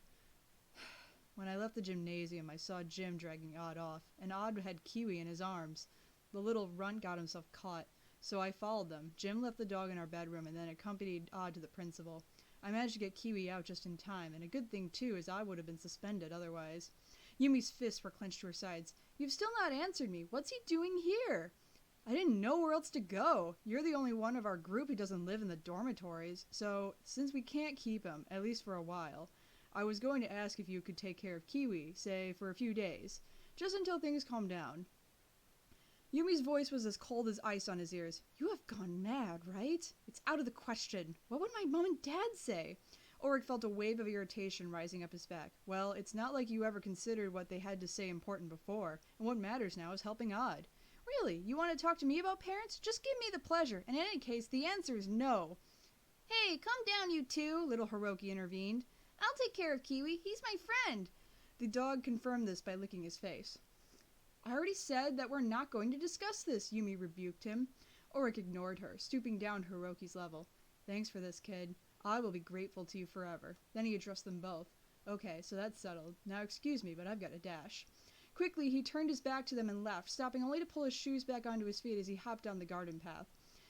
"When I left the gymnasium, I saw Jim dragging Odd off, and Odd had Kiwi in his arms. The little runt got himself caught, so I followed them. Jim left the dog in our bedroom and then accompanied Odd to the principal. I managed to get Kiwi out just in time, and a good thing too, as I would have been suspended otherwise." Yumi's fists were clenched to her sides. "You've still not answered me. What's he doing here?" "I didn't know where else to go. You're the only one of our group who doesn't live in the dormitories, so since we can't keep him, at least for a while, I was going to ask if you could take care of Kiwi, say, for a few days, just until things calm down." Yumi's voice was as cold as ice on his ears. "You have gone mad, right? It's out of the question. What would my mom and dad say?" Ulrich felt a wave of irritation rising up his back. "Well, it's not like you ever considered what they had to say important before, and what matters now is helping Odd. Really, you want to talk to me about parents? Just give me the pleasure, and in any case, the answer is no." "Hey, calm down, you two," little Hiroki intervened. "I'll take care of Kiwi. He's my friend." The dog confirmed this by licking his face. "I already said that we're not going to discuss this," Yumi rebuked him. Ulrich ignored her, stooping down to Hiroki's level. "Thanks for this, kid. I will be grateful to you forever." Then he addressed them both. "Okay, so that's settled. Now excuse me, but I've got a dash." Quickly, he turned his back to them and left, stopping only to pull his shoes back onto his feet as he hopped down the garden path.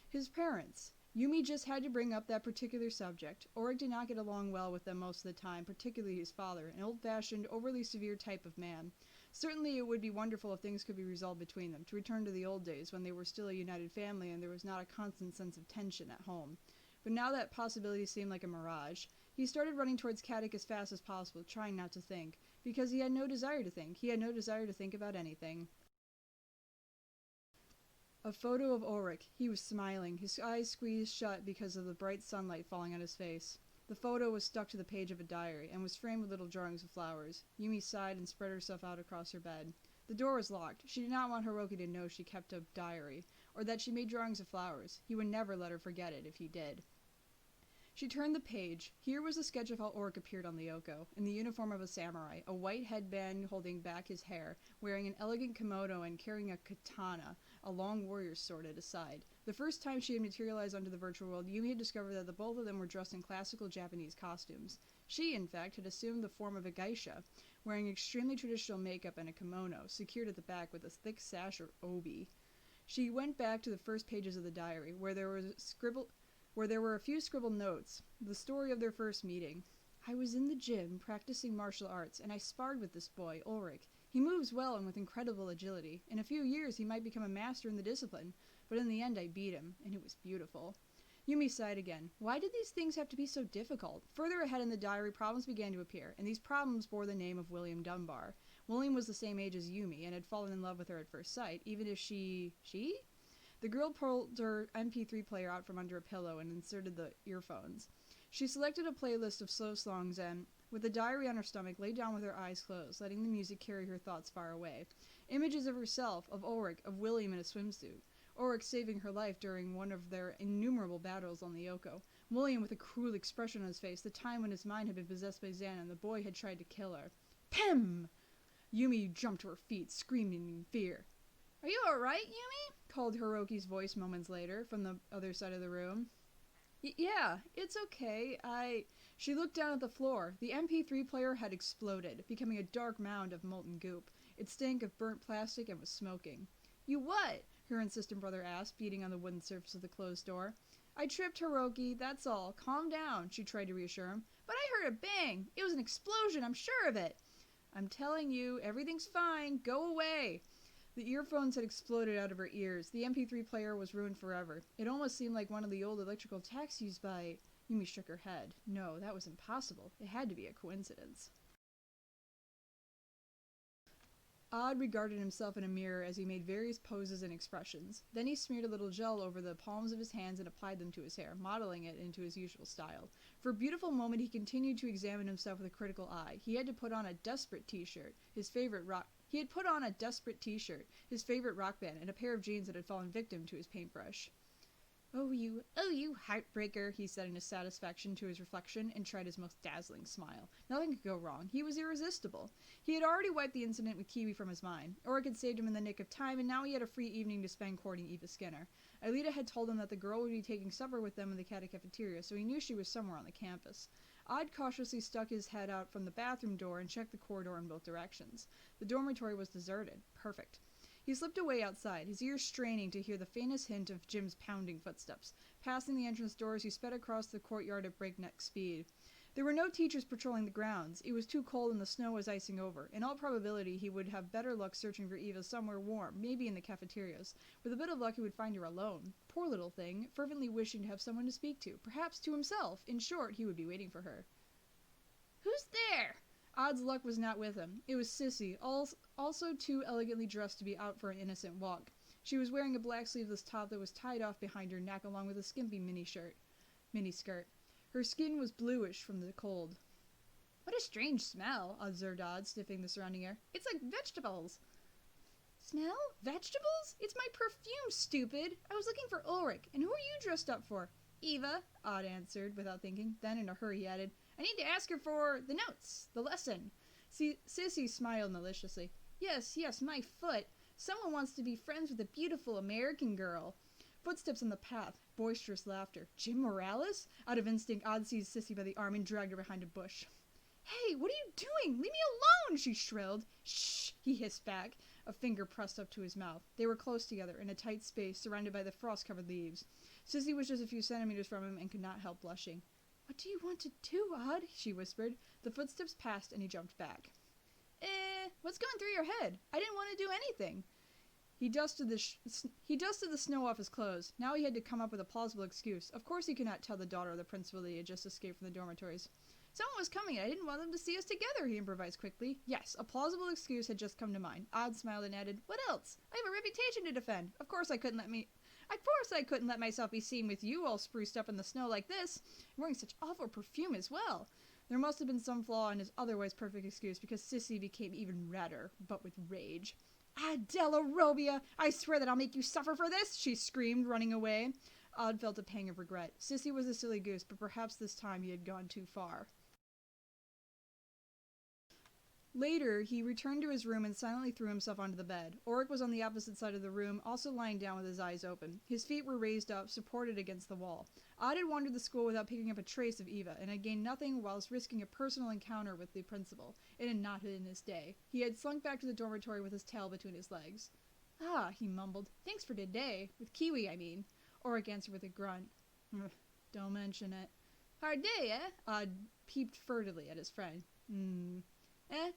His parents. Yumi just had to bring up that particular subject. Ulrich did not get along well with them most of the time, particularly his father, an old-fashioned, overly severe type of man. Certainly it would be wonderful if things could be resolved between them, to return to the old days when they were still a united family and there was not a constant sense of tension at home. But now that possibility seemed like a mirage. He started running towards Caddick as fast as possible, trying not to think, because he had no desire to think. He had no desire to think about anything. A photo of Ulrich. He was smiling, his eyes squeezed shut because of the bright sunlight falling on his face. The photo was stuck to the page of a diary and was framed with little drawings of flowers. Yumi sighed and spread herself out across her bed. The door was locked. She did not want Hiroki to know she kept a diary, or that she made drawings of flowers. He would never let her forget it if he did. She turned the page. Here was a sketch of how Ulrich appeared on Lyoko, in the uniform of a samurai, a white headband holding back his hair, wearing an elegant kimono and carrying a katana, a long warrior's sword at his side. The first time she had materialized onto the virtual world, Yumi had discovered that the both of them were dressed in classical Japanese costumes. She, in fact, had assumed the form of a geisha, wearing extremely traditional makeup and a kimono, secured at the back with a thick sash or obi. She went back to the first pages of the diary, where there were a few scribbled notes, the story of their first meeting. I was in the gym practicing martial arts, and I sparred with this boy, Ulrich. He moves well and with incredible agility. In a few years he might become a master in the discipline, but in the end I beat him, and it was beautiful. Yumi sighed again. Why did these things have to be so difficult? Further ahead in the diary, problems began to appear, and these problems bore the name of William Dunbar. William was the same age as Yumi, and had fallen in love with her at first sight, even if she? The girl pulled her MP3 player out from under a pillow and inserted the earphones. She selected a playlist of slow songs and, with the diary on her stomach, lay down with her eyes closed, letting the music carry her thoughts far away. Images of herself, of Ulrich, of William in a swimsuit. Ulrich saving her life during one of their innumerable battles on Lyoko. William with a cruel expression on his face, the time when his mind had been possessed by Xan and the boy had tried to kill her. Pem! Yumi jumped to her feet, screaming in fear. Are you alright, Yumi? Called Hiroki's voice moments later from the other side of the room. Yeah, it's okay. She looked down at the floor. The MP3 player had exploded, becoming a dark mound of molten goop. It stank of burnt plastic and was smoking. You what? Her insistent brother asked, beating on the wooden surface of the closed door. I tripped, Hiroki, that's all. Calm down, she tried to reassure him. But I heard a bang. It was an explosion, I'm sure of it. I'm telling you, everything's fine. Go away. The earphones had exploded out of her ears. The MP3 player was ruined forever. It almost seemed like one of the old electrical attacks used by... Yumi shook her head. No, that was impossible. It had to be a coincidence. Odd regarded himself in a mirror as he made various poses and expressions. Then he smeared a little gel over the palms of his hands and applied them to his hair, modeling it into his usual style. For a beautiful moment he continued to examine himself with a critical eye. He had put on a desperate t-shirt, his favorite rock band, and a pair of jeans that had fallen victim to his paintbrush. Oh, you heartbreaker, he said in his satisfaction to his reflection, and tried his most dazzling smile. Nothing could go wrong. He was irresistible. He had already wiped the incident with Kiwi from his mind. Ulrich had saved him in the nick of time, and now he had a free evening to spend courting Eva Skinner. Aelita had told him that the girl would be taking supper with them in the cafeteria, so he knew she was somewhere on the campus. Odd cautiously stuck his head out from the bathroom door and checked the corridor in both directions. The dormitory was deserted. Perfect. He slipped away outside, his ears straining to hear the faintest hint of Jim's pounding footsteps. Passing the entrance doors, he sped across the courtyard at breakneck speed. There were no teachers patrolling the grounds. It was too cold and the snow was icing over. In all probability, he would have better luck searching for Eva somewhere warm, maybe in the cafeterias. With a bit of luck, he would find her alone. Poor little thing, fervently wishing to have someone to speak to, perhaps to himself. In short, he would be waiting for her. Who's there? Odd's luck was not with him. It was Sissy, also too elegantly dressed to be out for an innocent walk. She was wearing a black sleeveless top that was tied off behind her neck along with a skimpy mini-skirt. Her skin was bluish from the cold. What a strange smell, observed Odd, sniffing the surrounding air. It's like vegetables. Smell? Vegetables? It's my perfume, stupid! I was looking for Ulrich, and who are you dressed up for? Eva, Odd answered without thinking. Then in a hurry he added, I need to ask her for the notes, the lesson. Sissy smiled maliciously. Yes, my foot. Someone wants to be friends with a beautiful American girl. Footsteps on the path, boisterous laughter. Jim Morales? Out of instinct, Odd seized Sissy by the arm and dragged her behind a bush. Hey, what are you doing? Leave me alone, she shrilled. Shh, he hissed back, a finger pressed up to his mouth. They were close together, in a tight space, surrounded by the frost-covered leaves. Sissy was just a few centimeters from him and could not help blushing. What do you want to do, Odd? She whispered. The footsteps passed and he jumped back. What's going through your head? I didn't want to do anything. He dusted the snow off his clothes. Now he had to come up with a plausible excuse. Of course he could not tell the daughter of the principal that he had just escaped from the dormitories. Someone was coming, and I didn't want them to see us together, he improvised quickly. Yes, a plausible excuse had just come to mind. Odd smiled and added, what else? I have a reputation to defend. Of course I couldn't let myself be seen with you all spruced up in the snow like this, wearing such awful perfume as well. There must have been some flaw in his otherwise perfect excuse, because Sissy became even redder, but with rage. Adela Robia, I swear that I'll make you suffer for this, she screamed, running away. Odd felt a pang of regret. Sissy was a silly goose, but perhaps this time he had gone too far. Later, he returned to his room and silently threw himself onto the bed. Auric was on the opposite side of the room, also lying down with his eyes open. His feet were raised up, supported against the wall. Odd had wandered the school without picking up a trace of Eva, and had gained nothing whilst risking a personal encounter with the principal. It had not been his day. He had slunk back to the dormitory with his tail between his legs. Ah, he mumbled. Thanks for today. With Kiwi, I mean. Auric answered with a grunt. Don't mention it. Hard day, eh? Odd peeped furtively at his friend.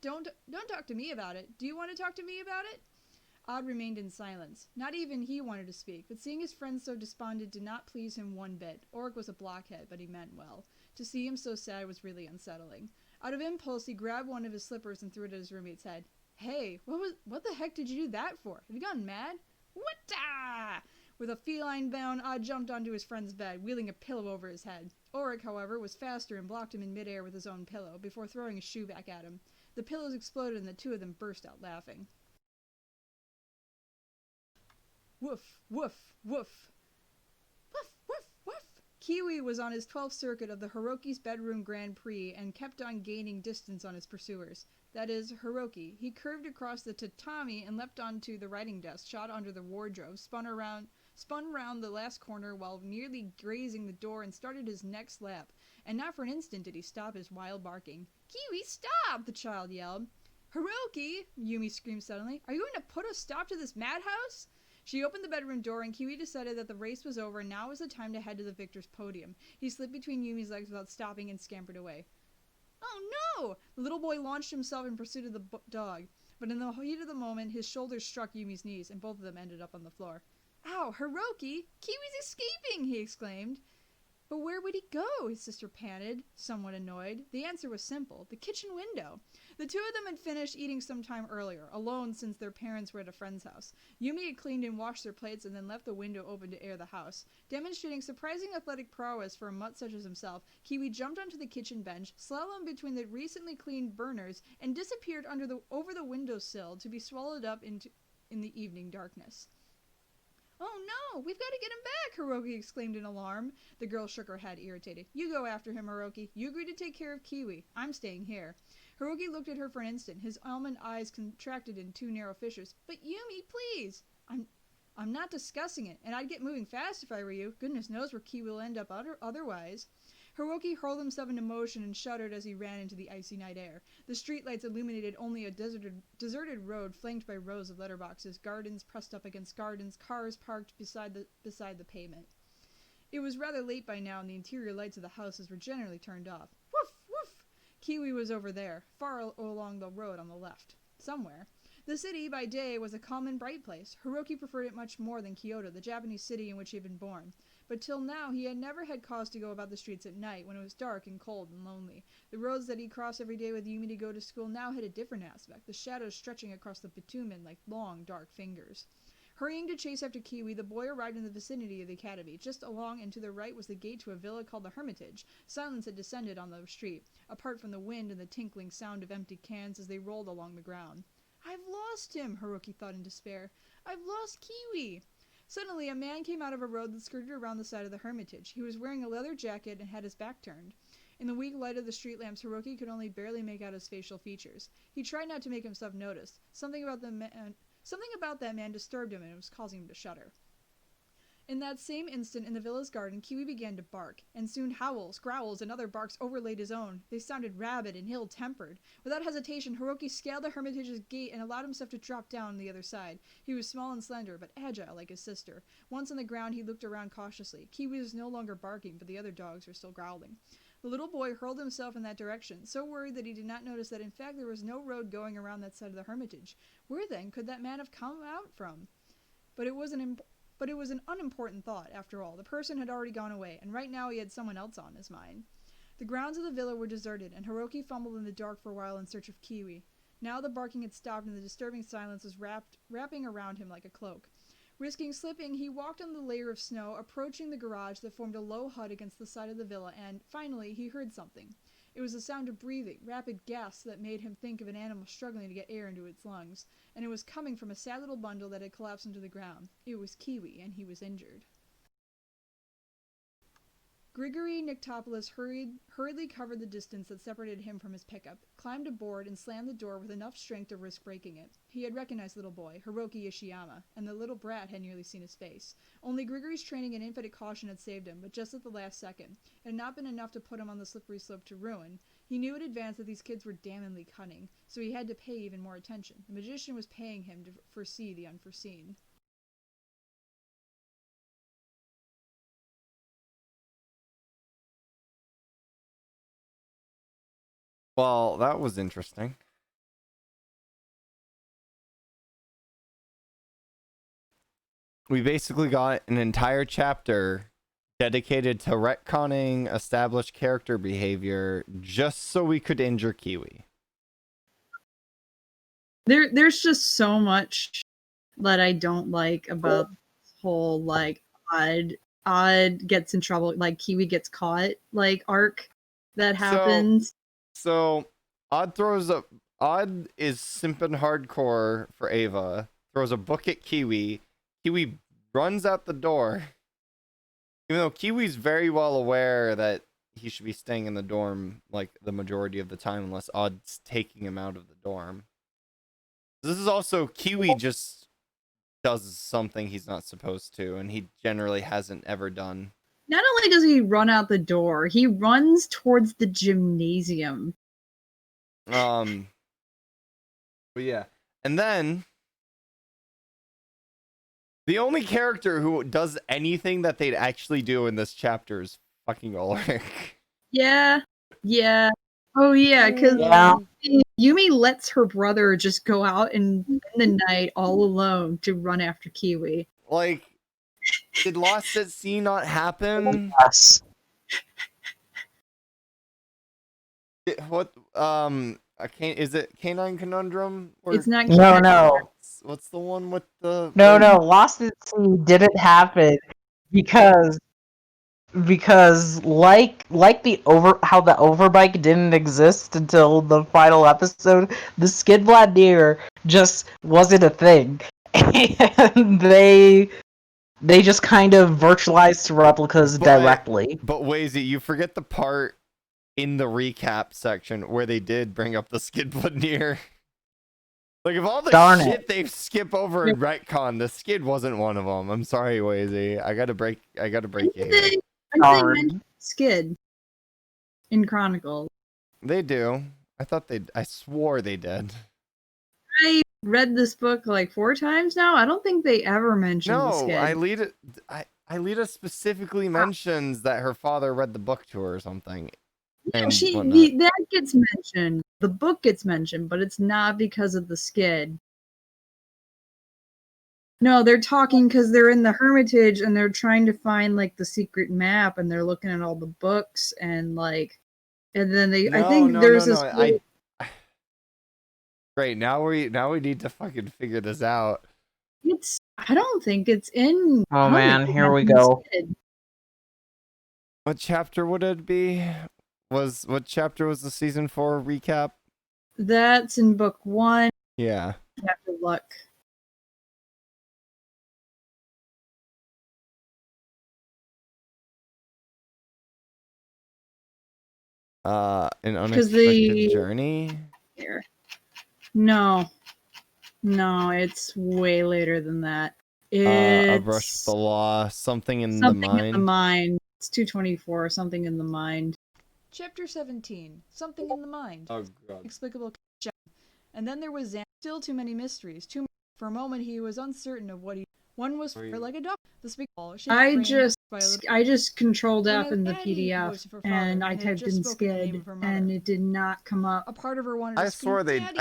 Don't talk to me about it. Do you want to talk to me about it? Odd remained in silence. Not even he wanted to speak, but seeing his friend so despondent did not please him one bit. Auric was a blockhead, but he meant well. To see him so sad was really unsettling. Out of impulse, he grabbed one of his slippers and threw it at his roommate's head. Hey, what the heck did you do that for? Have you gone mad? What-da! With a feline bound, Odd jumped onto his friend's bed, wheeling a pillow over his head. Auric, however, was faster and blocked him in midair with his own pillow, before throwing a shoe back at him. The pillows exploded and the two of them burst out laughing. Woof, woof, woof. Woof, woof, woof. Kiwi was on his 12th circuit of the Hiroki's Bedroom Grand Prix and kept on gaining distance on his pursuers. That is, Hiroki. He curved across the tatami and leapt onto the writing desk, shot under the wardrobe, spun round the last corner while nearly grazing the door and started his next lap. And not for an instant did he stop his wild barking. Kiwi, stop! The child yelled. Hiroki! Yumi screamed suddenly. Are you going to put a stop to this madhouse? She opened the bedroom door and Kiwi decided that the race was over and now was the time to head to the victor's podium. He slipped between Yumi's legs without stopping and scampered away. Oh no! The little boy launched himself in pursuit of the dog, but in the heat of the moment his shoulders struck Yumi's knees and both of them ended up on the floor. Ow, Hiroki! Kiwi's escaping! He exclaimed. But where would he go? His sister panted, somewhat annoyed. The answer was simple. The kitchen window. The two of them had finished eating some time earlier, alone since their parents were at a friend's house. Yumi had cleaned and washed their plates and then left the window open to air the house. Demonstrating surprising athletic prowess for a mutt such as himself, Kiwi jumped onto the kitchen bench, slalomed between the recently cleaned burners, and disappeared over the windowsill to be swallowed up in the evening darkness. Oh no, we've got to get him back, Hiroki exclaimed in alarm. The girl shook her head, irritated. You go after him, Hiroki. You agreed to take care of Kiwi. I'm staying here. Hiroki looked at her for an instant, his almond eyes contracted in two narrow fissures. But Yumi, please! I'm not discussing it, and I'd get moving fast if I were you. Goodness knows where Kiwi will end up otherwise. Hiroki hurled himself into motion and shuddered as he ran into the icy night air. The streetlights illuminated only a deserted road flanked by rows of letterboxes, gardens pressed up against gardens, cars parked beside the pavement. It was rather late by now, and the interior lights of the houses were generally turned off. Woof, woof! Kiwi was over there, far along the road on the left. Somewhere. The city, by day, was a calm and bright place. Hiroki preferred it much more than Kyoto, the Japanese city in which he had been born. But till now he had never had cause to go about the streets at night, when it was dark and cold and lonely. The roads that he crossed every day with Yumi to go to school now had a different aspect, the shadows stretching across the bitumen like long, dark fingers. Hurrying to chase after Kiwi, the boy arrived in the vicinity of the academy. Just along and to the right was the gate to a villa called the Hermitage. Silence had descended on the street, apart from the wind and the tinkling sound of empty cans as they rolled along the ground. I've lost him, Hiroki thought in despair. I've lost Kiwi. Suddenly, a man came out of a road that skirted around the side of the Hermitage. He was wearing a leather jacket and had his back turned. In the weak light of the street lamps, Hiroki could only barely make out his facial features. He tried not to make himself noticed. Something about that man disturbed him and it was causing him to shudder. In that same instant, in the villa's garden, Kiwi began to bark, and soon howls, growls, and other barks overlaid his own. They sounded rabid and ill-tempered. Without hesitation, Hiroki scaled the Hermitage's gate and allowed himself to drop down on the other side. He was small and slender, but agile like his sister. Once on the ground, he looked around cautiously. Kiwi was no longer barking, but the other dogs were still growling. The little boy hurled himself in that direction, so worried that he did not notice that in fact there was no road going around that side of the Hermitage. Where then could that man have come out from? But it was an unimportant thought, after all. The person had already gone away, and right now he had someone else on his mind. The grounds of the villa were deserted, and Hiroki fumbled in the dark for a while in search of Kiwi. Now the barking had stopped, and the disturbing silence was wrapping around him like a cloak. Risking slipping, he walked on the layer of snow, approaching the garage that formed a low hut against the side of the villa, and, finally, he heard something. It was the sound of breathing, rapid gasps that made him think of an animal struggling to get air into its lungs, and it was coming from a sad little bundle that had collapsed into the ground. It was Kiwi, and he was injured. Grigory Niktopoulos hurriedly covered the distance that separated him from his pickup, climbed aboard, and slammed the door with enough strength to risk breaking it. He had recognized the little boy, Hiroki Ishiyama, and the little brat had nearly seen his face. Only Grigory's training and infinite caution had saved him, but just at the last second. It had not been enough to put him on the slippery slope to ruin. He knew in advance that these kids were damningly cunning, so he had to pay even more attention. The magician was paying him to foresee the unforeseen. Well, that was interesting. We basically got an entire chapter dedicated to retconning established character behavior just so we could injure Kiwi. There's just so much that I don't like about this whole like Odd gets in trouble, like Kiwi gets caught, like arc that happens. So Odd is simping hardcore for Ava, throws a book at Kiwi. Kiwi runs out the door. Even though Kiwi's very well aware that he should be staying in the dorm like the majority of the time unless Odd's taking him out of the dorm. This is also Kiwi just does something he's not supposed to, and he generally hasn't ever done. Not only does he run out the door, he runs towards the gymnasium. But yeah. And then the only character who does anything that they'd actually do in this chapter is fucking Ulrich. Yeah. Oh yeah, because Yumi lets her brother just go out and spend the night all alone to run after Kiwi. Like, did Lost at Sea not happen? Yes. What is it Canine Conundrum? Or it's not. No. What's the one with the? No. Lost at Sea didn't happen because like how the overbike didn't exist until the final episode, the Skidbladnir just wasn't a thing, and they just kind of virtualized replicas directly. But Wazy, you forget the part in the recap section where they did bring up the Skidbladnir. Like, of all the shit they skip over in retcon, the Skid wasn't one of them. I'm sorry, Wazy. I gotta break you here. They mentioned Skid in Chronicles. They do. I swore they did. I read this book like 4 times now. I don't think they ever mentioned the Skid. Aelita specifically mentions that her father read the book to her or something. No, that gets mentioned. The book gets mentioned, but it's not because of the Skid. No, they're talking because they're in the Hermitage and they're trying to find like the secret map, and they're looking at all the books and like, and then they. Great. Now we need to fucking figure this out. I don't think it's in. Oh man, here we go. What chapter would it be? What chapter was the season 4 recap? That's in book 1. Yeah. You have to look. An Unexpected Journey? Here. No, it's way later than that. It's A Brush with the Law, Something in the Mind. It's 224, Something in the Mind. Chapter 17, Something in the Mind. Oh god. Explicable. And then there was still too many mysteries. For a moment he was uncertain of what he. One was like a dog. The speak ball. I just controlled F in the PDF and I typed in Skid and it did not come up. A part of her wanted to I swore they brought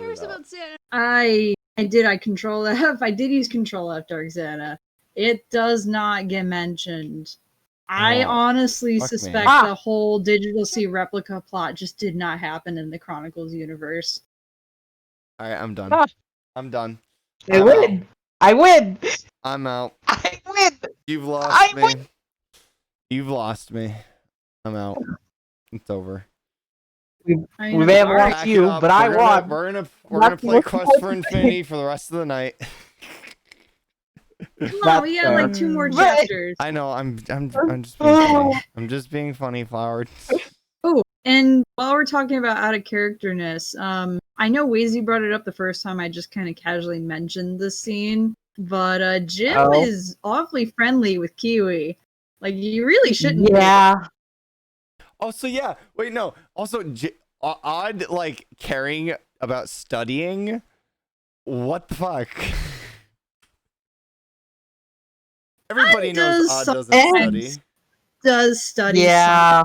it up. I did. I control F. I did use Control F, Dark Xana. It does not get mentioned. I honestly fuck me. suspect the whole Digital Sea replica plot just did not happen in the Chronicles universe. Alright, I'm done. I'm done. I win. I win. I'm out. I win. You've lost me. win. You've lost me. I'm out. It's over. We may have lost you, but I won. We're gonna play Quest for Infinity for the rest of the night. No, we have like 2 more chapters. I know. I'm just being funny. I'm just being funny, Flower. Oh, and while we're talking about out of characterness, I know Wazy brought it up the first time. I just kind of casually mentioned this scene, but Jim is awfully friendly with Kiwi. Like, you really shouldn't. Yeah. Also, yeah. Wait, no. Also, Odd like caring about studying. What the fuck? Everybody knows Odd doesn't study. Does study? Yeah.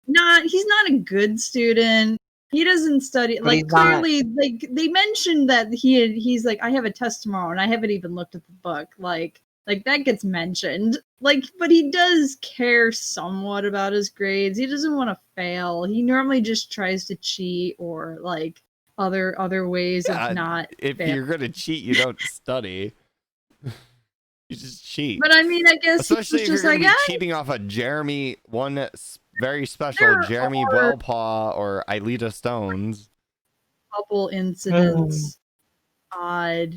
He's not a good student. He doesn't study. But like clearly, like they mentioned that he's like, I have a test tomorrow, and I haven't even looked at the book. Like that gets mentioned. Like, but he does care somewhat about his grades. He doesn't want to fail. He normally just tries to cheat or like other ways of not. If you're gonna cheat, you don't study. You just cheat. But I mean, I guess especially if just you're like, gonna be cheating off a Jeremy, one very special Jeremy Wellpaw or Ileta Stones. Couple incidents. Odd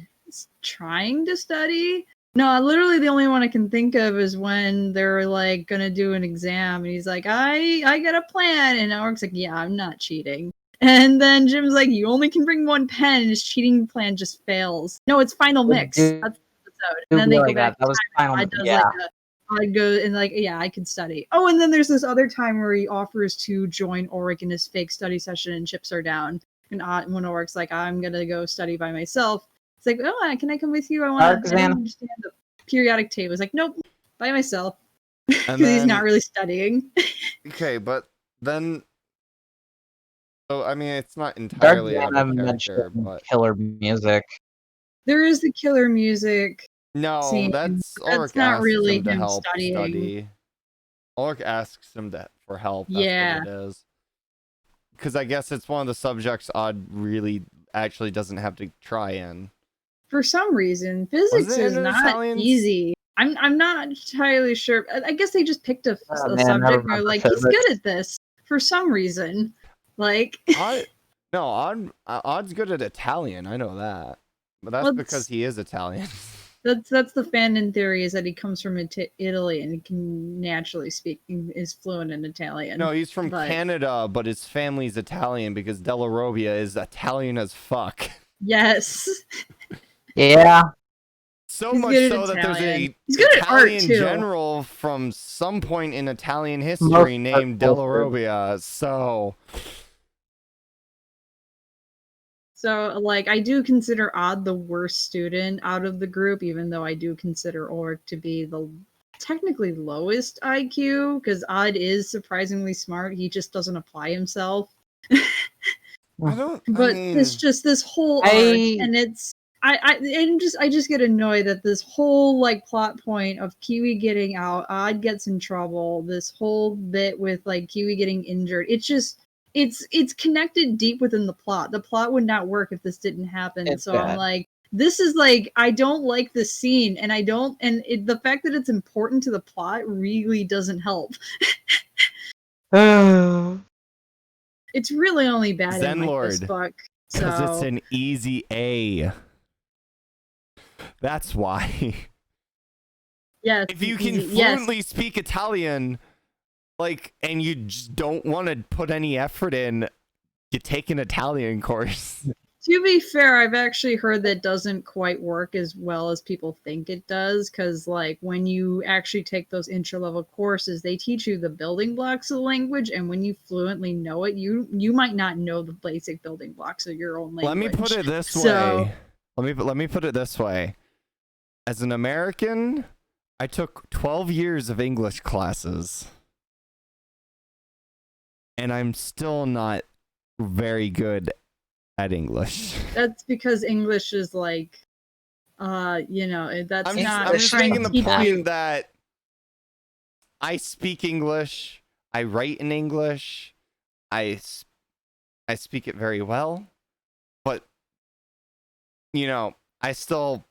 trying to study. No, literally the only one I can think of is when they're like gonna do an exam, and he's like, I got a plan, and Orc's like, yeah, I'm not cheating. And then Jim's like, you only can bring 1 pen, and his cheating plan just fails. No, it's final mix. That's the episode. And then they go back. That was final mix. Yeah. I go and like, yeah, I can study. Oh, and then there's this other time where he offers to join Oric in his fake study session, and chips are down. And when Oric's like, I'm gonna go study by myself, it's like, oh, can I come with you? I want to understand the periodic table. It's like, nope, by myself, because he's not really studying. Okay, but then, so I mean, it's not entirely out of character, but killer music. There is the killer music. No, scene, that's not really him to help studying. Study. Ulrich asks him for help. That's what it is. Because I guess it's one of the subjects Odd really actually doesn't have to try in. For some reason, physics is not easy. I'm not entirely sure. I guess they just picked a subject where like he's good at this for some reason. Like Odd's good at Italian. I know that, but that's because he is Italian. That's the fandom theory, is that he comes from Italy and he can naturally speak, is fluent in Italian. No, he's from Canada, but his family's Italian because Della Robbia is Italian as fuck. Yes. Yeah. So much so that there's a Italian general from some point in Italian history named Della Robbia. So, like, I do consider Odd the worst student out of the group, even though I do consider Ulrich to be the technically lowest IQ, because Odd is surprisingly smart. He just doesn't apply himself. It's just this whole arc, and it's I just get annoyed that this whole like plot point of Kiwi getting out, Odd gets in trouble, this whole bit with like Kiwi getting injured. It's connected deep within the plot. The plot would not work if this didn't happen. I'm like, this is like, I don't like this scene, and the fact that it's important to the plot really doesn't help. It's really only bad in like, this book. Because it's an easy A. That's why. Yeah. If you can fluently speak Italian, like, and you just don't want to put any effort in, you take an Italian course. To be fair, I've actually heard that doesn't quite work as well as people think it does, because like when you actually take those intro-level courses, they teach you the building blocks of the language, and when you fluently know it, you might not know the basic building blocks of your own language. Let me put it this way. Let me put it this way. As an American, I took 12 years of English classes, and I'm still not very good at English. That's because English is like, that's I'm just making the point that I speak English. I write in English. I speak it very well. But, you know, I still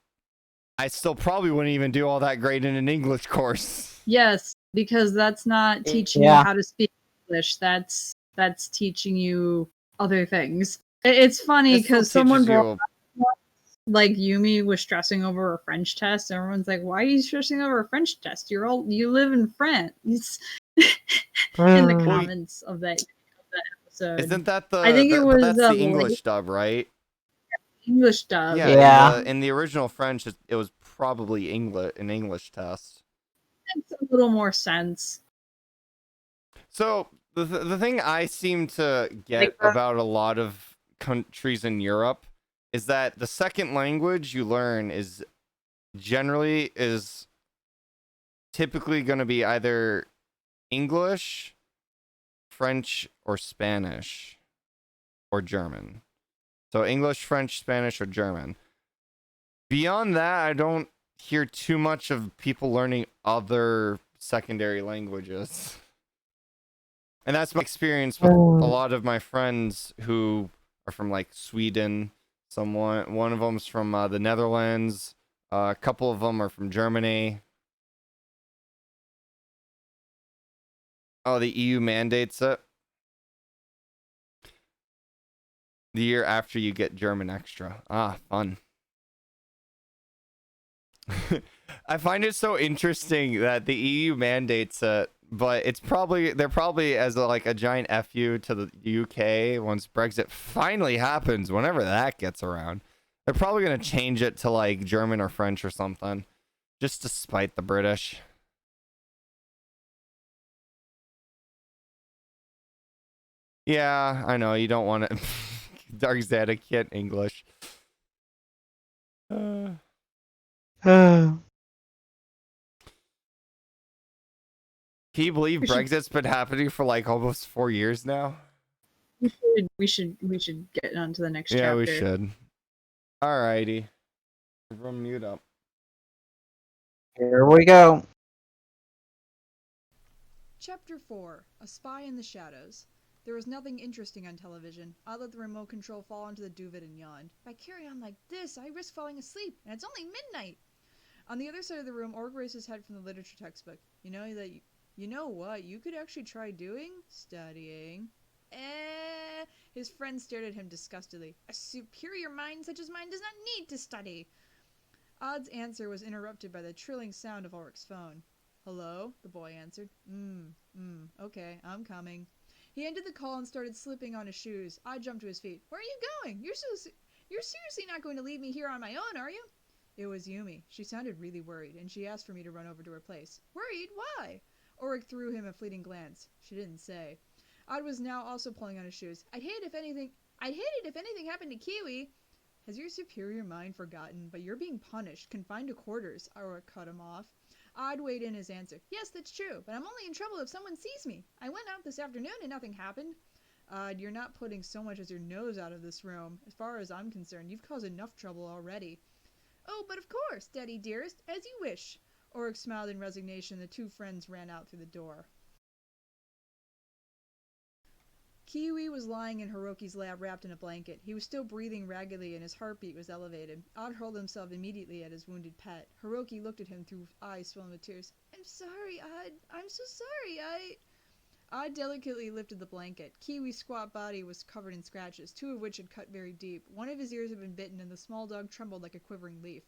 probably wouldn't even do all that great in an English course. Yes, because that's not teaching you how to speak English. That's teaching you other things. It's funny because someone brought up, like, Yumi was stressing over a French test. Everyone's like, "Why are you stressing over a French test? You live in France." In the comments of that episode. Isn't that the? I think it was that's the English dub, right? English dub. Yeah. In the original French, it was probably an English test. Makes a little more sense. So the thing I seem to get about a lot of countries in Europe is that the second language you learn is typically going to be either English, French, or Spanish, or German. So English, French, Spanish, or German. Beyond that, I don't hear too much of people learning other secondary languages. And that's my experience with a lot of my friends who are from, like, Sweden. One of them's from the Netherlands. A couple of them are from Germany. Oh, the EU mandates it. The year after you get German extra. Ah, fun. I find it so interesting that the EU mandates it, but they're probably as a giant FU to the UK once Brexit finally happens, whenever that gets around. They're probably going to change it to, like, German or French or something, just to spite the British. Yeah, I know, you don't want it. Dark Zed, I can't English. Can you believe Brexit's been happening for, like, almost 4 years now? We should get on to the next chapter. Yeah, we should. Alrighty. Everyone mute up. Here we go. Chapter 4. A Spy in the Shadows. There was nothing interesting on television. I let the remote control fall onto the duvet and yawned. If I carry on like this, I risk falling asleep, and it's only midnight. On the other side of the room, Org raised his head from the literature textbook. You know what you could actually try doing? Studying. His friend stared at him disgustedly. A superior mind such as mine does not need to study. Odd's answer was interrupted by the trilling sound of Ulrich's phone. Hello? The boy answered. Okay, I'm coming. He ended the call and started slipping on his shoes. Odd jumped to his feet. Where are you going? You're seriously not going to leave me here on my own, are you? It was Yumi. She sounded really worried, and she asked for me to run over to her place. Worried? Why? Ulrich threw him a fleeting glance. She didn't say. Odd was now also pulling on his shoes. I'd hate it if anything happened to Kiwi. Has your superior mind forgotten? But you're being punished, confined to quarters. Ulrich cut him off. Odd weighed in his answer. Yes, that's true, but I'm only in trouble if someone sees me. I went out this afternoon and nothing happened. Odd, you're not putting so much as your nose out of this room. As far as I'm concerned, you've caused enough trouble already. Oh, but of course, Daddy dearest, as you wish. Ulrich smiled in resignation. The two friends ran out through the door. Kiwi was lying in Hiroki's lap wrapped in a blanket. He was still breathing raggedly and his heartbeat was elevated. Odd hurled himself immediately at his wounded pet. Hiroki looked at him through eyes swollen with tears. I'm sorry, Odd. I'm so sorry. Odd delicately lifted the blanket. Kiwi's squat body was covered in scratches, 2 of which had cut very deep. One of his ears had been bitten and the small dog trembled like a quivering leaf.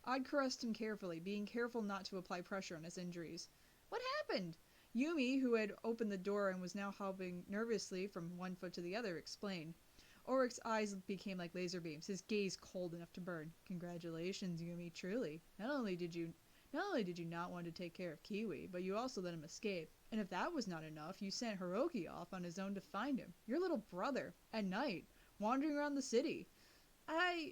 Odd caressed him carefully, being careful not to apply pressure on his injuries. What happened? Yumi, who had opened the door and was now hopping nervously from one foot to the other, explained. Ulrich's eyes became like laser beams, his gaze cold enough to burn. Congratulations, Yumi, truly. Not only did you not want to take care of Kiwi, but you also let him escape. And if that was not enough, you sent Hiroki off on his own to find him. Your little brother, at night, wandering around the city.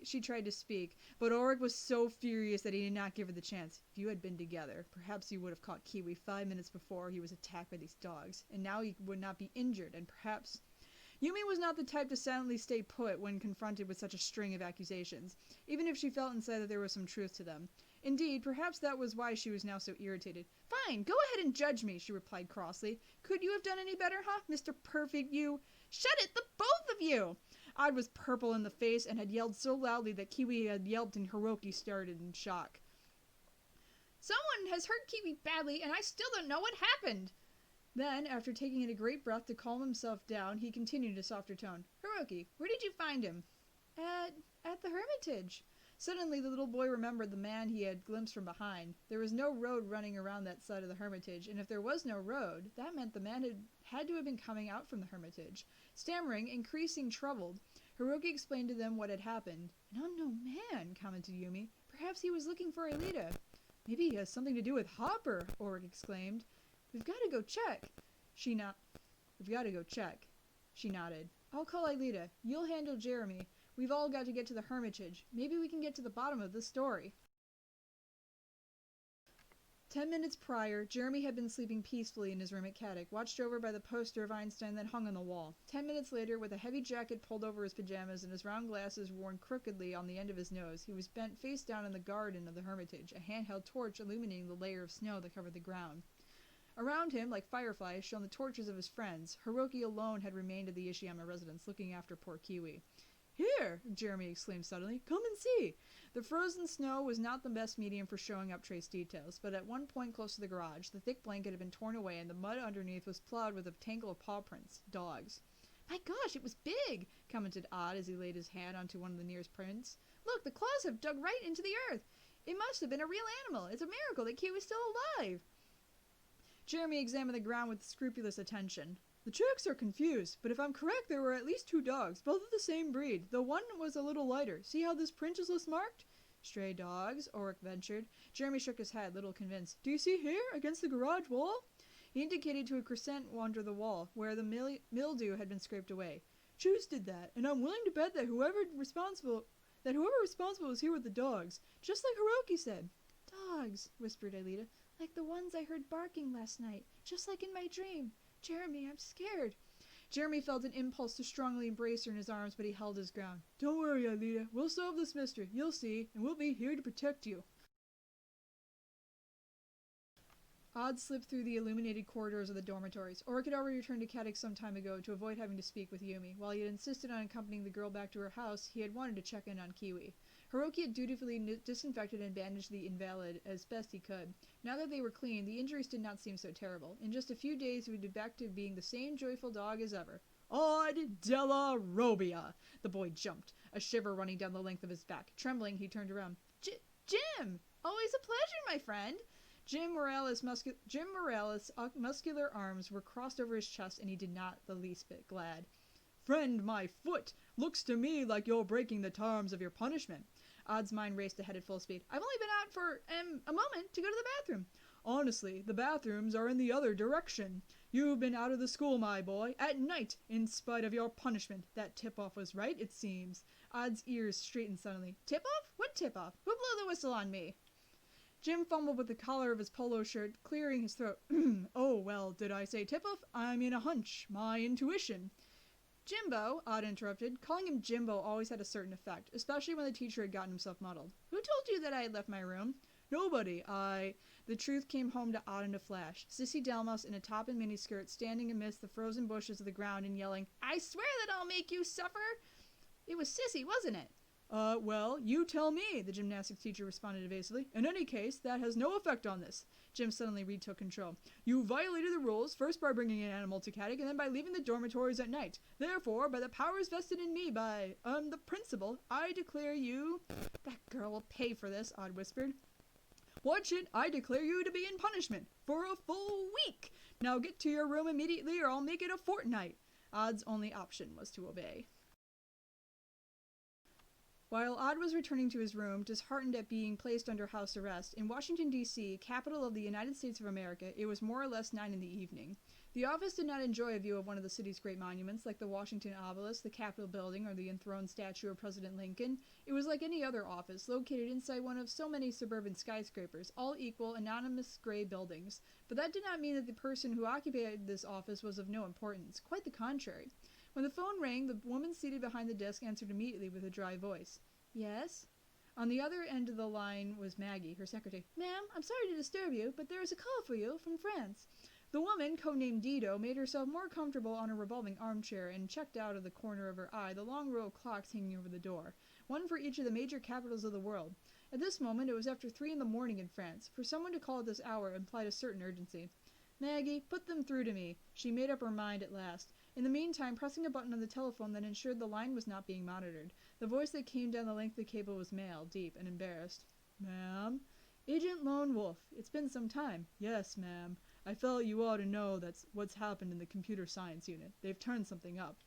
She tried to speak, but Ulrich was so furious that he did not give her the chance. If you had been together, perhaps you would have caught Kiwi 5 minutes before he was attacked by these dogs, and now he would not be injured, and perhaps... Yumi was not the type to silently stay put when confronted with such a string of accusations, even if she felt inside that there was some truth to them. Indeed, perhaps that was why she was now so irritated. Fine, go ahead and judge me, she replied crossly. Could you have done any better, huh, Mr. Perfect, you? Shut it, the both of you! Odd was purple in the face and had yelled so loudly that Kiwi had yelped and Hiroki started in shock. Someone has hurt Kiwi badly, and I still don't know what happened. Then, after taking in a great breath to calm himself down, he continued in a softer tone. Hiroki, where did you find him? At the Hermitage. Suddenly, the little boy remembered the man he had glimpsed from behind. There was no road running around that side of the Hermitage, and if there was no road, that meant the man had to have been coming out from the Hermitage. Stammering, increasing troubled, Hiroki explained to them what had happened. An unknown man, commented Yumi. Perhaps he was looking for Aelita. Maybe he has something to do with Hopper, Oric exclaimed. We've got to go check. She nodded. I'll call Aelita. You'll handle Jeremy. We've all got to get to the Hermitage. Maybe we can get to the bottom of this story. 10 minutes prior, Jeremy had been sleeping peacefully in his room at Caddick, watched over by the poster of Einstein that hung on the wall. 10 minutes later, with a heavy jacket pulled over his pajamas and his round glasses worn crookedly on the end of his nose, he was bent face down in the garden of the Hermitage, a handheld torch illuminating the layer of snow that covered the ground. Around him, like fireflies, shone the torches of his friends. Hiroki alone had remained at the Ishiyama residence, looking after poor Kiwi. Here! Jeremy exclaimed suddenly. Come and see! The frozen snow was not the best medium for showing up trace details, but at one point close to the garage, the thick blanket had been torn away and the mud underneath was plowed with a tangle of paw prints. Dogs. My gosh, it was big! Commented Odd as he laid his hand onto one of the nearest prints. Look, the claws have dug right into the earth! It must have been a real animal! It's a miracle that Kiwi was still alive! Jeremy examined the ground with scrupulous attention. The tracks are confused, but if I'm correct, there were at least 2 dogs, both of the same breed, though one was a little lighter. See how this print is less marked? Stray dogs, Oric ventured. Jeremy shook his head, little convinced. Do you see here, against the garage wall? He indicated to a crescent under the wall, where the mildew had been scraped away. Juice did that, and I'm willing to bet that whoever responsible is here with the dogs, just like Hiroki said. Dogs, whispered Aelita, like the ones I heard barking last night, just like in my dream. Jeremy, I'm scared. Jeremy felt an impulse to strongly embrace her in his arms, but he held his ground. Don't worry, Aelita. We'll solve this mystery. You'll see, and we'll be here to protect you. Odd slipped through the illuminated corridors of the dormitories. Oric had already returned to Caddick some time ago to avoid having to speak with Yumi. While he had insisted on accompanying the girl back to her house, he had wanted to check in on Kiwi. Hiroki had dutifully disinfected and bandaged the invalid as best he could. Now that they were clean, the injuries did not seem so terrible. In just a few days, he would be back to being the same joyful dog as ever. Odd della Robia! The boy jumped, a shiver running down the length of his back. Trembling, he turned around. Jim! Always a pleasure, my friend! Jim Morales' muscular arms were crossed over his chest, and he did not the least bit glad. Friend, my foot! Looks to me like you're breaking the terms of your punishment. Odd's mind raced ahead at full speed. I've only been out for, a moment to go to the bathroom. Honestly, the bathrooms are in the other direction. You've been out of the school, my boy, at night, in spite of your punishment. That tip-off was right, it seems. Odd's ears straightened suddenly. Tip-off? What tip-off? Who blew the whistle on me? Jim fumbled with the collar of his polo shirt, clearing his throat. Oh, well, did I say tip-off? I mean a hunch. My intuition. Jimbo, Odd interrupted. Calling him Jimbo always had a certain effect, especially when the teacher had gotten himself muddled. Who told you that I had left my room? Nobody. The truth came home to Odd in a flash. Sissy Delmos in a top and miniskirt standing amidst the frozen bushes of the ground and yelling, I swear that I'll make you suffer! It was Sissy, wasn't it? Well, you tell me, the gymnastics teacher responded evasively. In any case, that has no effect on this. Jim suddenly retook control. You violated the rules, first by bringing an animal to Caddick, and then by leaving the dormitories at night. Therefore, by the powers vested in me by, the principal, I declare you... That girl will pay for this, Odd whispered. Watch it, I declare you to be in punishment, for a full week. Now get to your room immediately, or I'll make it a fortnight. Odd's only option was to obey. While Odd was returning to his room, disheartened at being placed under house arrest, in Washington, D.C., capital of the United States of America, it was more or less 9 in the evening. The office did not enjoy a view of one of the city's great monuments, like the Washington Obelisk, the Capitol Building, or the enthroned statue of President Lincoln. It was like any other office, located inside one of so many suburban skyscrapers, all equal, anonymous gray buildings. But that did not mean that the person who occupied this office was of no importance. Quite the contrary. When the phone rang, the woman seated behind the desk answered immediately with a dry voice. Yes? On the other end of the line was Maggie, her secretary. "Ma'am, I'm sorry to disturb you, but there is a call for you from France." The woman, codenamed Dido, made herself more comfortable on a revolving armchair and checked out of the corner of her eye the long row of clocks hanging over the door, one for each of the major capitals of the world. At this moment it was after 3 in the morning in France. For someone to call at this hour implied a certain urgency. "Maggie, put them through to me." She made up her mind at last. In the meantime, pressing a button on the telephone that ensured the line was not being monitored. The voice that came down the length of the cable was male, deep, and embarrassed. "Ma'am?" "Agent Lone Wolf. It's been some time." "Yes, ma'am. I felt you ought to know that's what's happened in the computer science unit. They've turned something up."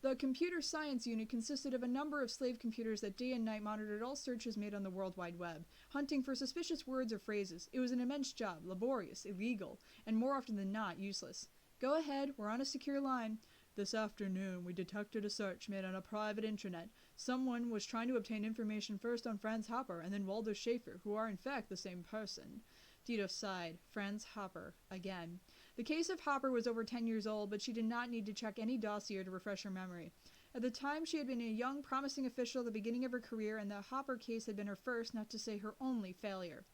The computer science unit consisted of a number of slave computers that day and night monitored all searches made on the World Wide Web, hunting for suspicious words or phrases. It was an immense job, laborious, illegal, and more often than not, useless. "Go ahead, we're on a secure line." "This afternoon we detected a search made on a private intranet. Someone was trying to obtain information first on Franz Hopper and then Waldo Schaefer, who are in fact the same person." Dido sighed. Franz Hopper. Again. The case of Hopper was over 10 years old, but she did not need to check any dossier to refresh her memory. At the time she had been a young, promising official at the beginning of her career, and the Hopper case had been her first, not to say her only, failure.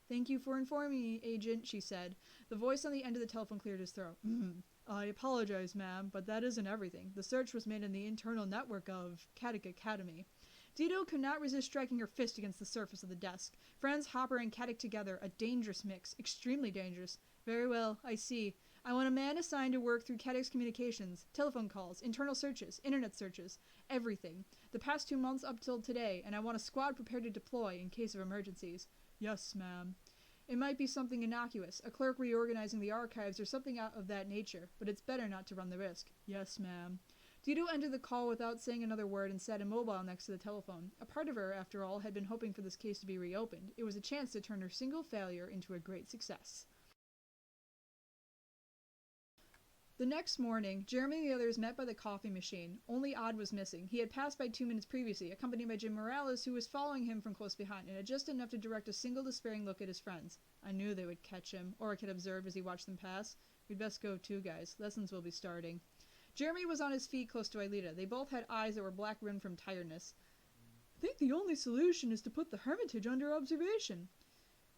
"Thank you for informing me, Agent," she said. The voice on the end of the telephone cleared his throat. "I apologize, ma'am, but that isn't everything. The search was made in the internal network of Caddick Academy." Dido could not resist striking her fist against the surface of the desk. Franz Hopper and Caddick together, a dangerous mix, extremely dangerous. "Very well, I see. I want a man assigned to work through Caddick's communications, telephone calls, internal searches, internet searches, everything. The past 2 months up till today, and I want a squad prepared to deploy in case of emergencies." "Yes, ma'am." "It might be something innocuous, a clerk reorganizing the archives or something out of that nature, but it's better not to run the risk." "Yes, ma'am." Dido ended the call without saying another word and sat immobile next to the telephone. A part of her, after all, had been hoping for this case to be reopened. It was a chance to turn her single failure into a great success. The next morning, Jeremy and the others met by the coffee machine. Only Odd was missing. He had passed by 2 minutes previously, accompanied by Jim Morales, who was following him from close behind, and had just enough to direct a single despairing look at his friends. "I knew they would catch him," Oric had observed as he watched them pass. "We'd best go too, guys. Lessons will be starting." Jeremy was on his feet close to Aelita. They both had eyes that were black-rimmed from tiredness. "I think the only solution is to put the Hermitage under observation."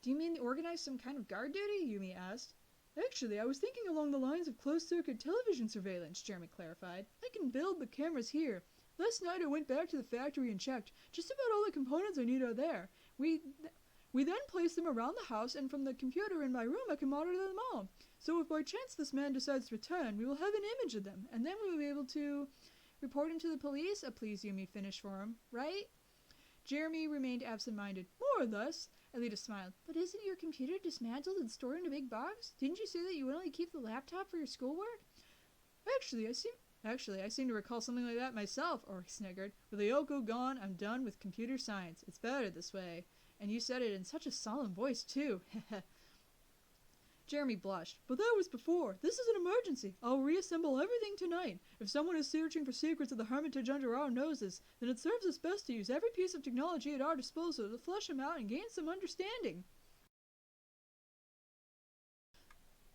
"Do you mean organize some kind of guard duty?" Yumi asked. "Actually, I was thinking along the lines of closed-circuit television surveillance," Jeremy clarified. "I can build the cameras here. Last night I went back to the factory and checked. Just about all the components I need are there. We then place them around the house, and from the computer in my room I can monitor them all. So if by chance this man decides to return, we will have an image of them, and then we will be able to report him to the police," a pleased Yumi finished for him. "Right?" Jeremy remained absent-minded. "More or less." Alita smiled. "But isn't your computer dismantled and stored in a big box? Didn't you say that you would only keep the laptop for your schoolwork?" Actually, I seem to recall something like that myself," Oric sniggered. "With Lyoko gone, I'm done with computer science. It's better this way. And you said it in such a solemn voice, too. Heh." Jeremy blushed. "But that was before. This is an emergency. I'll reassemble everything tonight. If someone is searching for secrets of the Hermitage under our noses, then it serves us best to use every piece of technology at our disposal to flesh them out and gain some understanding."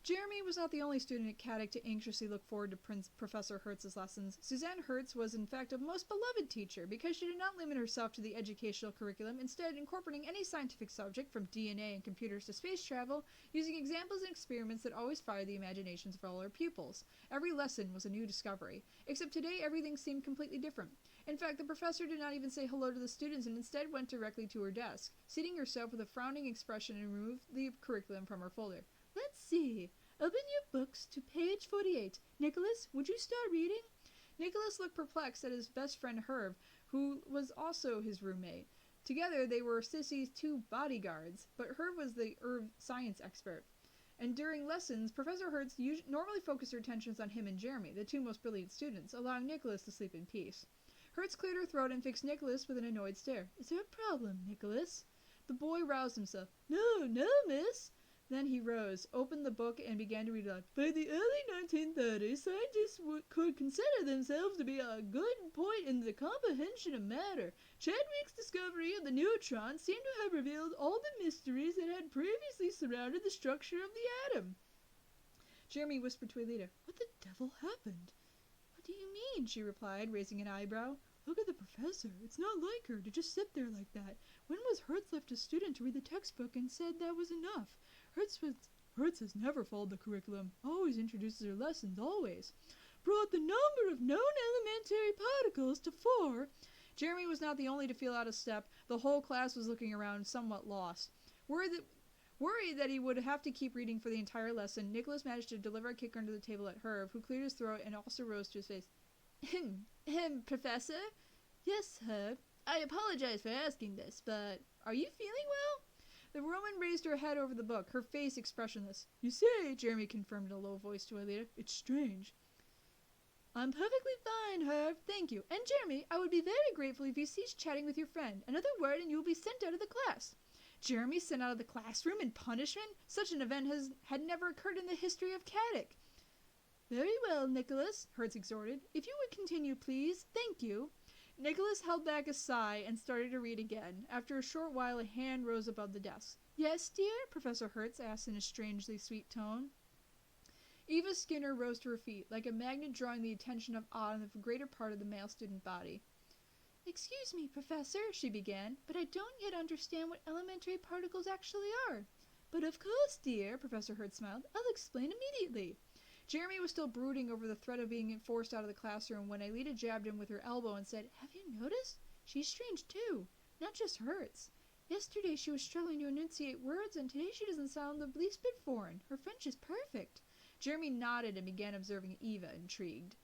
Jeremy was not the only student at Caddick to anxiously look forward to Professor Hertz's lessons. Suzanne Hertz was in fact a most beloved teacher because she did not limit herself to the educational curriculum, instead incorporating any scientific subject from DNA and computers to space travel, using examples and experiments that always fired the imaginations of all her pupils. Every lesson was a new discovery, except today everything seemed completely different. In fact, the professor did not even say hello to the students and instead went directly to her desk, seating herself with a frowning expression and removed the curriculum from her folder. "Let's see. Open your books to page 48. Nicholas, would you start reading?" Nicholas looked perplexed at his best friend Herb, who was also his roommate. Together they were Sissy's 2 bodyguards, but Herb was the science expert. And during lessons, Professor Hertz normally focused her attentions on him and Jeremy, the 2 most brilliant students, allowing Nicholas to sleep in peace. Hertz cleared her throat and fixed Nicholas with an annoyed stare. "Is there a problem, Nicholas?" The boy roused himself. No, miss." Then he rose, opened the book, and began to read aloud. "By the early 1930s, scientists could consider themselves to be a good point in the comprehension of matter. Chadwick's discovery of the neutron seemed to have revealed all the mysteries that had previously surrounded the structure of the atom." Jeremy whispered to Alita, "What the devil happened?" "What do you mean?" she replied, raising an eyebrow. Look at the professor. It's not like her to just sit there like that. When was Hertz left a student to read the textbook and said that was enough? Hertz has never followed the curriculum. Always introduces her lessons, always. Brought the number of known elementary particles to 4. Jeremy was not the only to feel out of step. The whole class was looking around, somewhat lost. Worried that he would have to keep reading for the entire lesson, Nicholas managed to deliver a kick under the table at Herb, who cleared his throat and also rose to his face. Professor? Yes, Herb. I apologize for asking this, but are you feeling well? The woman raised her head over the book, her face expressionless. You see, Jeremy confirmed in a low voice to Alita, it's strange. I'm perfectly fine, Herb, thank you. And Jeremy, I would be very grateful if you cease chatting with your friend. Another word and you will be sent out of the class. Jeremy sent out of the classroom in punishment? Such an event had never occurred in the history of Caddick. Very well, Nicholas, Hertz exhorted. If you would continue, please. Thank you. Nicholas held back a sigh and started to read again. After a short while, a hand rose above the desk. Yes, dear? Professor Hertz asked in a strangely sweet tone. Eva Skinner rose to her feet, like a magnet drawing the attention of awe of the greater part of the male student body. Excuse me, Professor, she began, but I don't yet understand what elementary particles actually are. But of course, dear, Professor Hertz smiled. I'll explain immediately. Jeremy was still brooding over the threat of being forced out of the classroom when Aelita jabbed him with her elbow and said, Have you noticed? She's strange, too. Not just Hertz. Yesterday she was struggling to enunciate words, and today she doesn't sound the least bit foreign. Her French is perfect. Jeremy nodded and began observing Eva, intrigued.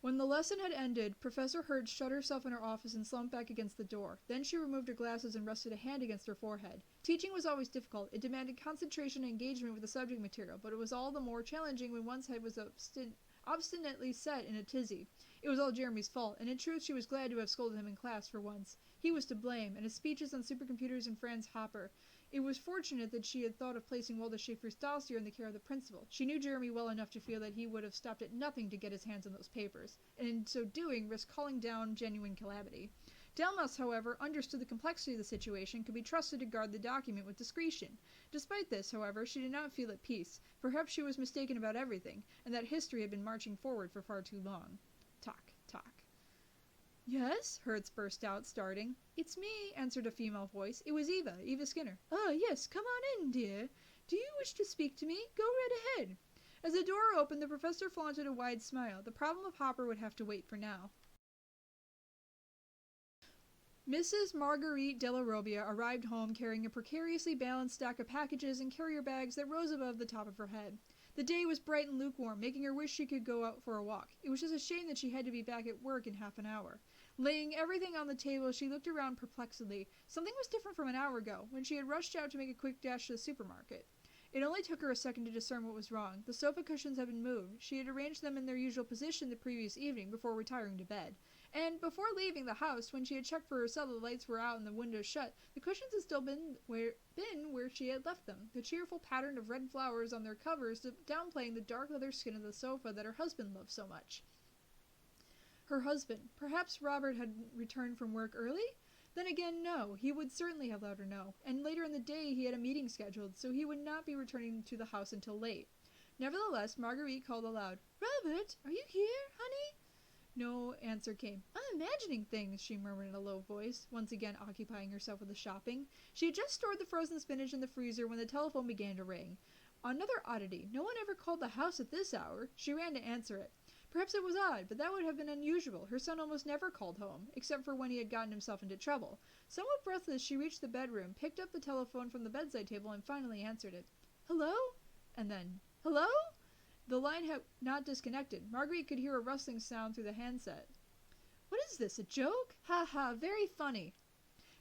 When the lesson had ended, Professor Hertz shut herself in her office and slumped back against the door. Then she removed her glasses and rested a hand against her forehead. Teaching was always difficult. It demanded concentration and engagement with the subject material, but it was all the more challenging when one's head was obstinately set in a tizzy. It was all Jeremy's fault, and in truth she was glad to have scolded him in class for once. He was to blame, and his speeches on supercomputers and Franz Hopper. It was fortunate that she had thought of placing Waldo Schaefer's dossier in the care of the principal. She knew Jeremy well enough to feel that he would have stopped at nothing to get his hands on those papers, and in so doing risk calling down genuine calamity. Delmas, however, understood the complexity of the situation, could be trusted to guard the document with discretion. Despite this, however, she did not feel at peace. Perhaps she was mistaken about everything, and that history had been marching forward for far too long. Talk, talk. Yes, Hertz burst out, starting. It's me, answered a female voice. It was Eva Skinner. Ah, yes, come on in, dear. Do you wish to speak to me? Go right ahead. As the door opened, the professor flaunted a wide smile. The problem of Hopper would have to wait for now. Mrs. Marguerite de la Robia arrived home carrying a precariously balanced stack of packages and carrier bags that rose above the top of her head. The day was bright and lukewarm, making her wish she could go out for a walk. It was just a shame that she had to be back at work in half an hour. Laying everything on the table, she looked around perplexedly. Something was different from an hour ago, when she had rushed out to make a quick dash to the supermarket. It only took her a second to discern what was wrong. The sofa cushions had been moved. She had arranged them in their usual position the previous evening before retiring to bed. And before leaving the house, when she had checked for herself the lights were out and the windows shut, the cushions had still been where she had left them, the cheerful pattern of red flowers on their covers downplaying the dark leather skin of the sofa that her husband loved so much. Her husband. Perhaps Robert had returned from work early? Then again, no. He would certainly have let her know. And later in the day he had a meeting scheduled, so he would not be returning to the house until late. Nevertheless, Marguerite called aloud, Robert, are you here, honey? No answer came. I'm imagining things, she murmured in a low voice, once again occupying herself with the shopping. She had just stored the frozen spinach in the freezer when the telephone began to ring. Another oddity. No one ever called the house at this hour. She ran to answer it. Perhaps it was odd, but that would have been unusual. Her son almost never called home, except for when he had gotten himself into trouble. Somewhat breathless, she reached the bedroom, picked up the telephone from the bedside table, and finally answered it. Hello? And then, hello? The line had not disconnected. Marguerite could hear a rustling sound through the handset. What is this, a joke? Ha ha, very funny.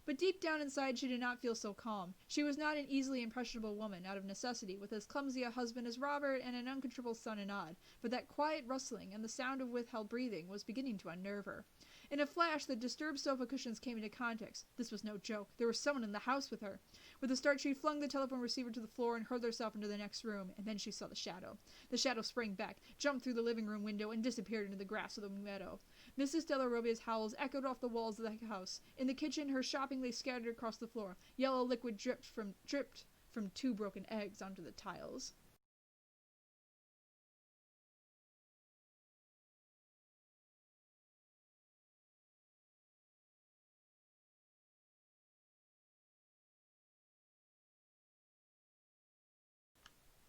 But deep down inside she did not feel so calm. She was not an easily impressionable woman, out of necessity, with as clumsy a husband as Robert and an uncontrollable son in Odd, but that quiet rustling and the sound of withheld breathing was beginning to unnerve her. In a flash, the disturbed sofa cushions came into context. This was no joke. There was someone in the house with her. With a start, she flung the telephone receiver to the floor and hurled herself into the next room, and then she saw the shadow. The shadow sprang back, jumped through the living room window, and disappeared into the grass of the meadow. Mrs. de la Robia's howls echoed off the walls of the house. In the kitchen, her shopping lay scattered across the floor. Yellow liquid dripped from 2 broken eggs onto the tiles.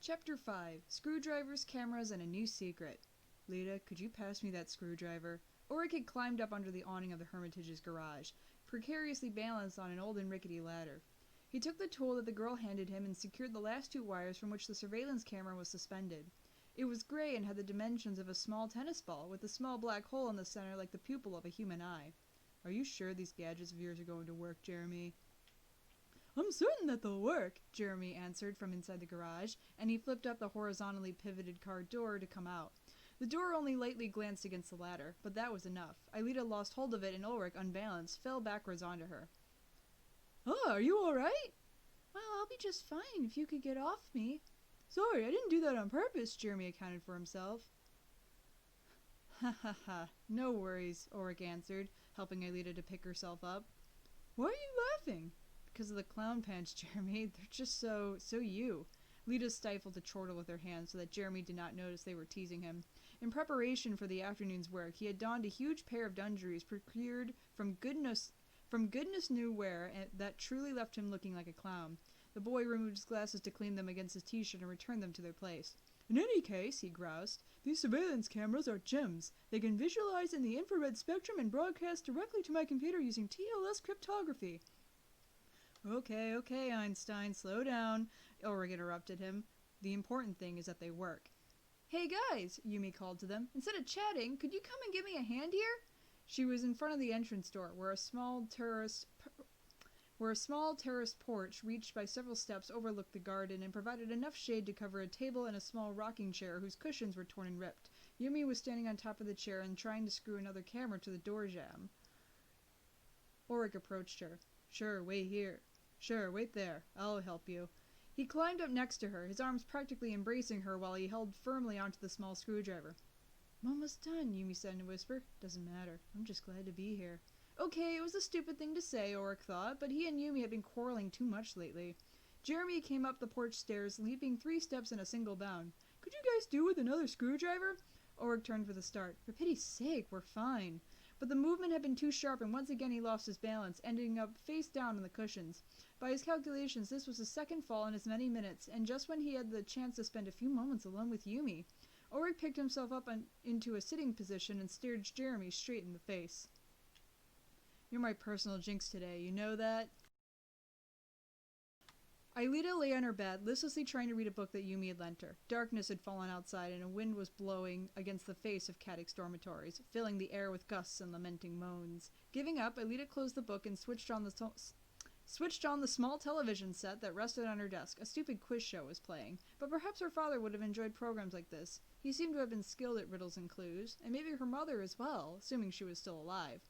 Chapter 5. Screwdrivers, Cameras, and a New Secret. Lita, could you pass me that screwdriver? Ulrich had climbed up under the awning of the Hermitage's garage, precariously balanced on an old and rickety ladder. He took the tool that the girl handed him and secured the last 2 wires from which the surveillance camera was suspended. It was gray and had the dimensions of a small tennis ball, with a small black hole in the center like the pupil of a human eye. Are you sure these gadgets of yours are going to work, Jeremy? I'm certain that they'll work, Jeremy answered from inside the garage, and he flipped up the horizontally pivoted car door to come out. The door only lightly glanced against the ladder, but that was enough. Aelita lost hold of it and Ulrich, unbalanced, fell backwards onto her. Oh, are you alright? Well, I'll be just fine if you could get off me. Sorry, I didn't do that on purpose, Jeremy accounted for himself. Ha ha ha, no worries, Ulrich answered, helping Aelita to pick herself up. Why are you laughing? Because of the clown pants, Jeremy. They're just so you. Lita stifled a chortle with her hands so that Jeremy did not notice they were teasing him. In preparation for the afternoon's work, he had donned a huge pair of dungarees procured from goodness knew where that truly left him looking like a clown. The boy removed his glasses to clean them against his t-shirt and returned them to their place. In any case, he groused, these surveillance cameras are gems. They can visualize in the infrared spectrum and broadcast directly to my computer using TLS cryptography. Okay, Einstein, slow down, Ulrich interrupted him. The important thing is that they work. Hey guys, Yumi called to them. Instead of chatting, could you come and give me a hand here? She was in front of the entrance door, where a small terrace porch reached by several steps overlooked the garden and provided enough shade to cover a table and a small rocking chair whose cushions were torn and ripped. Yumi was standing on top of the chair and trying to screw another camera to the door jamb. Ulrich approached her. Sure, wait there. I'll help you. He climbed up next to her, his arms practically embracing her while he held firmly onto the small screwdriver. I'm almost done, Yumi said in a whisper. Doesn't matter. I'm just glad to be here. Okay, it was a stupid thing to say, Ulrich thought, but he and Yumi had been quarreling too much lately. Jeremy came up the porch stairs, leaping 3 steps in a single bound. Could you guys do with another screwdriver? Ulrich turned for the start. For pity's sake, we're fine. But the movement had been too sharp, and once again he lost his balance, ending up face down on the cushions. By his calculations, this was his second fall in as many minutes, and just when he had the chance to spend a few moments alone with Yumi. Ulrich picked himself up into a sitting position and stared Jeremy straight in the face. You're my personal jinx today, you know that? Aelita lay on her bed, listlessly trying to read a book that Yumi had lent her. Darkness had fallen outside, and a wind was blowing against the face of Caddick's dormitories, filling the air with gusts and lamenting moans. Giving up, Aelita closed the book and switched on the small television set that rested on her desk. A stupid quiz show was playing, but perhaps her father would have enjoyed programs like this. He seemed to have been skilled at riddles and clues, and maybe her mother as well, assuming she was still alive.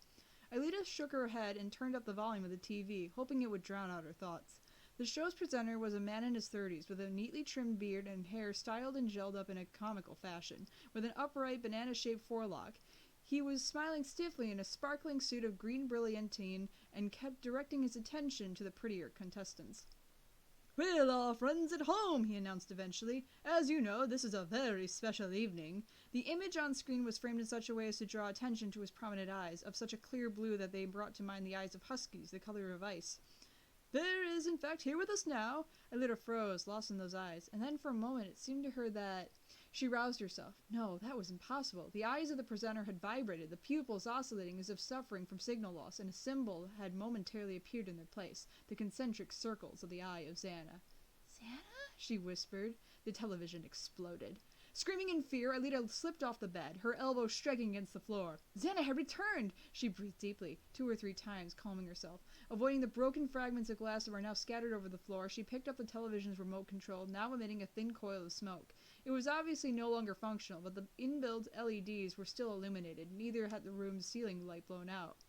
Aelita shook her head and turned up the volume of the TV, hoping it would drown out her thoughts. The show's presenter was a man in his 30s, with a neatly trimmed beard and hair styled and gelled up in a comical fashion, with an upright, banana-shaped forelock. He was smiling stiffly in a sparkling suit of green brilliantine and kept directing his attention to the prettier contestants. Well, our friends at home, he announced eventually. As you know, this is a very special evening. The image on screen was framed in such a way as to draw attention to his prominent eyes, of such a clear blue that they brought to mind the eyes of huskies, the color of ice. There is, in fact, here with us now. Aelita froze, lost in those eyes, and then for a moment it seemed to her that... She roused herself. No, that was impossible. The eyes of the presenter had vibrated, the pupils oscillating as if suffering from signal loss, and a symbol had momentarily appeared in their place, the concentric circles of the eye of Xana. Xana? She whispered. The television exploded. Screaming in fear, Aelita slipped off the bed, her elbow striking against the floor. Xana had returned! She breathed deeply, 2 or 3 times, calming herself. Avoiding the broken fragments of glass that were now scattered over the floor, she picked up the television's remote control, now emitting a thin coil of smoke. It was obviously no longer functional, but the inbuilt LEDs were still illuminated, neither had the room's ceiling light blown out.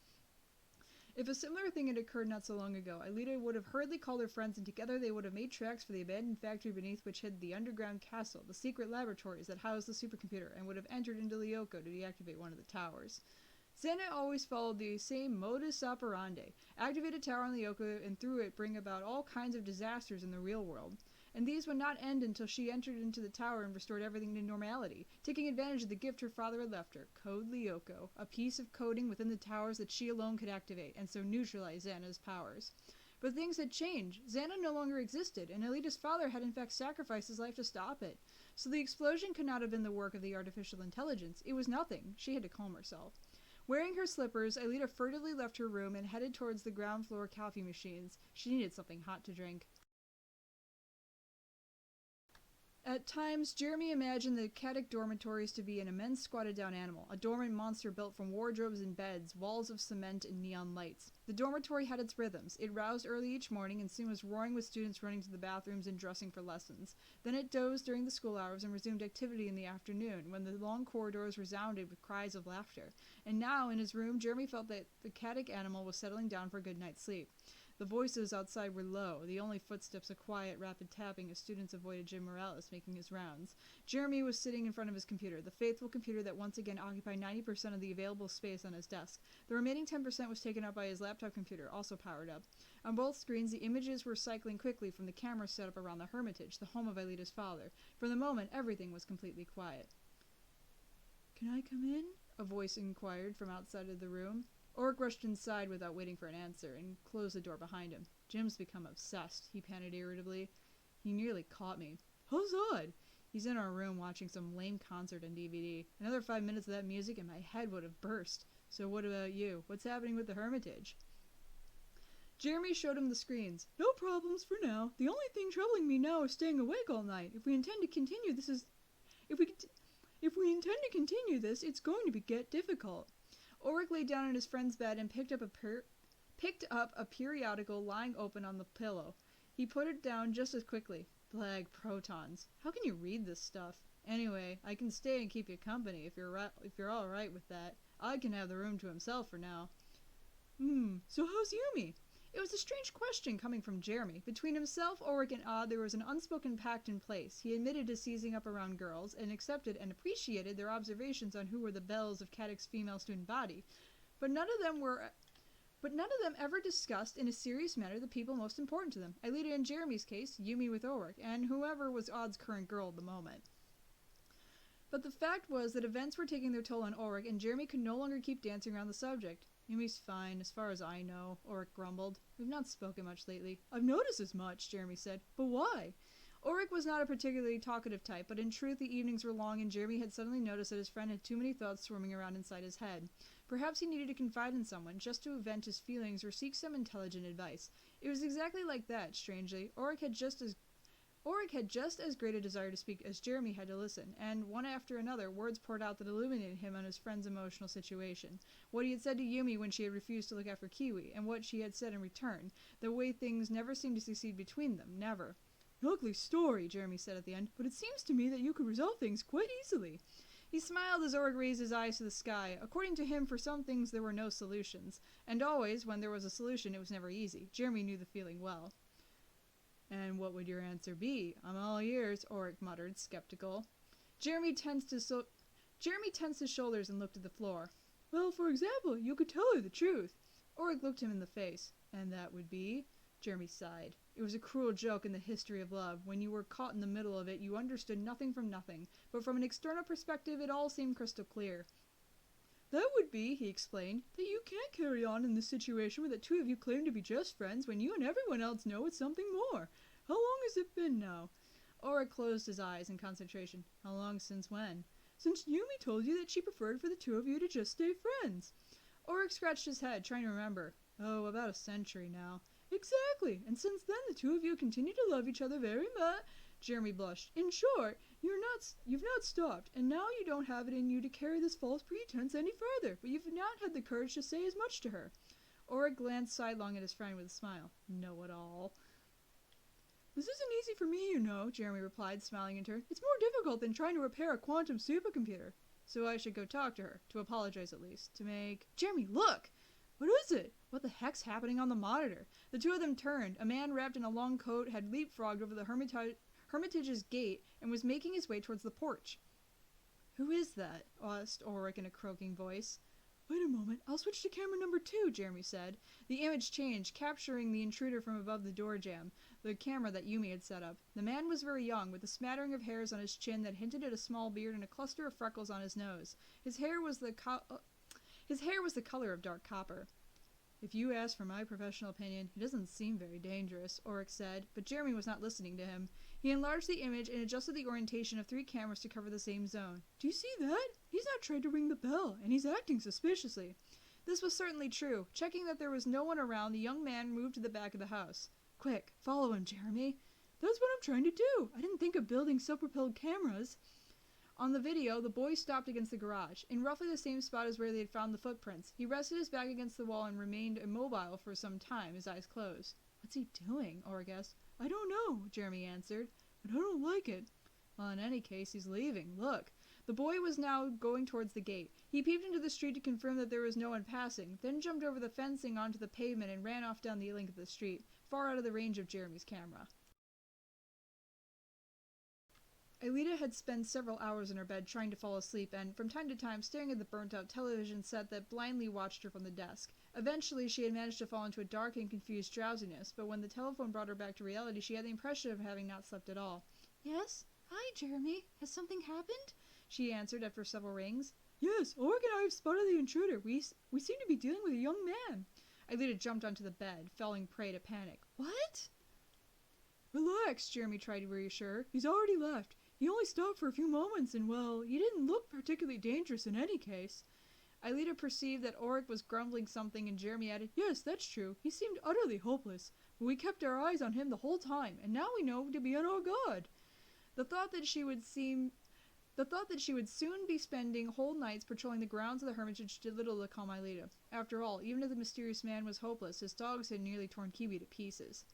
If a similar thing had occurred not so long ago, Aelita would have hurriedly called her friends, and together they would have made tracks for the abandoned factory beneath which hid the underground castle, the secret laboratories that housed the supercomputer, and would have entered into Lyoko to deactivate one of the towers. Xana always followed the same modus operandi. Activate a tower on Lyoko, and through it bring about all kinds of disasters in the real world. And these would not end until she entered into the tower and restored everything to normality, taking advantage of the gift her father had left her, Code Lyoko, a piece of coding within the towers that she alone could activate, and so neutralize Xana's powers. But things had changed. Xana no longer existed, and Alita's father had in fact sacrificed his life to stop it. So the explosion could not have been the work of the artificial intelligence. It was nothing. She had to calm herself. Wearing her slippers, Alita furtively left her room and headed towards the ground floor coffee machines. She needed something hot to drink. At times, Jeremy imagined the Caddick dormitories to be an immense squatted-down animal, a dormant monster built from wardrobes and beds, walls of cement, and neon lights. The dormitory had its rhythms. It roused early each morning and soon was roaring with students running to the bathrooms and dressing for lessons. Then it dozed during the school hours and resumed activity in the afternoon, when the long corridors resounded with cries of laughter. And now, in his room, Jeremy felt that the Caddick animal was settling down for a good night's sleep. The voices outside were low, the only footsteps a quiet, rapid tapping as students avoided Jim Morales making his rounds. Jeremy was sitting in front of his computer, the faithful computer that once again occupied 90% of the available space on his desk. The remaining 10% was taken up by his laptop computer, also powered up. On both screens, the images were cycling quickly from the camera set up around the Hermitage, the home of Aelita's father. For the moment, everything was completely quiet. "Can I come in?" a voice inquired from outside of the room. Oric rushed inside without waiting for an answer, and closed the door behind him. "Jim's become obsessed," he panted irritably. "He nearly caught me." "How's odd?" "He's in our room watching some lame concert on DVD. Another 5 minutes of that music and my head would have burst. So what about you? What's happening with the Hermitage?" Jeremy showed him the screens. "No problems for now. The only thing troubling me now is staying awake all night. If we intend to continue this, it's going to get difficult." Oric lay down on his friend's bed and picked up a periodical lying open on the pillow. He put it down just as quickly. Blag protons. How can you read this stuff? Anyway, I can stay and keep you company if you're all right with that. I can have the room to himself for now. So how's Yumi? It was a strange question coming from Jeremy. Between himself, Oric, and Odd, there was an unspoken pact in place. He admitted to seizing up around girls, and accepted and appreciated their observations on who were the belles of Caddick's female student body. But none of them ever discussed in a serious manner the people most important to them. Aelita in Jeremy's case, Yumi with Oric, and whoever was Odd's current girl at the moment. But the fact was that events were taking their toll on Oric, and Jeremy could no longer keep dancing around the subject. "Yumi's fine, as far as I know," Oric grumbled. "We've not spoken much lately." "I've noticed as much," Jeremy said. "But why?" Oric was not a particularly talkative type, but in truth the evenings were long, and Jeremy had suddenly noticed that his friend had too many thoughts swarming around inside his head. Perhaps he needed to confide in someone, just to vent his feelings or seek some intelligent advice. It was exactly like that, strangely. Oric had just as great a desire to speak as Jeremy had to listen, and one after another words poured out that illuminated him on his friend's emotional situation. What he had said to Yumi when she had refused to look after Kiwi, and what she had said in return, the way things never seemed to succeed between them, never. "An ugly story," Jeremy said at the end, "but it seems to me that you could resolve things quite easily." He smiled as Oric raised his eyes to the sky. According to him, for some things there were no solutions, and always, when there was a solution, it was never easy. Jeremy knew the feeling well. "And what would your answer be? I'm all ears," Oric muttered, skeptical. Jeremy tensed his shoulders and looked at the floor. "Well, for example, you could tell her the truth." Oric looked him in the face. "And that would be?" Jeremy sighed. It was a cruel joke in the history of love. When you were caught in the middle of it, you understood nothing from nothing, but from an external perspective, it all seemed crystal clear. "That would be," he explained, "that you can't carry on in this situation where the two of you claim to be just friends when you and everyone else know it's something more. How long has it been now?" Oric closed his eyes in concentration. "How long since when?" "Since Yumi told you that she preferred for the two of you to just stay friends." Oric scratched his head, trying to remember. "Oh, about a century now." "Exactly, and since then the two of you continue to love each other very much." Jeremy blushed. "In short, you've not stopped, and now you don't have it in you to carry this false pretense any further, but you've not had the courage to say as much to her." Oric glanced sidelong at his friend with a smile. "Know-it-all." "This isn't easy for me, you know," Jeremy replied, smiling into her. "It's more difficult than trying to repair a quantum supercomputer." "So I should go talk to her, to apologize at least, to make—" "Jeremy, look!" "What is it?" "What the heck's happening on the monitor?" The two of them turned. A man wrapped in a long coat had leapfrogged over the Hermitage's gate and was making his way towards the porch. "Who is that?" asked Oric in a croaking voice. "Wait a moment, I'll switch to camera number 2, Jeremy said. The image changed, capturing the intruder from above the door jamb, the camera that Yumi had set up. The man was very young, with a smattering of hairs on his chin that hinted at a small beard and a cluster of freckles on his nose. His hair was the color of dark copper. If you ask for my professional opinion, he doesn't seem very dangerous, Oryx said, but Jeremy was not listening to him. He enlarged the image and adjusted the orientation of 3 cameras to cover the same zone. Do you see that? He's not trying to ring the bell, and he's acting suspiciously. This was certainly true. Checking that there was no one around, the young man moved to the back of the house. Quick, follow him, Jeremy. That's what I'm trying to do. I didn't think of building self-propelled cameras. On the video, the boy stopped against the garage, in roughly the same spot as where they had found the footprints. He rested his back against the wall and remained immobile for some time, his eyes closed. What's he doing? Oryx asked. I don't know, Jeremy answered, but I don't like it. Well, in any case, he's leaving. Look. The boy was now going towards the gate. He peeped into the street to confirm that there was no one passing, then jumped over the fencing onto the pavement and ran off down the length of the street, far out of the range of Jeremy's camera. Aelita had spent several hours in her bed trying to fall asleep and, from time to time, staring at the burnt-out television set that blindly watched her from the desk. Eventually, she had managed to fall into a dark and confused drowsiness, but when the telephone brought her back to reality, she had the impression of having not slept at all. Yes? Hi, Jeremy. Has something happened? She answered after several rings. Yes, Oryx and I have spotted the intruder. We seem to be dealing with a young man. Aelita jumped onto the bed, falling prey to panic. What? Relax, Jeremy tried to reassure her. He's already left. He only stopped for a few moments, and, well, he didn't look particularly dangerous in any case. Aelita perceived that Oryx was grumbling something, and Jeremy added, Yes, that's true. He seemed utterly hopeless, but we kept our eyes on him the whole time, and now we know to be on our guard. The thought that she would soon be spending whole nights patrolling the grounds of the Hermitage did little to calm Aelita. After all, even if the mysterious man was hopeless, his dogs had nearly torn Kiwi to pieces.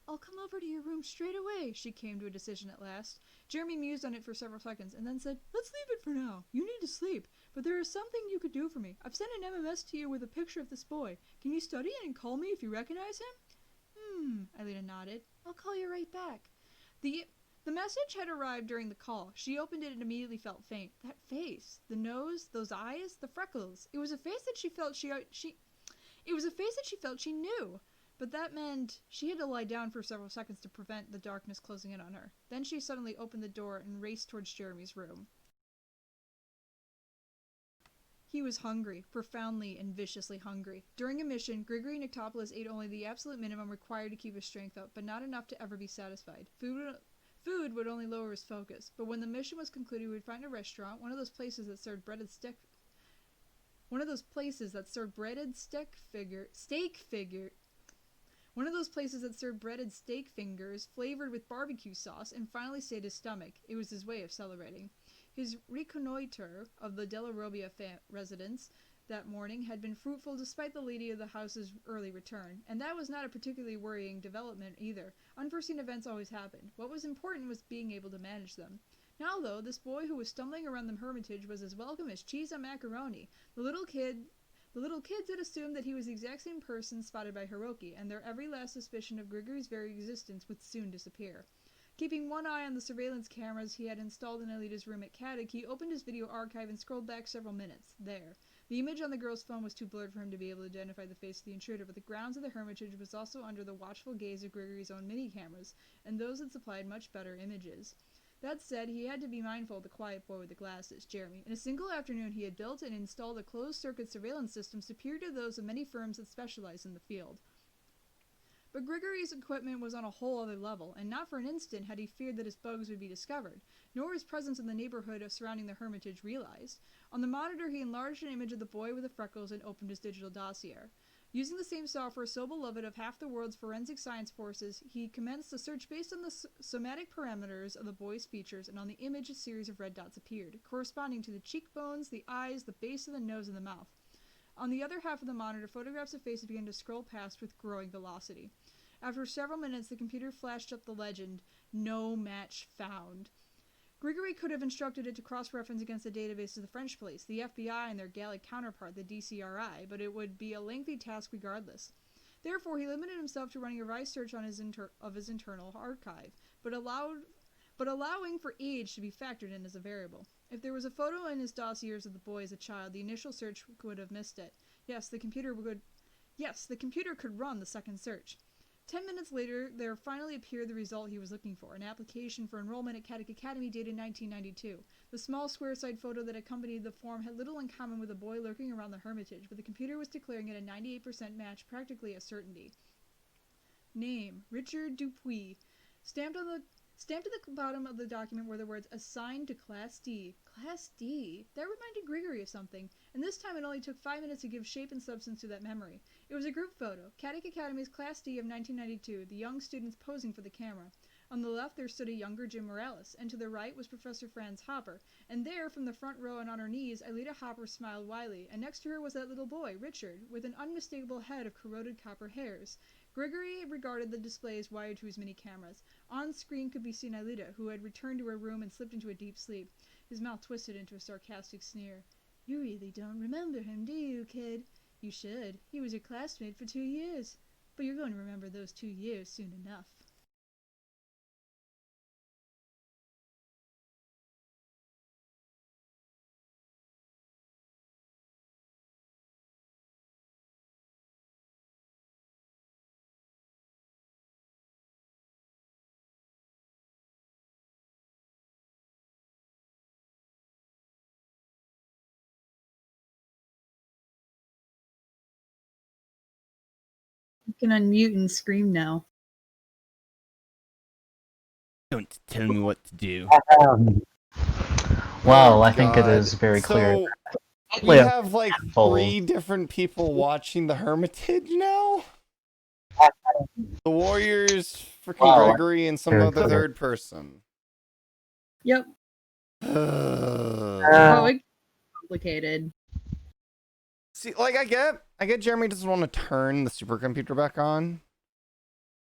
I'll come over to your room straight away, she came to a decision at last. Jeremy mused on it for several seconds, and then said, Let's leave it for now. You need to sleep, but there is something you could do for me. I've sent an MMS to you with a picture of this boy. Can you study it and call me if you recognize him? Aelita nodded. I'll call you right back. The message had arrived during the call. She opened it and immediately felt faint. That face, the nose, those eyes, the freckles. It was a face that she felt she knew. But that meant she had to lie down for several seconds to prevent the darkness closing in on her. Then she suddenly opened the door and raced towards Jeremy's room. He was hungry, profoundly and viciously hungry. During a mission, Grigory Nictopoulos ate only the absolute minimum required to keep his strength up, but not enough to ever be satisfied. Food would only lower his focus, but when the mission was concluded, he would find a restaurant, one of those places that served breaded steak fingers flavored with barbecue sauce, and finally stayed his stomach. It was his way of celebrating. His reconnoitre of the Della Robbia residence that morning had been fruitful despite the lady of the house's early return, and that was not a particularly worrying development either. Unforeseen events always happened. What was important was being able to manage them. Now, though, this boy who was stumbling around the Hermitage was as welcome as cheese on macaroni. The little kids had assumed that he was the exact same person spotted by Hiroki, and their every last suspicion of Grigory's very existence would soon disappear. Keeping one eye on the surveillance cameras he had installed in Aelita's room at Kadik, he opened his video archive and scrolled back several minutes. There. The image on the girl's phone was too blurred for him to be able to identify the face of the intruder, but the grounds of the Hermitage was also under the watchful gaze of Grigory's own mini-cameras, and those had supplied much better images. That said, he had to be mindful of the quiet boy with the glasses, Jeremy. In a single afternoon, he had built and installed a closed-circuit surveillance system superior to those of many firms that specialize in the field. But Grigory's equipment was on a whole other level, and not for an instant had he feared that his bugs would be discovered, nor his presence in the neighborhood surrounding the Hermitage realized. On the monitor, he enlarged an image of the boy with the freckles and opened his digital dossier. Using the same software so beloved of half the world's forensic science forces, he commenced a search based on the somatic parameters of the boy's features, and on the image a series of red dots appeared, corresponding to the cheekbones, the eyes, the base of the nose, and the mouth. On the other half of the monitor, photographs of faces began to scroll past with growing velocity. After several minutes, the computer flashed up the legend, "No match found." Grigory could have instructed it to cross-reference against the database of the French police, the FBI, and their Gallic counterpart, the DCRI, but it would be a lengthy task regardless. Therefore, he limited himself to running a revised search on his internal archive, but allowing for age to be factored in as a variable. If there was a photo in his dossiers of the boy as a child, the initial search would have missed it. Yes, the computer could run the second search. 10 minutes later, there finally appeared the result he was looking for, an application for enrollment at Caddick Academy dated 1992. The small square-side photo that accompanied the form had little in common with a boy lurking around the Hermitage, but the computer was declaring it a 98% match, practically a certainty. Name, Richard Dupuis. Stamped at the bottom of the document were the words, assigned to Class D. Class D? That reminded Grigory of something, and this time it only took 5 minutes to give shape and substance to that memory. It was a group photo, Caddick Academy's Class D of 1992, the young students posing for the camera. On the left there stood a younger Jim Morales, and to the right was Professor Franz Hopper, and there, from the front row and on her knees, Aelita Hopper smiled wryly, and next to her was that little boy, Richard, with an unmistakable head of corroded copper hairs. Grigory regarded the displays wired to his mini cameras. On screen could be seen Aelita, who had returned to her room and slipped into a deep sleep. His mouth twisted into a sarcastic sneer. You really don't remember him, do you, kid? You should. He was your classmate for 2 years. But you're going to remember those 2 years soon enough. You can unmute and scream now. Don't tell me what to do. Well, Oh, I think it God. is very clear. So, we have like 3 different people watching the Hermitage now? The Warriors, freaking Gregory, and some other third person. Yep. Oh, it's complicated. See, like I get Jeremy doesn't want to turn the supercomputer back on,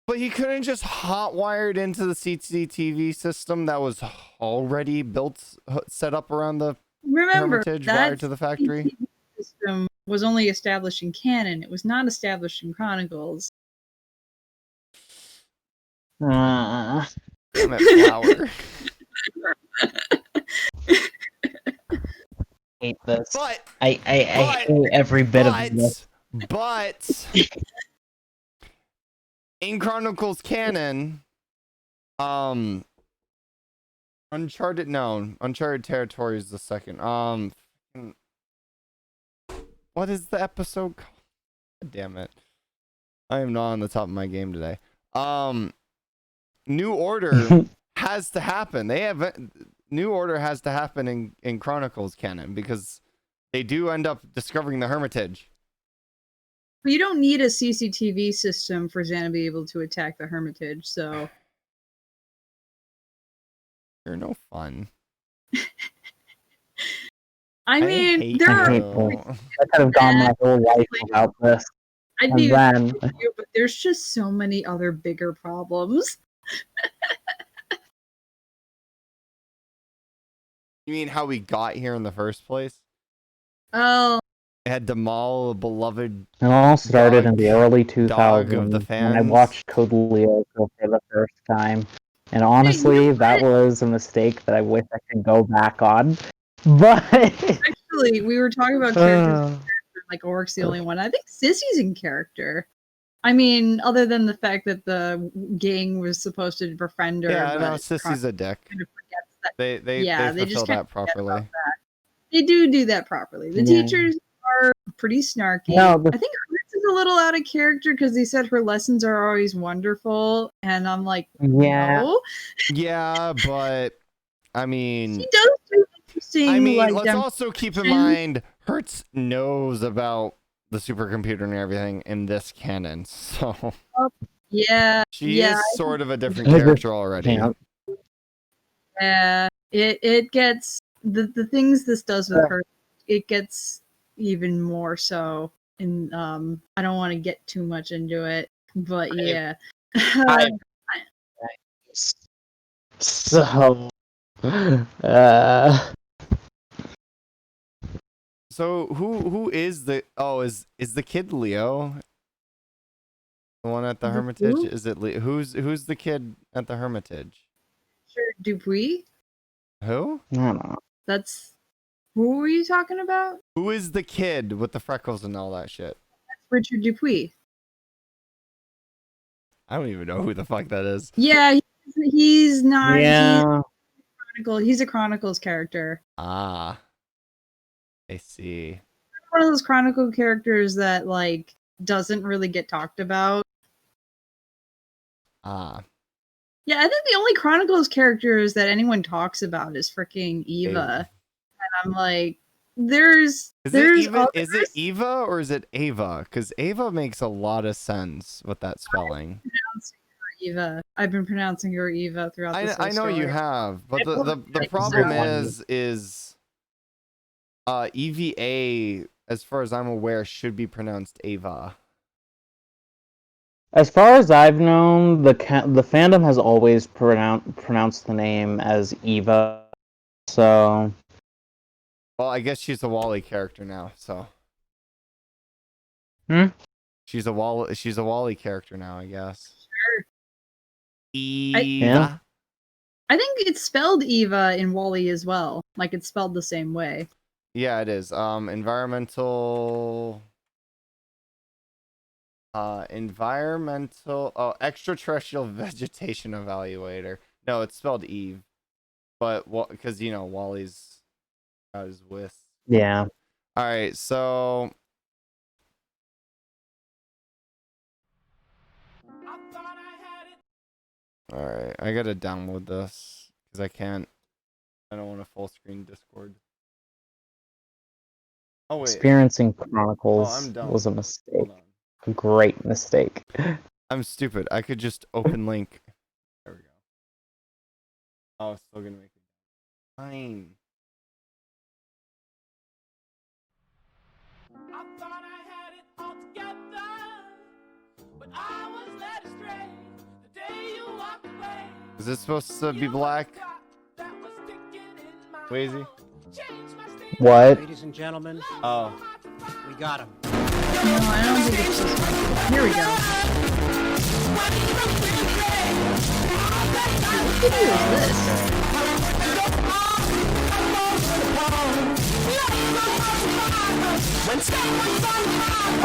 but he couldn't just hotwired into the CCTV system that was already built, set up around the Hermitage, wired to the factory. CCTV system was only established in canon. It was not established in Chronicles. Damn it, Flower. Hate this. But I hate every bit of this. But in Chronicles canon, Uncharted Territory is the second. What is the episode called? God damn it. I am not on the top of my game today. New Order has to happen. New Order has to happen in Chronicles canon because they do end up discovering the Hermitage. But you don't need a CCTV system for Xana to be able to attack the Hermitage, so... You're no fun. I mean, there are... I could have gone my whole life without this. I'd be with you, but there's just so many other bigger problems. You mean how we got here in the first place? Oh. I had to maul a beloved. It all started in the early of 2000s the when I watched Code Lyoko for the first time. And honestly, that was a mistake that I wish I could go back on. But actually, we were talking about characters like Oric's the only one. I think Sissy's in character. I mean, other than the fact that the gang was supposed to befriend her. Yeah, no, Sissy's a dick. Kind of forgets that. They fulfill that properly. They do that properly. The teachers are pretty snarky. No, I think Chris is a little out of character because they said her lessons are always wonderful, and I'm like, no. Yeah, but I mean, she does do interesting. I mean, like, let's also keep in mind Hertz knows about the supercomputer and everything in this canon, so she is sort of a different character already. Yeah, it gets the things this does with her. It gets even more so, and I don't want to get too much into it, but yeah. So, So who is the is the kid Leo? The one at the Hermitage? Who? Is it who's the kid at the Hermitage? Richard Dupuis? Who? I don't know. That's who were you talking about? Who is the kid with the freckles and all that shit? That's Richard Dupuis. I don't even know who the fuck that is. Yeah, he's not. Yeah. He's a Chronicles character. Ah, I see. One of those Chronicle characters that like doesn't really get talked about. Ah. Yeah, I think the only Chronicles characters that anyone talks about is freaking Eva. Ava. And I'm like, there's Is others. it Eva or is it Ava? Because Ava makes a lot of sense with that spelling. Eva. I've been pronouncing her Eva throughout this whole I know you story. have, but the like, problem zero. is EVA, as far as I'm aware, should be pronounced Ava. As far as I've known, the fandom has always pronounced the name as Eva. So. Well, I guess she's a Wally character now, so. She's a Wally character now, I guess. Sure. Eva. I think it's spelled Eva in Wally as well. Like it's spelled the same way. Yeah, it is. Environmental extraterrestrial vegetation evaluator. No, it's spelled Eve. But because Wally's got his with. Yeah. All right, so all right, I gotta download this because I don't want to full screen Discord. Oh wait, Experiencing Chronicles I'm done. was a mistake. A great mistake. I'm stupid. I could just open link. There we go. Oh, it's still gonna make it fine. I thought I had it all together, but I was led astray the day you walked away. Is this supposed to be black? Wazy? What? Ladies and gentlemen, Oh. we got him. No, I don't think it's this one. Here we go. What video is this?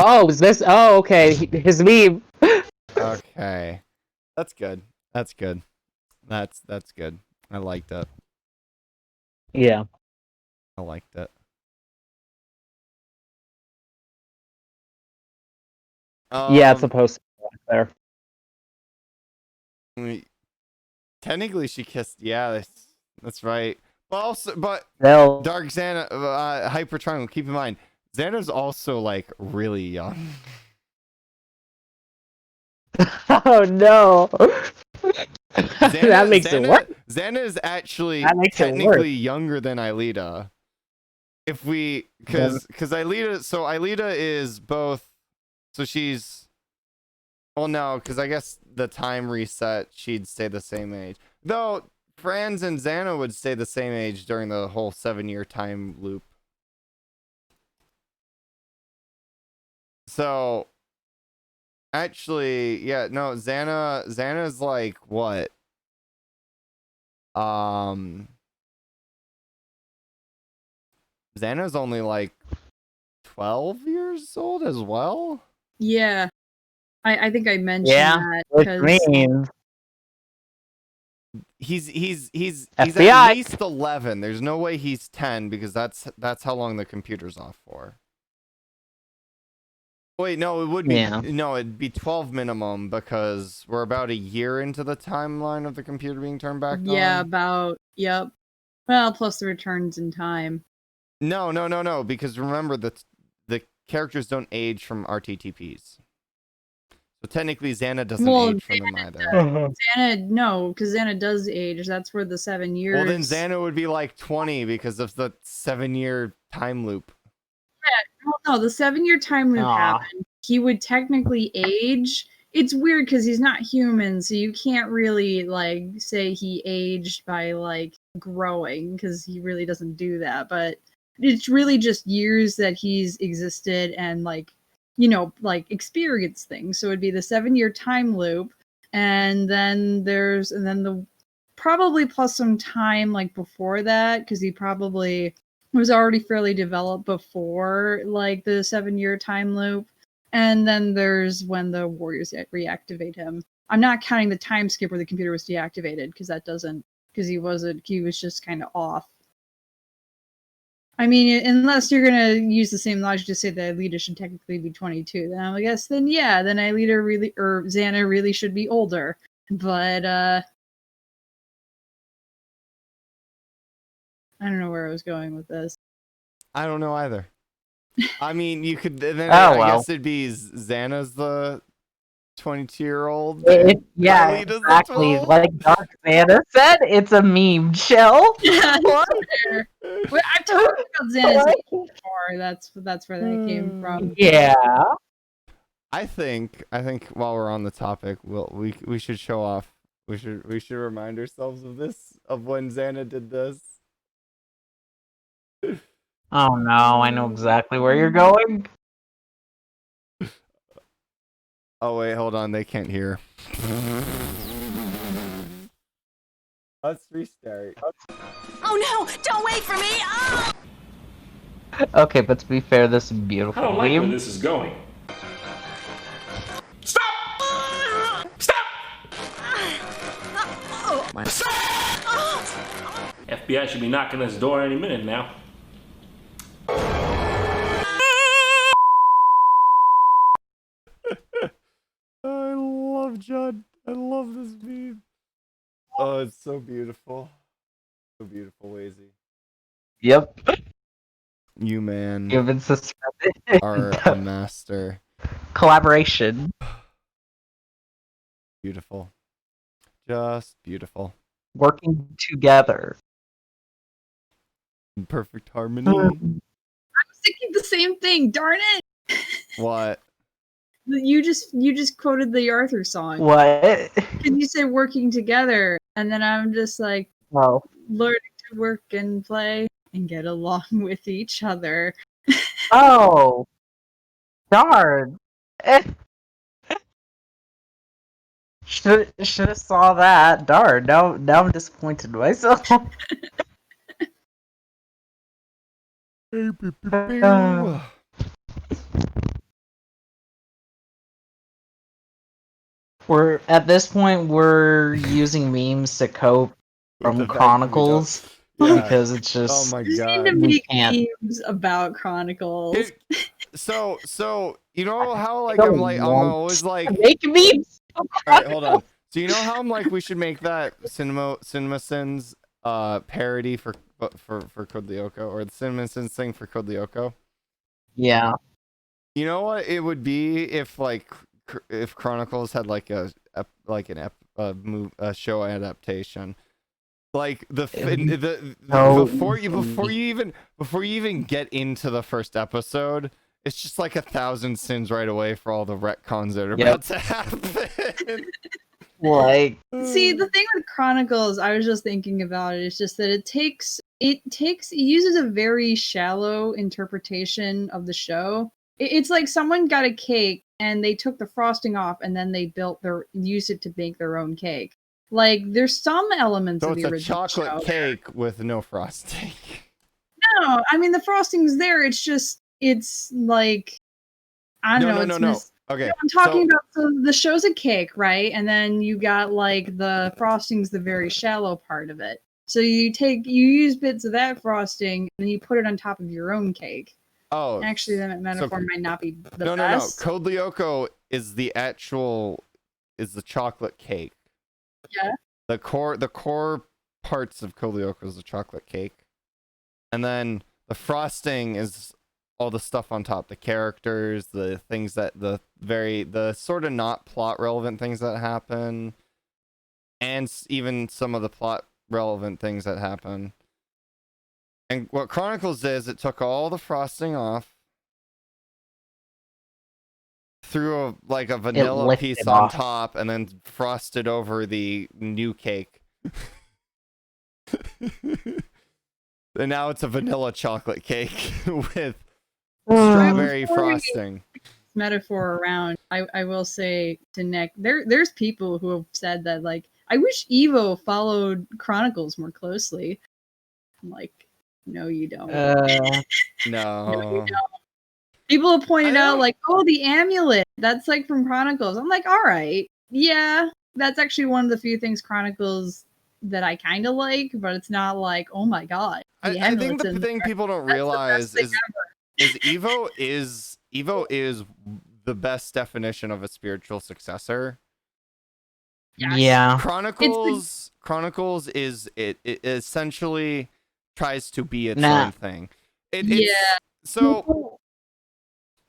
Oh, is this? Oh, okay. His meme. Okay. That's good. That's good. That's good. I liked it. Yeah. I liked it. Yeah, it's supposed to be there. Technically, she kissed. Yeah, that's right. But They'll... Dark Xana, Hyper Triangle. Keep in mind, Xana's also like really young. Oh no! That makes it worse. Xana is actually technically younger than Aelita. If we, because Aelita is both. So she's. Well, no, because I guess the time reset, she'd stay the same age. Though Franz and Xana would stay the same age during the whole 7-year time loop. So, actually, yeah, no, Xana's like what? Xana's only like 12 years old as well. Yeah, I think I mentioned that because he's FBI. at least 11. There's no way he's 10 because that's how long the computer's off for. Wait, no, it would be no, it'd be 12 minimum because we're about a year into the timeline of the computer being turned back on. Yeah, yep. Well, plus the returns in time. No, because remember that the characters don't age from RTTPs. So technically Xana doesn't age from them either. Xana, no, because Xana does age. That's where the 7 years... Well, then Xana would be like 20 because of the 7-year time loop. Yeah, no, the 7-year time loop happened. He would technically age. It's weird because he's not human, so you can't really, like, say he aged by, like, growing, because he really doesn't do that. But it's really just years that he's existed and, like, you know, like, experience things. So it'd be the 7-year time loop, and then the probably plus some time, like, before that, because he probably was already fairly developed before, like, the 7-year time loop. And then there's when the Warriors reactivate him. I'm not counting the time skip where the computer was deactivated, because he was just kind of off. I mean, unless you're gonna use the same logic to say that Aelita should technically be 22, then I guess then Xana really should be older. But I don't know where I was going with this. I don't know either. I mean, you could then I guess it'd be Xana's the 22-year-old. Yeah, exactly. Like Dark Xana said, it's a meme. Chill. What? Well, I talked about Xana's age before. That's where that came from. Yeah. I think while we're on the topic, we should show off. We should remind ourselves of when Xana did this. Oh no, I know exactly where you're going. Oh wait, hold on, they can't hear. Let's restart. Oh no! Don't wait for me! Oh! Okay, but to be fair, this is beautiful. I don't like where this is going. Stop! Stop! FBI should be knocking on this door any minute now. I love Judd. I love this meme. Oh, it's so beautiful. So beautiful, Lazy. Yep. You, man, You've been suspended. are a master. Collaboration. Beautiful. Just beautiful. Working together. In perfect harmony. I was thinking the same thing. Darn it! What? You just quoted the Arthur song. What? And you said working together, and then I'm just like, Oh. learning to work and play and get along with each other. Oh. Darn. Should have saw that. Darn. Now I'm disappointed in myself. We're at this point we're using memes to cope from Chronicles because it's just oh my Just god. need to we make can't. memes about Chronicles. So you know how like I'm always like make memes. Alright, hold on. So you know how I'm like we should make that CinemaSins parody for Code Lyoko, or the CinemaSins thing for Code Lyoko? Yeah. You know what it would be if Chronicles had like a show adaptation, like before you even get into the first episode, it's just like 1,000 sins right away for all the retcons that are about to happen. Like, See, the thing with Chronicles, I was just thinking about it, is just that it uses a very shallow interpretation of the show. It's like someone got a cake and they took the frosting off and then they used it to make their own cake. Like, there's some elements of the original show. It's a chocolate cake with no frosting. No, I mean the frosting's there. It's like, I don't know. No. Okay. I'm talking about the show's a cake, right? And then you got like the frosting's the very shallow part of it. So you use bits of that frosting and you put it on top of your own cake. Oh, actually, that metaphor might not be the best. No. Code Lyoko is the chocolate cake. Yeah. The core parts of Code Lyoko is the chocolate cake, and then the frosting is all the stuff on top, the characters, the things that the sort of not plot relevant things that happen, and even some of the plot relevant things that happen. And what Chronicles is, it took all the frosting off, threw a vanilla piece on top, and then frosted over the new cake. And now it's a vanilla chocolate cake with strawberry frosting. Metaphor around, I will say to Nick, there's people who have said that, like, I wish Evo followed Chronicles more closely. I'm like, no, you don't. No. No, you don't. People have pointed out, like, oh, the amulet, that's like from Chronicles. I'm like, all right, yeah, that's actually one of the few things Chronicles that I kind of like, but it's not like, oh my god. I think the thing people don't realize is Evo is the best definition of a spiritual successor. Yes. Yeah. Chronicles is it essentially tries to be its own thing. So,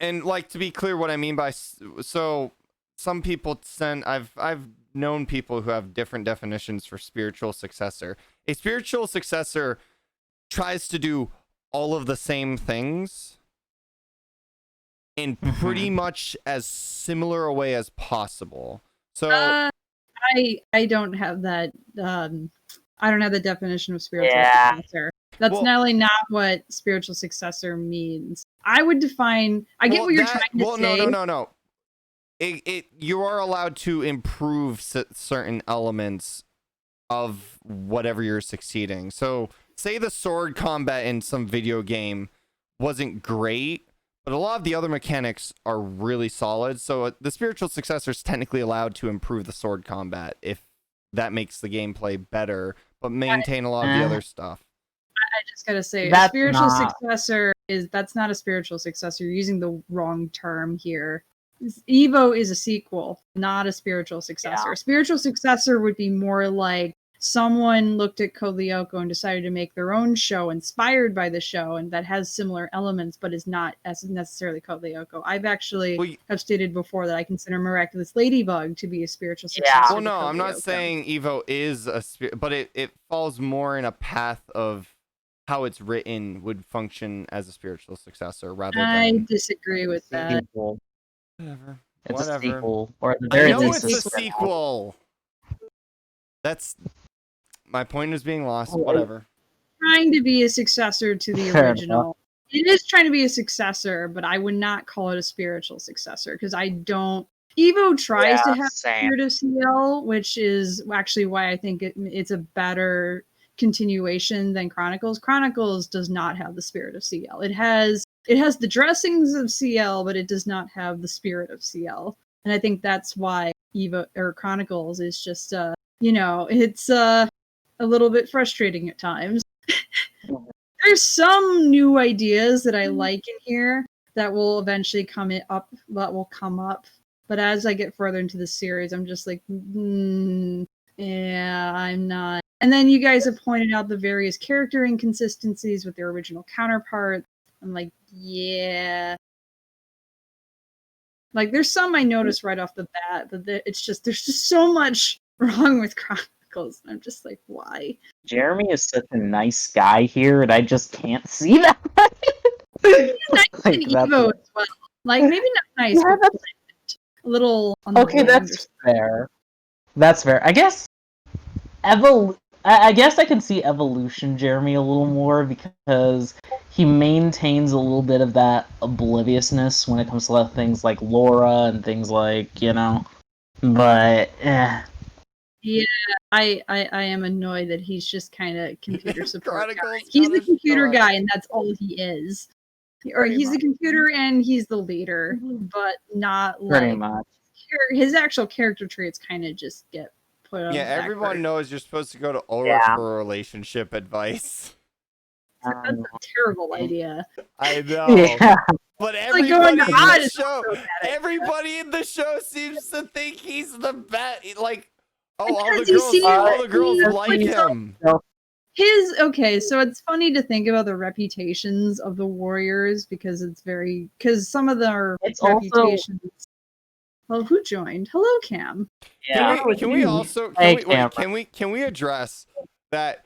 and like, to be clear what I mean by, so some people I've known people who have different definitions for spiritual successor. A spiritual successor tries to do all of the same things in pretty much as similar a way as possible. So I don't have that. I don't have the definition of spiritual successor. That's not what spiritual successor means. I would define. I get what you're trying to say. No. You are allowed to improve certain elements of whatever you're succeeding. So, say the sword combat in some video game wasn't great, but a lot of the other mechanics are really solid. So, the spiritual successor is technically allowed to improve the sword combat if that makes the gameplay better, but maintain a lot of the other stuff. I just gotta say, a spiritual successor that's not a spiritual successor. You're using the wrong term here. Evo is a sequel, not a spiritual successor. Yeah. A spiritual successor would be more like someone looked at Code Lyoko and decided to make their own show inspired by the show, and that has similar elements, but is not as necessarily Code Lyoko. I've actually have stated before that I consider Miraculous Ladybug to be a spiritual successor. Yeah. Well, no, I'm not saying Evo is a but it falls more in a path of how it's written would function as a spiritual successor rather than. I disagree with that. Whatever. It's a sequel, or at the very least, it's a sequel. That's my point is being lost. Whatever. Trying to be a successor to the original. It is trying to be a successor, but I would not call it a spiritual successor because I don't. Evo tries to have Spirit of CL, which is actually why I think it's a better continuation than Chronicles. Chronicles does not have the Spirit of CL. It has the dressings of CL, but it does not have the spirit of CL. And I think that's why Evo or Chronicles is just it's a little bit frustrating at times. There's some new ideas that I like in here that will eventually come up. But as I get further into the series, I'm just like, yeah, I'm not. And then you guys have pointed out the various character inconsistencies with their original counterparts. I'm like, yeah. Like, there's some I noticed right off the bat, but there's just so much wrong with Chronicles. I'm just like, why? Jeremy is such a nice guy here, and I just can't see that. He's nice in Evo as well. Like, maybe not nice, but a little. Okay, that's fair. That's fair. I guess I guess I can see Evolution Jeremy a little more because he maintains a little bit of that obliviousness when it comes to things like Laura and things like, but yeah, I am annoyed that he's just kind of computer support guy. He's the computer guy and that's all he is. Or he's the computer and he's the leader, but not pretty much. His actual character traits kind of just get put on. Yeah, everyone knows you're supposed to go to Ulrich for relationship advice. That's a terrible idea. I know. Yeah. But everybody in the show seems to think he's the best. Like, all the girls like him. So it's funny to think about the reputations of the Warriors because some of their reputations. Well, who joined? Hello, Cam. Yeah. Can we address that?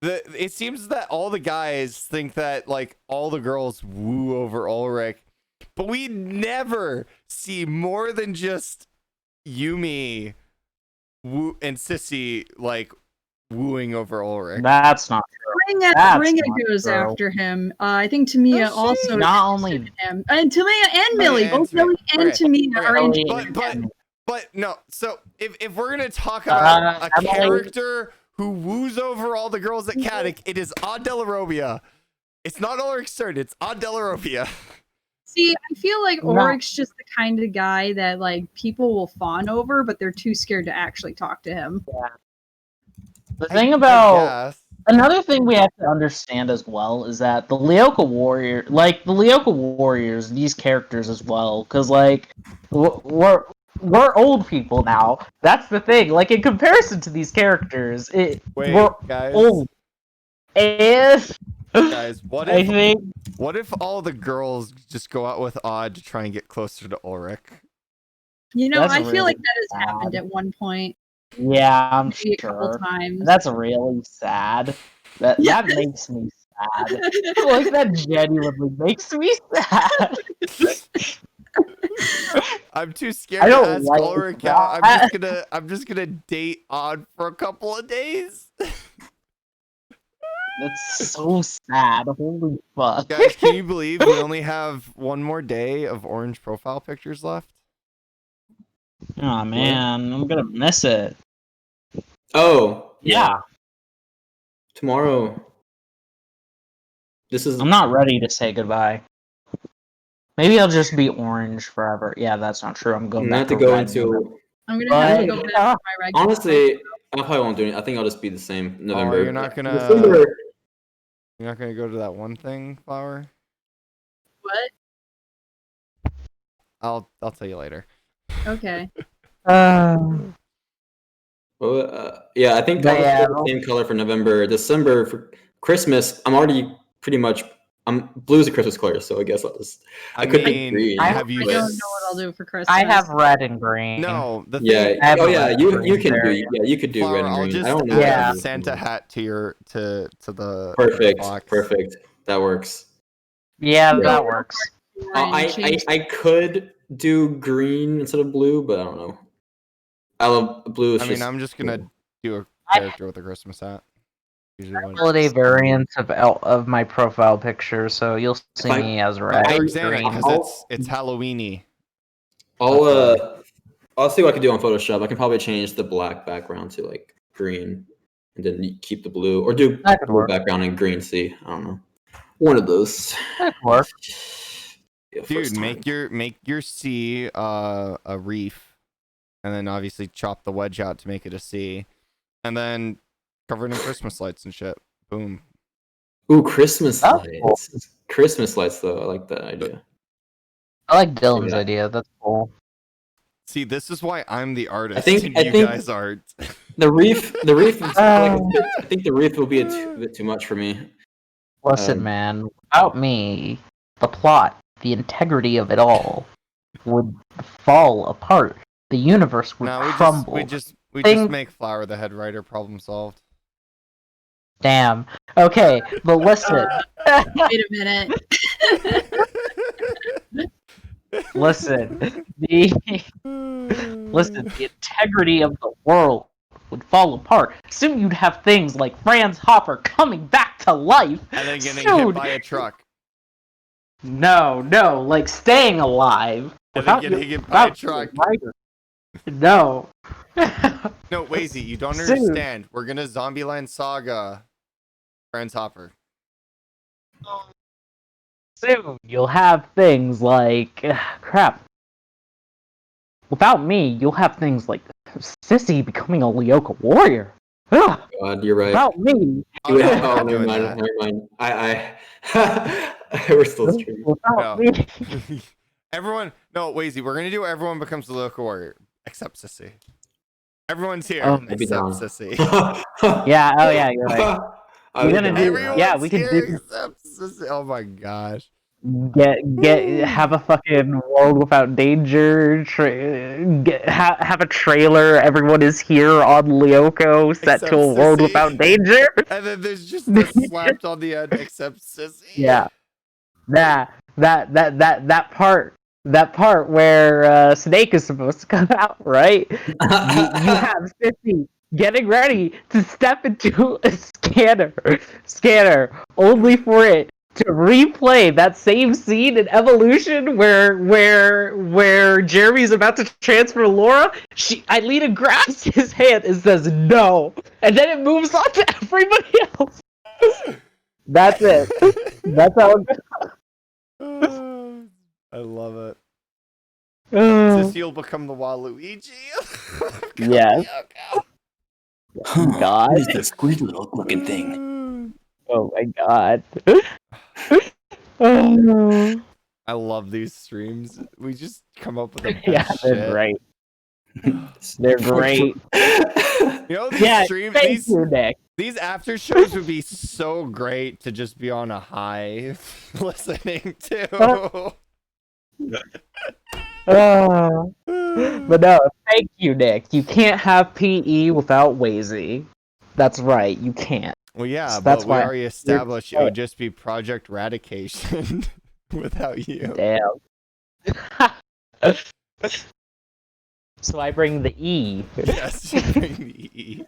It seems that all the guys think that all the girls woo over Ulrich, but we never see more than just Yumi and Sissy wooing over Ulrich. That's not true. Ringa goes after him. I think Tamiya also not only him. And Tamiya and Millie, both Millie and Tamiya are interested in him. But no. So if we're gonna talk about a character who woos over all the girls at Caddick, it is Odd Delarobia. It's not Ulrich Stern, it's Odd Delarobia. See, I feel like No. Ulrich's just the kind of guy that like people will fawn over, but they're too scared to actually talk to him. Yeah. The thing about guess. another thing we have to understand as well is that the Lyoko Warriors, these characters as well, because like we're old people now. That's the thing. Like in comparison to these characters, we're guys. old. And Guys, what I if think what if all the girls just go out with Odd to try and get closer to Ulrich? You know, That's I feel really like that has sad. happened at one point. Yeah, I'm Maybe a couple sure. times. That's really sad. That makes me sad. Like that genuinely makes me sad. I'm too scared I to don't ask like Ulrich that. out. I'm just gonna date Odd for a couple of days. That's so sad. Holy fuck. Guys, can you believe we only have one more day of orange profile pictures left? Oh man, I'm gonna miss it. Oh, Yeah. tomorrow. This is. I'm not ready to say goodbye. Maybe I'll just be orange forever. Yeah, that's not true. I'm going Not back to to go red. into. I'm gonna have to go back to my regular. Honestly, I probably won't do it. I think I'll just be the same November. Oh, you're not gonna. December, You're not gonna go to that one thing, Flower? What? I'll tell you later. Okay. yeah, I think But I'll yeah, just go the same color for November. December for Christmas, I'm already pretty much. Blue's a Christmas color, so I guess I'll just. I could be green. have you? I don't know what I'll do for Christmas. I have red and green. No, the thing. Yeah. I have Oh a yeah. red You and green can do. variant. Yeah, you could do Flower, red and I'll green. just I don't know. add what Yeah. I'll do. Santa hat to your to the Perfect. box. Perfect. That works. Yeah, Yeah. that works. I could do green instead of blue, but I don't know. I love blue. I mean, I'm just gonna do a character with a Christmas hat. Usually what it Holiday is. variants of my profile picture, so you'll see me as red. But I- dark Santa, green. because it's Halloweeny. I'll see what I can do on Photoshop. I can probably change the black background to like green, and then keep the blue, or do That could blue work. background and green C. I don't know. One of those. That could work. Yeah, Dude, first time. make your C a reef, and then obviously chop the wedge out to make it a C, and then cover it in Christmas lights and shit. Boom. Ooh, Christmas Oh, lights. Christmas lights, though. I like that idea. I like Dylan's Yeah. idea. That's cool. See, this is why I'm the artist. I think- and I you think- guys aren't. The reef. I think the reef will be a bit too much for me. Listen, man. Without me, the plot, the integrity of it all, would fall apart. The universe would No, crumble. we just Thing- make Flower the head writer. Problem solved. Damn. Okay, but listen. Wait a minute. Listen. The integrity of the world would fall apart. Soon you'd have things like Franz Hopper coming back to life. And then getting Soon. hit by a truck. No, like staying alive. And then without getting you- hit by a without the truck. writer. No. No, Wazy, you don't Soon. understand. We're gonna Zombieland Saga Franz Hopper. Soon you'll have things like crap. Without me, you'll have things like Sissy becoming a Lyoko warrior. Ugh, God, you're right. without me, Oh, no, Oh, I'm never doing mind. that. Never mind. We're still streaming. without No. me. Everyone, no, Wazy, we're gonna do everyone becomes the local warrior except Sissy. Everyone's here Oh, I'd be except down. Sissy. Yeah, oh yeah, you're right. I would We're gonna be do- down. Everyone's yeah, we can here do- except Sissy. Oh my gosh. Have a fucking world without danger. Have a trailer. Everyone is here on Lyoko, set Except to a world Sissy. without danger. And then there's just the slapped on the end except Sissy. Yeah. That part where Snake is supposed to come out, right? you have Sissy getting ready to step into a scanner, only for it to replay that same scene in Evolution where Jeremy's about to transfer Laura. Eileen grabs his hand and says no, and then it moves on to everybody else. That's it. That's how it goes. I love it. Oh, Sissy will become the Waluigi. yes. God. What is this squeaky looking thing? Oh my god. Oh. I love these streams. We just come up with the best Yeah, they're shit. great. They're great. You know, these Yeah, streams, thank you, Nick. these after shows would be so great to just be on a high listening to. But no, thank you, Nick. You can't have PE without Wazy. That's right, you can't. Well, yeah, So but that's we why already established it would just be Project Eradication without you. Damn. So I bring the E. Yes, you bring the E.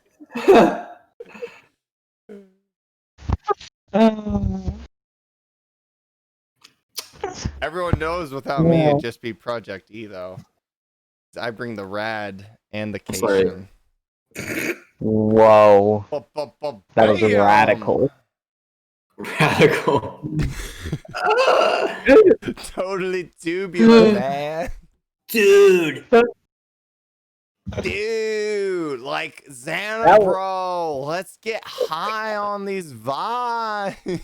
Everyone knows without me it'd just be Project E though. I bring the rad and the cation. Whoa. That was radical. Radical. Totally tubular, man. Dude. Dude, like Xana, bro. Let's get high on these vibes.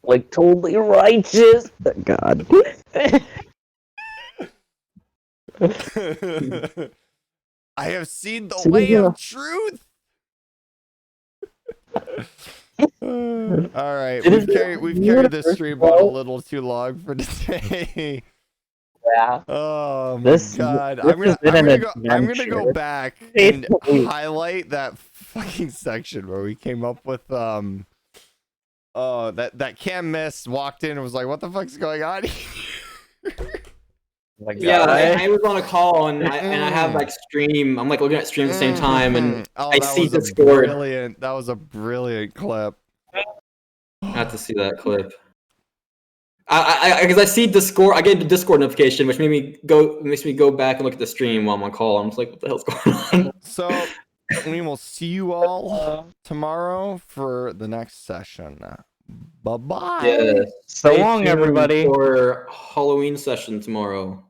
Like totally righteous. God. I have seen the way of truth. All right, we've carried this stream on a little too long for today. Yeah. Oh my god! I'm gonna go back and highlight that fucking section where we came up with that Cam Miss walked in and was like, "What the fuck's going on here?" Yeah, I was on a call and I have like stream. I'm like looking at stream at the same time, and I see Discord. That was a brilliant clip. I have to see that clip. Because I see Discord, I get a Discord notification, which makes me go back and look at the stream while I'm on call. I'm just like, what the hell's going on? So we will see you all tomorrow for the next session. Bye bye. Yeah. So long, everybody. For Halloween session tomorrow.